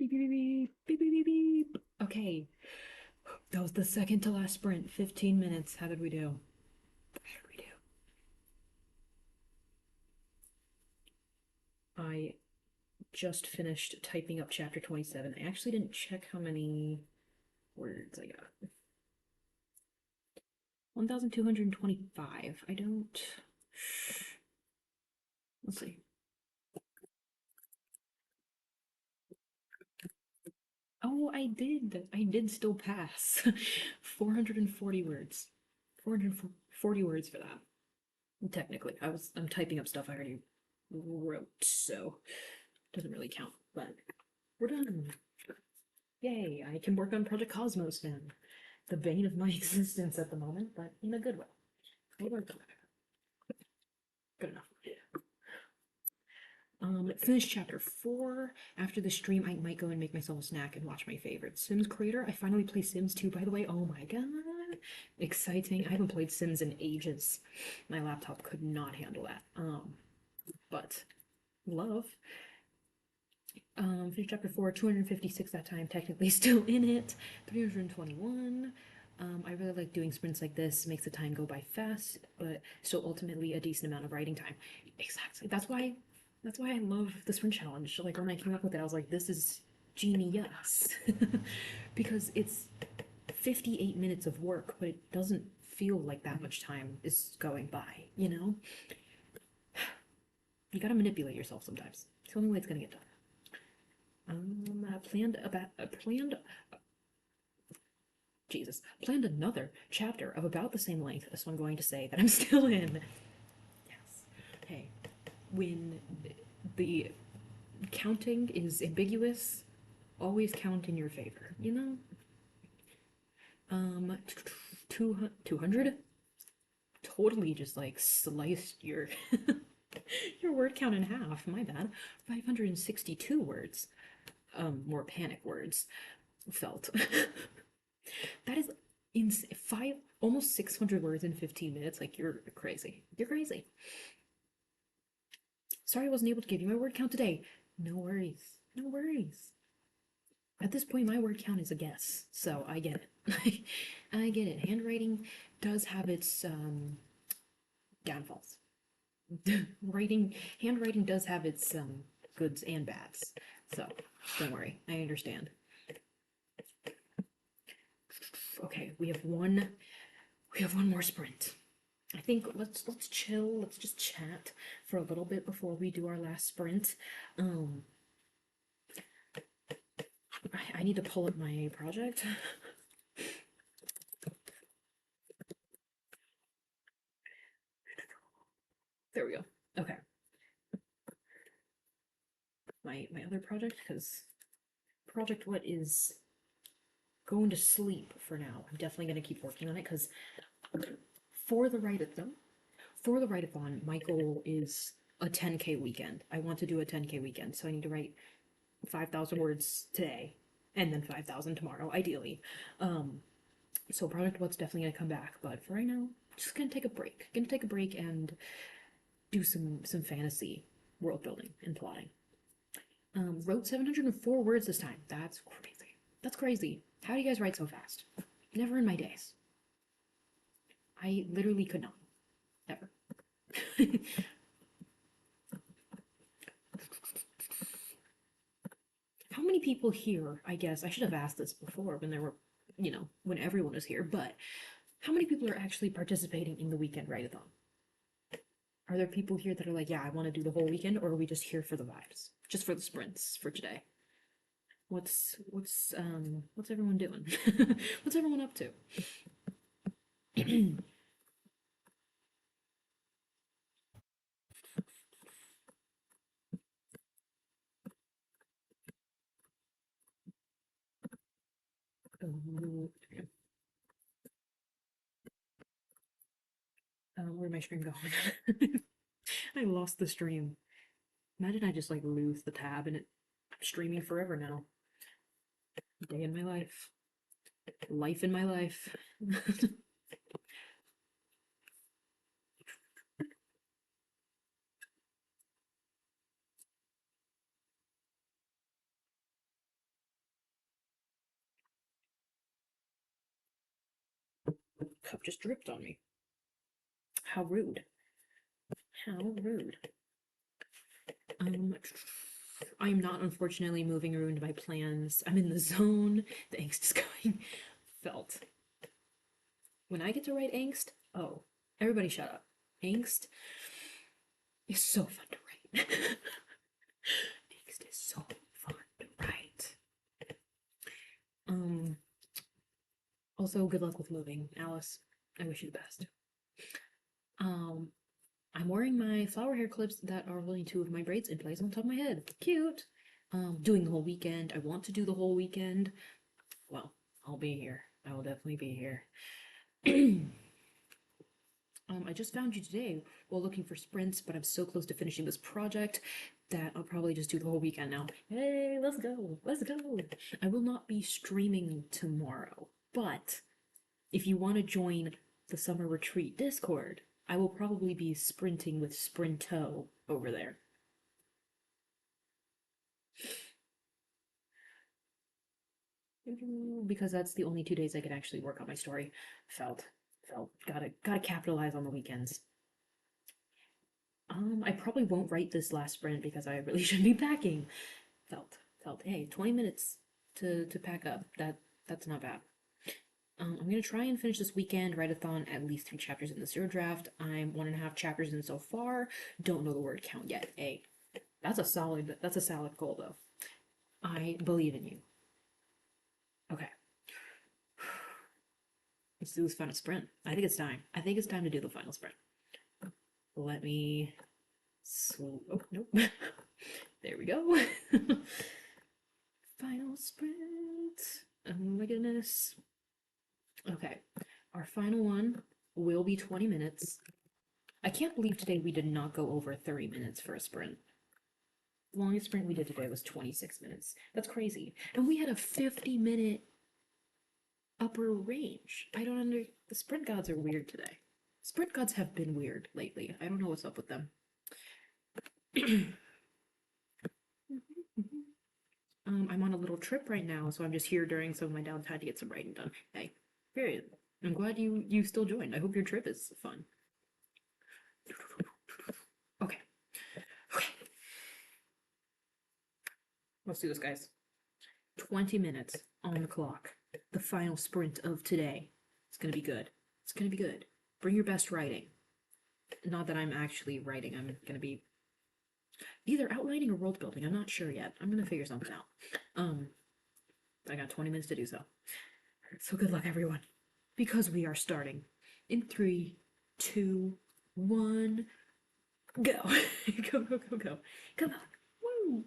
Beep, beep, beep, beep, beep, beep, beep. Okay, that was the second to last sprint. 15 minutes. How did we do? How did we do? I just finished typing up chapter 27. I actually didn't check how many words I got. 1,225. I don't. Let's see. Oh, I did. I did still pass. 440 words. 440 words for that. Technically, I'm typing up stuff I already wrote, so it doesn't really count. But we're done. Yay! I can work on Project Cosmos now. The bane of my existence at the moment, but in a good way. Good enough. Finish chapter 4. After the stream, I might go and make myself a snack and watch my favorite Sims creator. I finally play Sims 2, by the way. Oh my god. Exciting. I haven't played Sims in ages. My laptop could not handle that. But love. Finish chapter 4, 256 that time, technically still in it. 321. I really like doing sprints like this. Makes the time go by fast, but so ultimately a decent amount of writing time. Exactly. That's why I love the sprint challenge. Like when I came up with it, I was like, this is genius. Because it's 58 minutes of work, but it doesn't feel like that much time is going by, you know? You gotta manipulate yourself sometimes. It's the only way it's gonna get done. Planned another chapter of about the same length, so I'm going to say that I'm still in. Yes. Hey, when the counting is ambiguous, always count in your favor, you know? 200? Totally just like sliced your your word count in half. My bad. 562 words. More panic words. Felt. That is almost 600 words in 15 minutes. Like, you're crazy. You're crazy. Sorry I wasn't able to give you my word count today. No worries. No worries. At this point, my word count is a guess, so I get it. I get it. Handwriting does have its downfalls. Handwriting does have its goods and bads. So don't worry, I understand. Okay, we have one more sprint. I think let's chill. Let's just chat for a little bit before we do our last sprint. I need to pull up my project. There we go. Okay. My other project, because project what is going to sleep for now. I'm definitely going to keep working on it because for the write-a-thon, my goal is a 10K weekend. I want to do a 10K weekend, so I need to write 5,000 words today and then 5,000 tomorrow, ideally. So Project What's definitely gonna come back, but for right now, just gonna take a break. Gonna take a break and do some fantasy world building and plotting. Wrote 704 words this time. That's crazy. That's crazy. How do you guys write so fast? Never in my days. I literally could not. Ever. How many people here, I guess, I should have asked this before when there were, when everyone was here, but how many people are actually participating in the weekend write-a-thon? Are there people here that are like, yeah, I want to do the whole weekend, or are we just here for the vibes? Just for the sprints for today? What's everyone doing? What's everyone up to? Where'd my stream go? I lost the stream. Imagine I just like lose the tab and I'm streaming forever now. Day in my life. Life in my life. Cup just dripped on me. How rude. How rude. I am not unfortunately moving around my plans. I'm in the zone. The angst is going. Felt. When I get to write angst, oh, everybody shut up. Angst is so fun to write. Angst is so fun to write. Also, good luck with moving, Alice. I wish you the best. I'm wearing my flower hair clips that are holding two of my braids in place on top of my head. Cute. Doing the whole weekend. I want to do the whole weekend. Well, I'll be here. I will definitely be here. I just found you today while looking for sprints, but I'm so close to finishing this project that I'll probably just do the whole weekend now. Hey, let's go. Let's go. I will not be streaming tomorrow, but if you want to join the summer retreat Discord, I will probably be sprinting with Sprinto over there. Because that's the only 2 days I can actually work on my story. Felt. Gotta capitalize on the weekends. I probably won't write this last sprint because I really shouldn't be packing. Felt. Hey, 20 minutes to pack up. That's not bad. I'm gonna try and finish this weekend write-a-thon at least 3 chapters in the zero draft. I'm 1.5 chapters in so far. Don't know the word count yet. Hey, that's a solid goal though. I believe in you. Okay. Let's do this final sprint. I think it's time. I think it's time to do the final sprint. Let me. Oh, nope. There we go. Final sprint. Oh my goodness. Okay. Our final one will be 20 minutes. I can't believe today we did not go over 30 minutes for a sprint. The longest sprint we did today was 26 minutes. That's crazy. And we had a 50-minute upper range. I don't under. The sprint gods are weird today. Sprint gods have been weird lately. I don't know what's up with them. I'm on a little trip right now, so I'm just here during some of my downtime to get some writing done. Hey, period. I'm glad you still joined. I hope your trip is fun. Okay. Let's do this, guys. 20 minutes on the clock. The final sprint of today. It's gonna be good. It's gonna be good. Bring your best writing. Not that I'm actually writing. I'm gonna be either outlining or world building. I'm not sure yet. I'm gonna figure something out. I got 20 minutes to do so. So good luck, everyone. Because we are starting in 3, 2, 1, go. Go. Come on. Woo!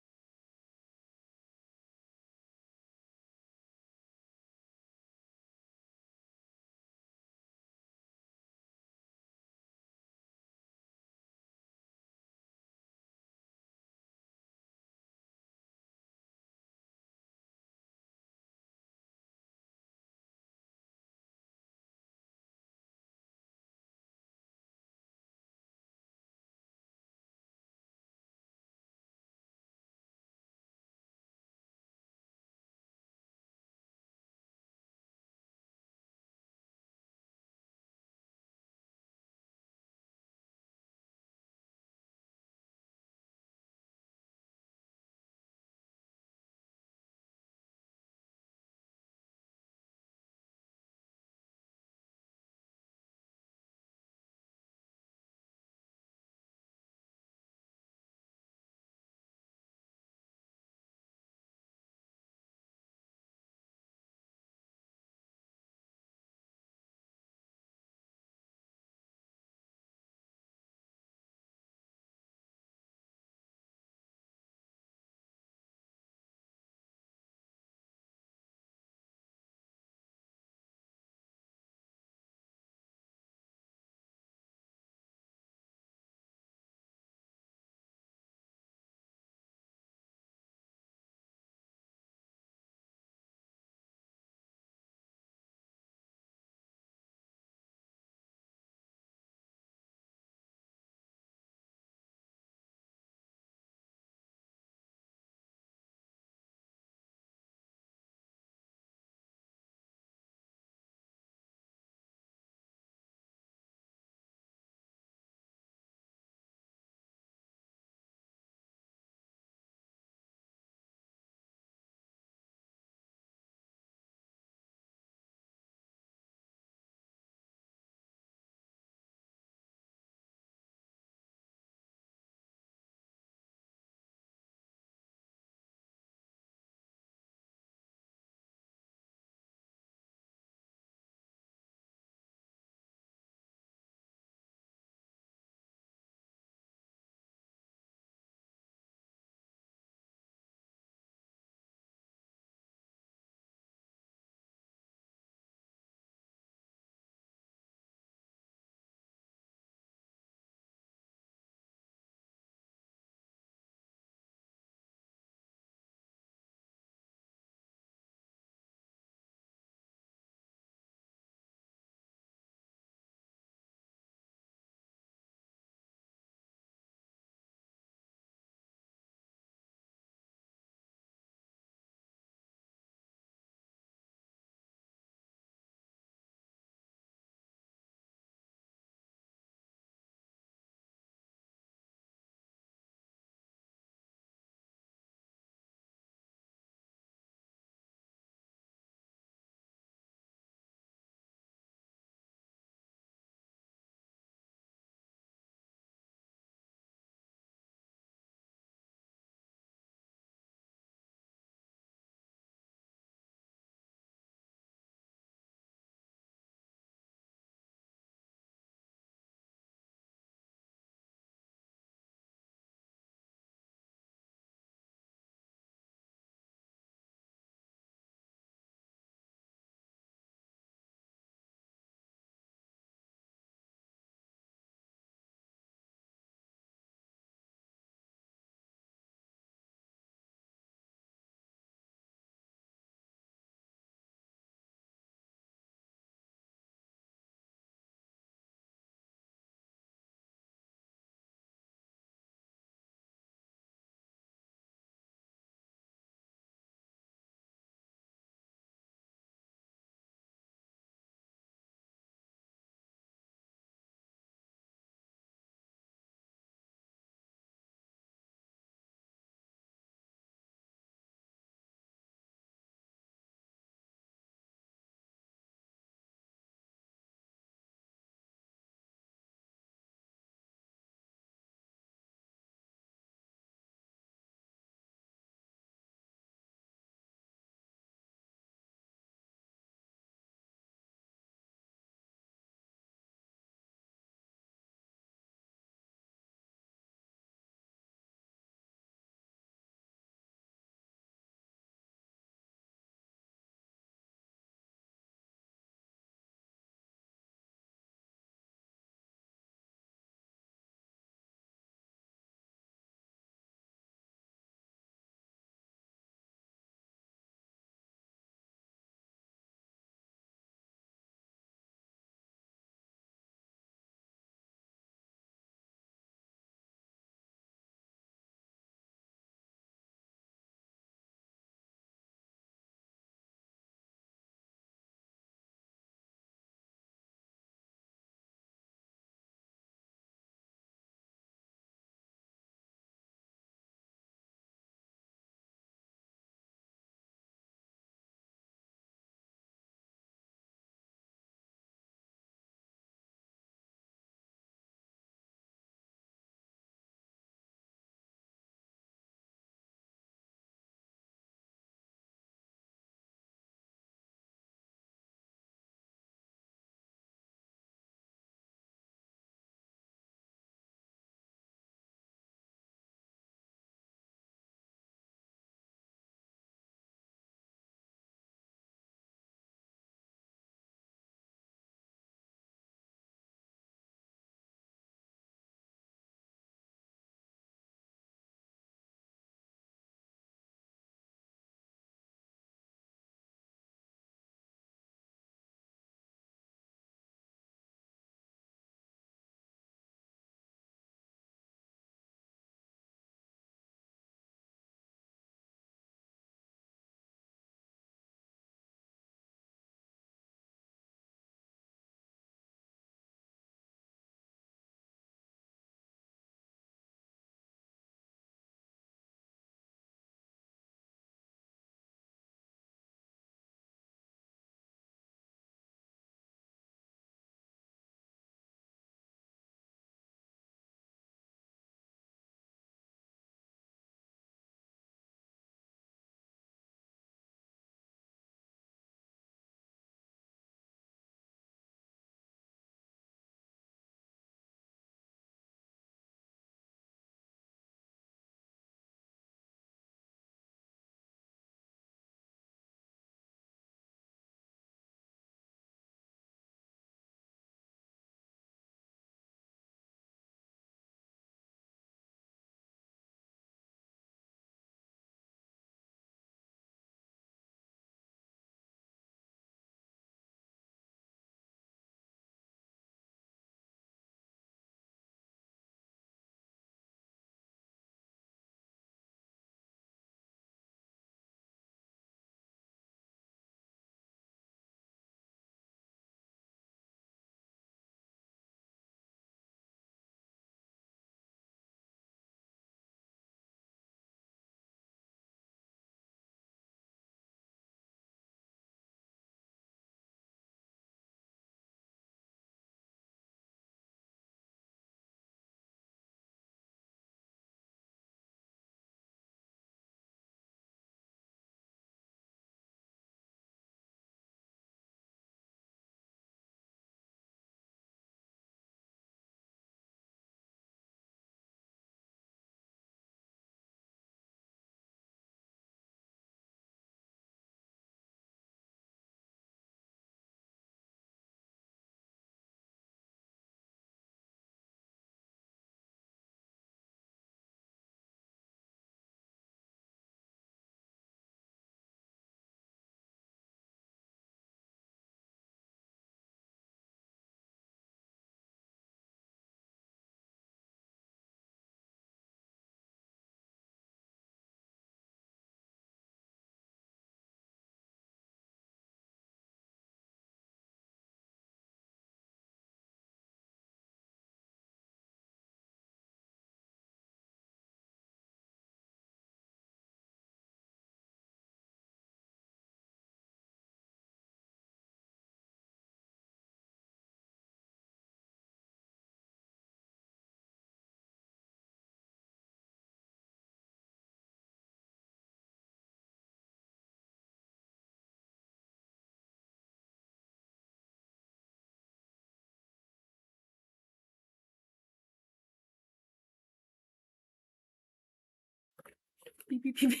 Beep, beep, beep, beep.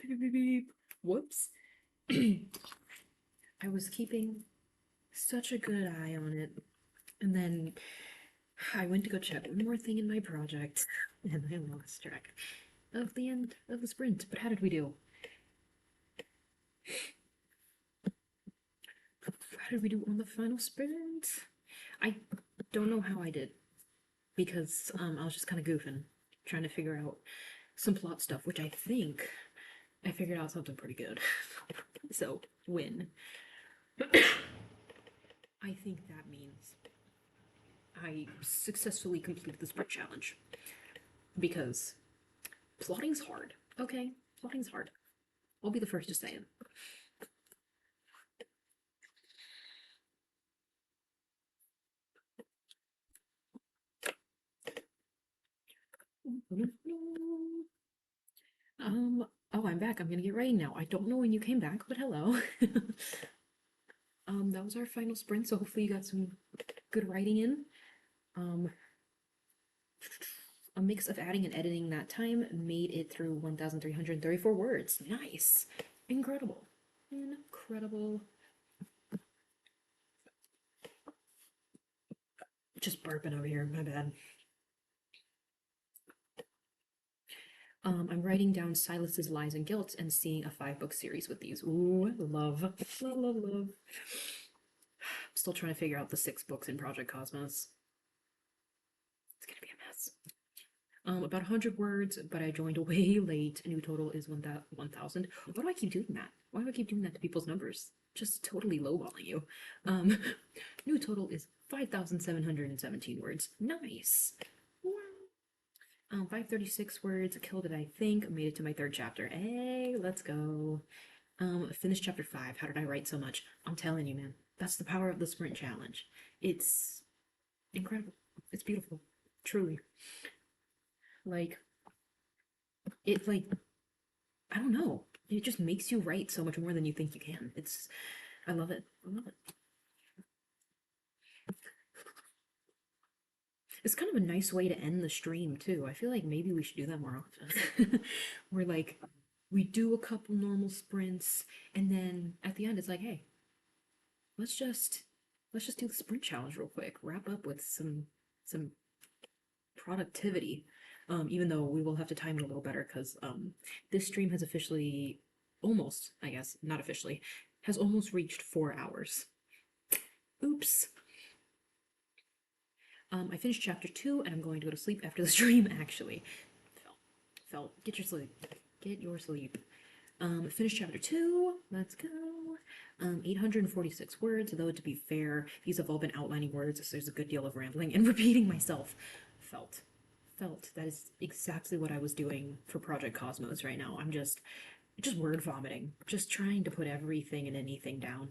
Beep, beep, beep, beep. Whoops. I was keeping such a good eye on it, and then I went to go check one more thing in my project, and I lost track of the end of the sprint. But how did we do? How did we do on the final sprint? I don't know how I did because I was just kind of goofing, trying to figure out some plot stuff, which I think I figured out something pretty good. So, win. I think that means I successfully completed the sprint challenge because plotting's hard. Okay, plotting's hard. I'll be the first to say it. Oh, I'm back. I'm gonna get ready now. I don't know when you came back, but hello. That was our final sprint, so hopefully you got some good writing in. Um, a mix of adding and editing that time made it through 1,334 words. Nice. Incredible. Incredible. Just burping over here, my bad. I'm writing down Silas's lies and guilt and seeing a 5-book series with these. Ooh, love. Love, love, love. I'm still trying to figure out the 6 books in Project Cosmos. It's gonna be a mess. About 100 words, but I joined way late. New total is 1,000. Why do I keep doing that? Why do I keep doing that to people's numbers? Just totally lowballing you. New total is 5,717 words. Nice. 536 words. Killed it, I think. Made it to my 3rd chapter. Hey, let's go. Finished chapter 5. How did I write so much? I'm telling you, man. That's the power of the sprint challenge. It's incredible. It's beautiful. Truly. Like, it, like, I don't know. It just makes you write so much more than you think you can. I love it. I love it. It's kind of a nice way to end the stream, too. I feel like maybe we should do that more often. Where, like, we do a couple normal sprints, and then at the end, it's like, hey, let's just do the sprint challenge real quick. Wrap up with some productivity. Even though we will have to time it a little better because this stream has officially almost, I guess, not officially, has almost reached 4 hours. Oops. I finished chapter 2 and I'm going to go to sleep after the stream, actually. Get your sleep. Get your sleep. Finished chapter 2. Let's go. 846 words, though to be fair, these have all been outlining words, so there's a good deal of rambling and repeating myself. Felt. That is exactly what I was doing for Project Cosmos right now. I'm just word vomiting. Just trying to put everything and anything down.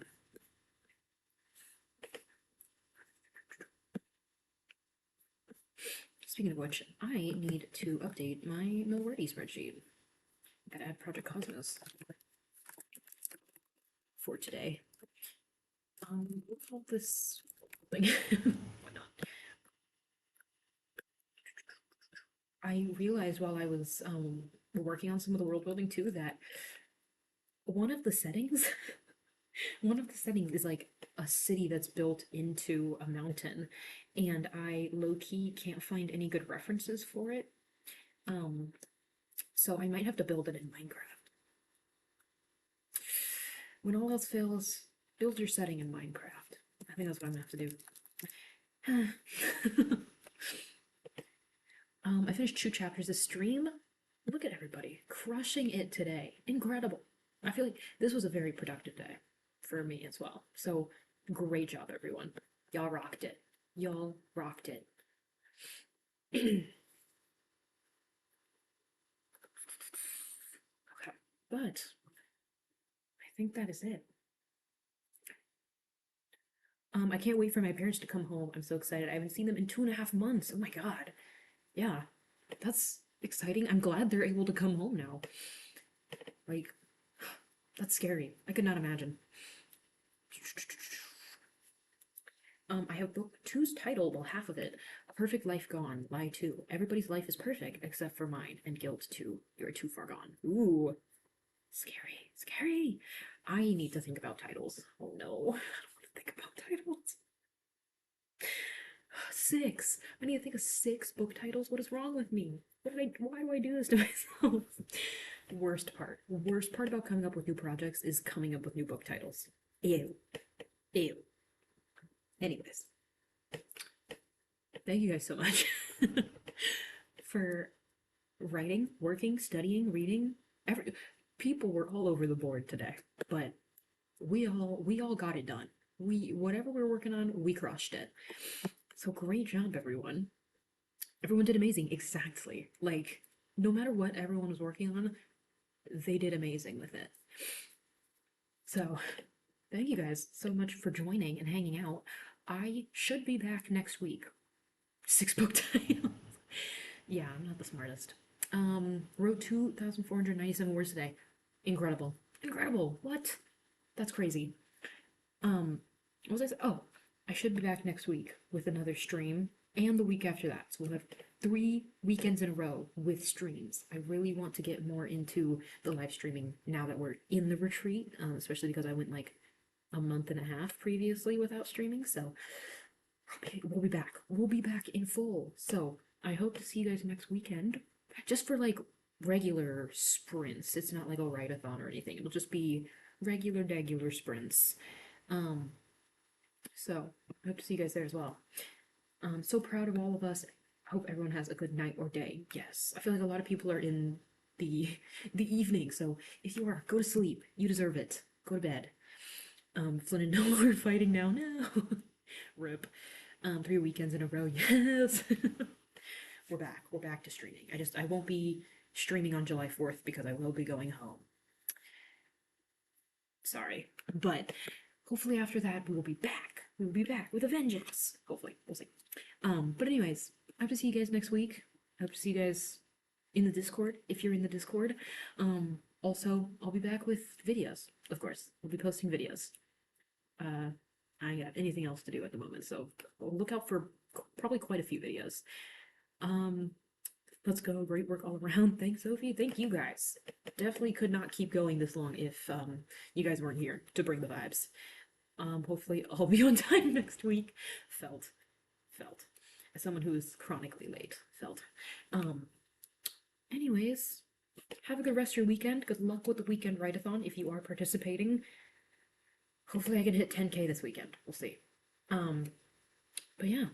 Speaking of which, I need to update my Milwordy spreadsheet. Gotta add Project Cosmos for today. We'll call this thing. Why not? I realized while I was working on some of the world building too that one of the settings one of the settings is like a city that's built into a mountain, and I low-key can't find any good references for it. So I might have to build it in Minecraft. When all else fails, build your setting in Minecraft. I think that's what I'm gonna have to do. I finished 2 chapters of stream. Look at everybody crushing it today. Incredible. I feel like this was a very productive day for me as well. So great job, everyone. Y'all rocked it. Y'all rocked it. Okay, but I think that is it. I can't wait for my parents to come home. I'm so excited. I haven't seen them in 2.5 months. Oh my god. Yeah, that's exciting. I'm glad they're able to come home now. Like, that's scary. I could not imagine. I have book two's title, well, half of it. A Perfect Life Gone, Lie 2. Everybody's life is perfect except for mine. And Guilt 2. You're too far gone. Ooh, scary, scary. I need to think about titles. Oh no, I don't want to think about titles. Six. I need to think of six book titles. What is wrong with me? Why do I do this to myself? Worst part. Worst part about coming up with new projects is coming up with new book titles. Ew. Ew. Anyways, thank you guys so much for writing, working, studying, reading. People were all over the board today, but we all got it done. Whatever we're working on, we crushed it. So great job, everyone. Everyone did amazing. Exactly. Like, no matter what everyone was working on, they did amazing with it. So, thank you guys so much for joining and hanging out. I should be back next week. 6 book titles. Yeah, I'm not the smartest. Wrote 2,497 words today. Incredible. Incredible. What? That's crazy. What was I saying? Oh, I should be back next week with another stream and the week after that. So we'll have 3 weekends in a row with streams. I really want to get more into the live streaming now that we're in the retreat, especially because I went like a month and a half previously without streaming. So we'll be back. We'll be back in full. So I hope to see you guys next weekend. Just for like regular sprints. It's not like a write-a-thon or anything. It'll just be regular sprints. So I hope to see you guys there as well. So proud of all of us. Hope everyone has a good night or day. Yes, I feel like a lot of people are in the the evening. So if you are, go to sleep. You deserve it. Go to bed. Flynn and Noah are fighting now. No. Rip. 3 weekends in a row. Yes. We're back. We're back to streaming. I won't be streaming on July 4th because I will be going home. Sorry. But hopefully after that we will be back. We will be back with a vengeance. Hopefully. We'll see. But anyways, I hope to see you guys next week. I hope to see you guys in the Discord if you're in the Discord. Also, I'll be back with videos, of course. We'll be posting videos. I ain't got anything else to do at the moment, so look out for probably quite a few videos. Let's go. Great work all around. Thanks, Sophie. Thank you guys. Definitely could not keep going this long if you guys weren't here to bring the vibes. Hopefully I'll be on time next week. Felt. As someone who is chronically late, felt. Anyways, have a good rest of your weekend. Good luck with the weekend write-a-thon if you are participating. Hopefully I can hit 10K this weekend. We'll see. But yeah.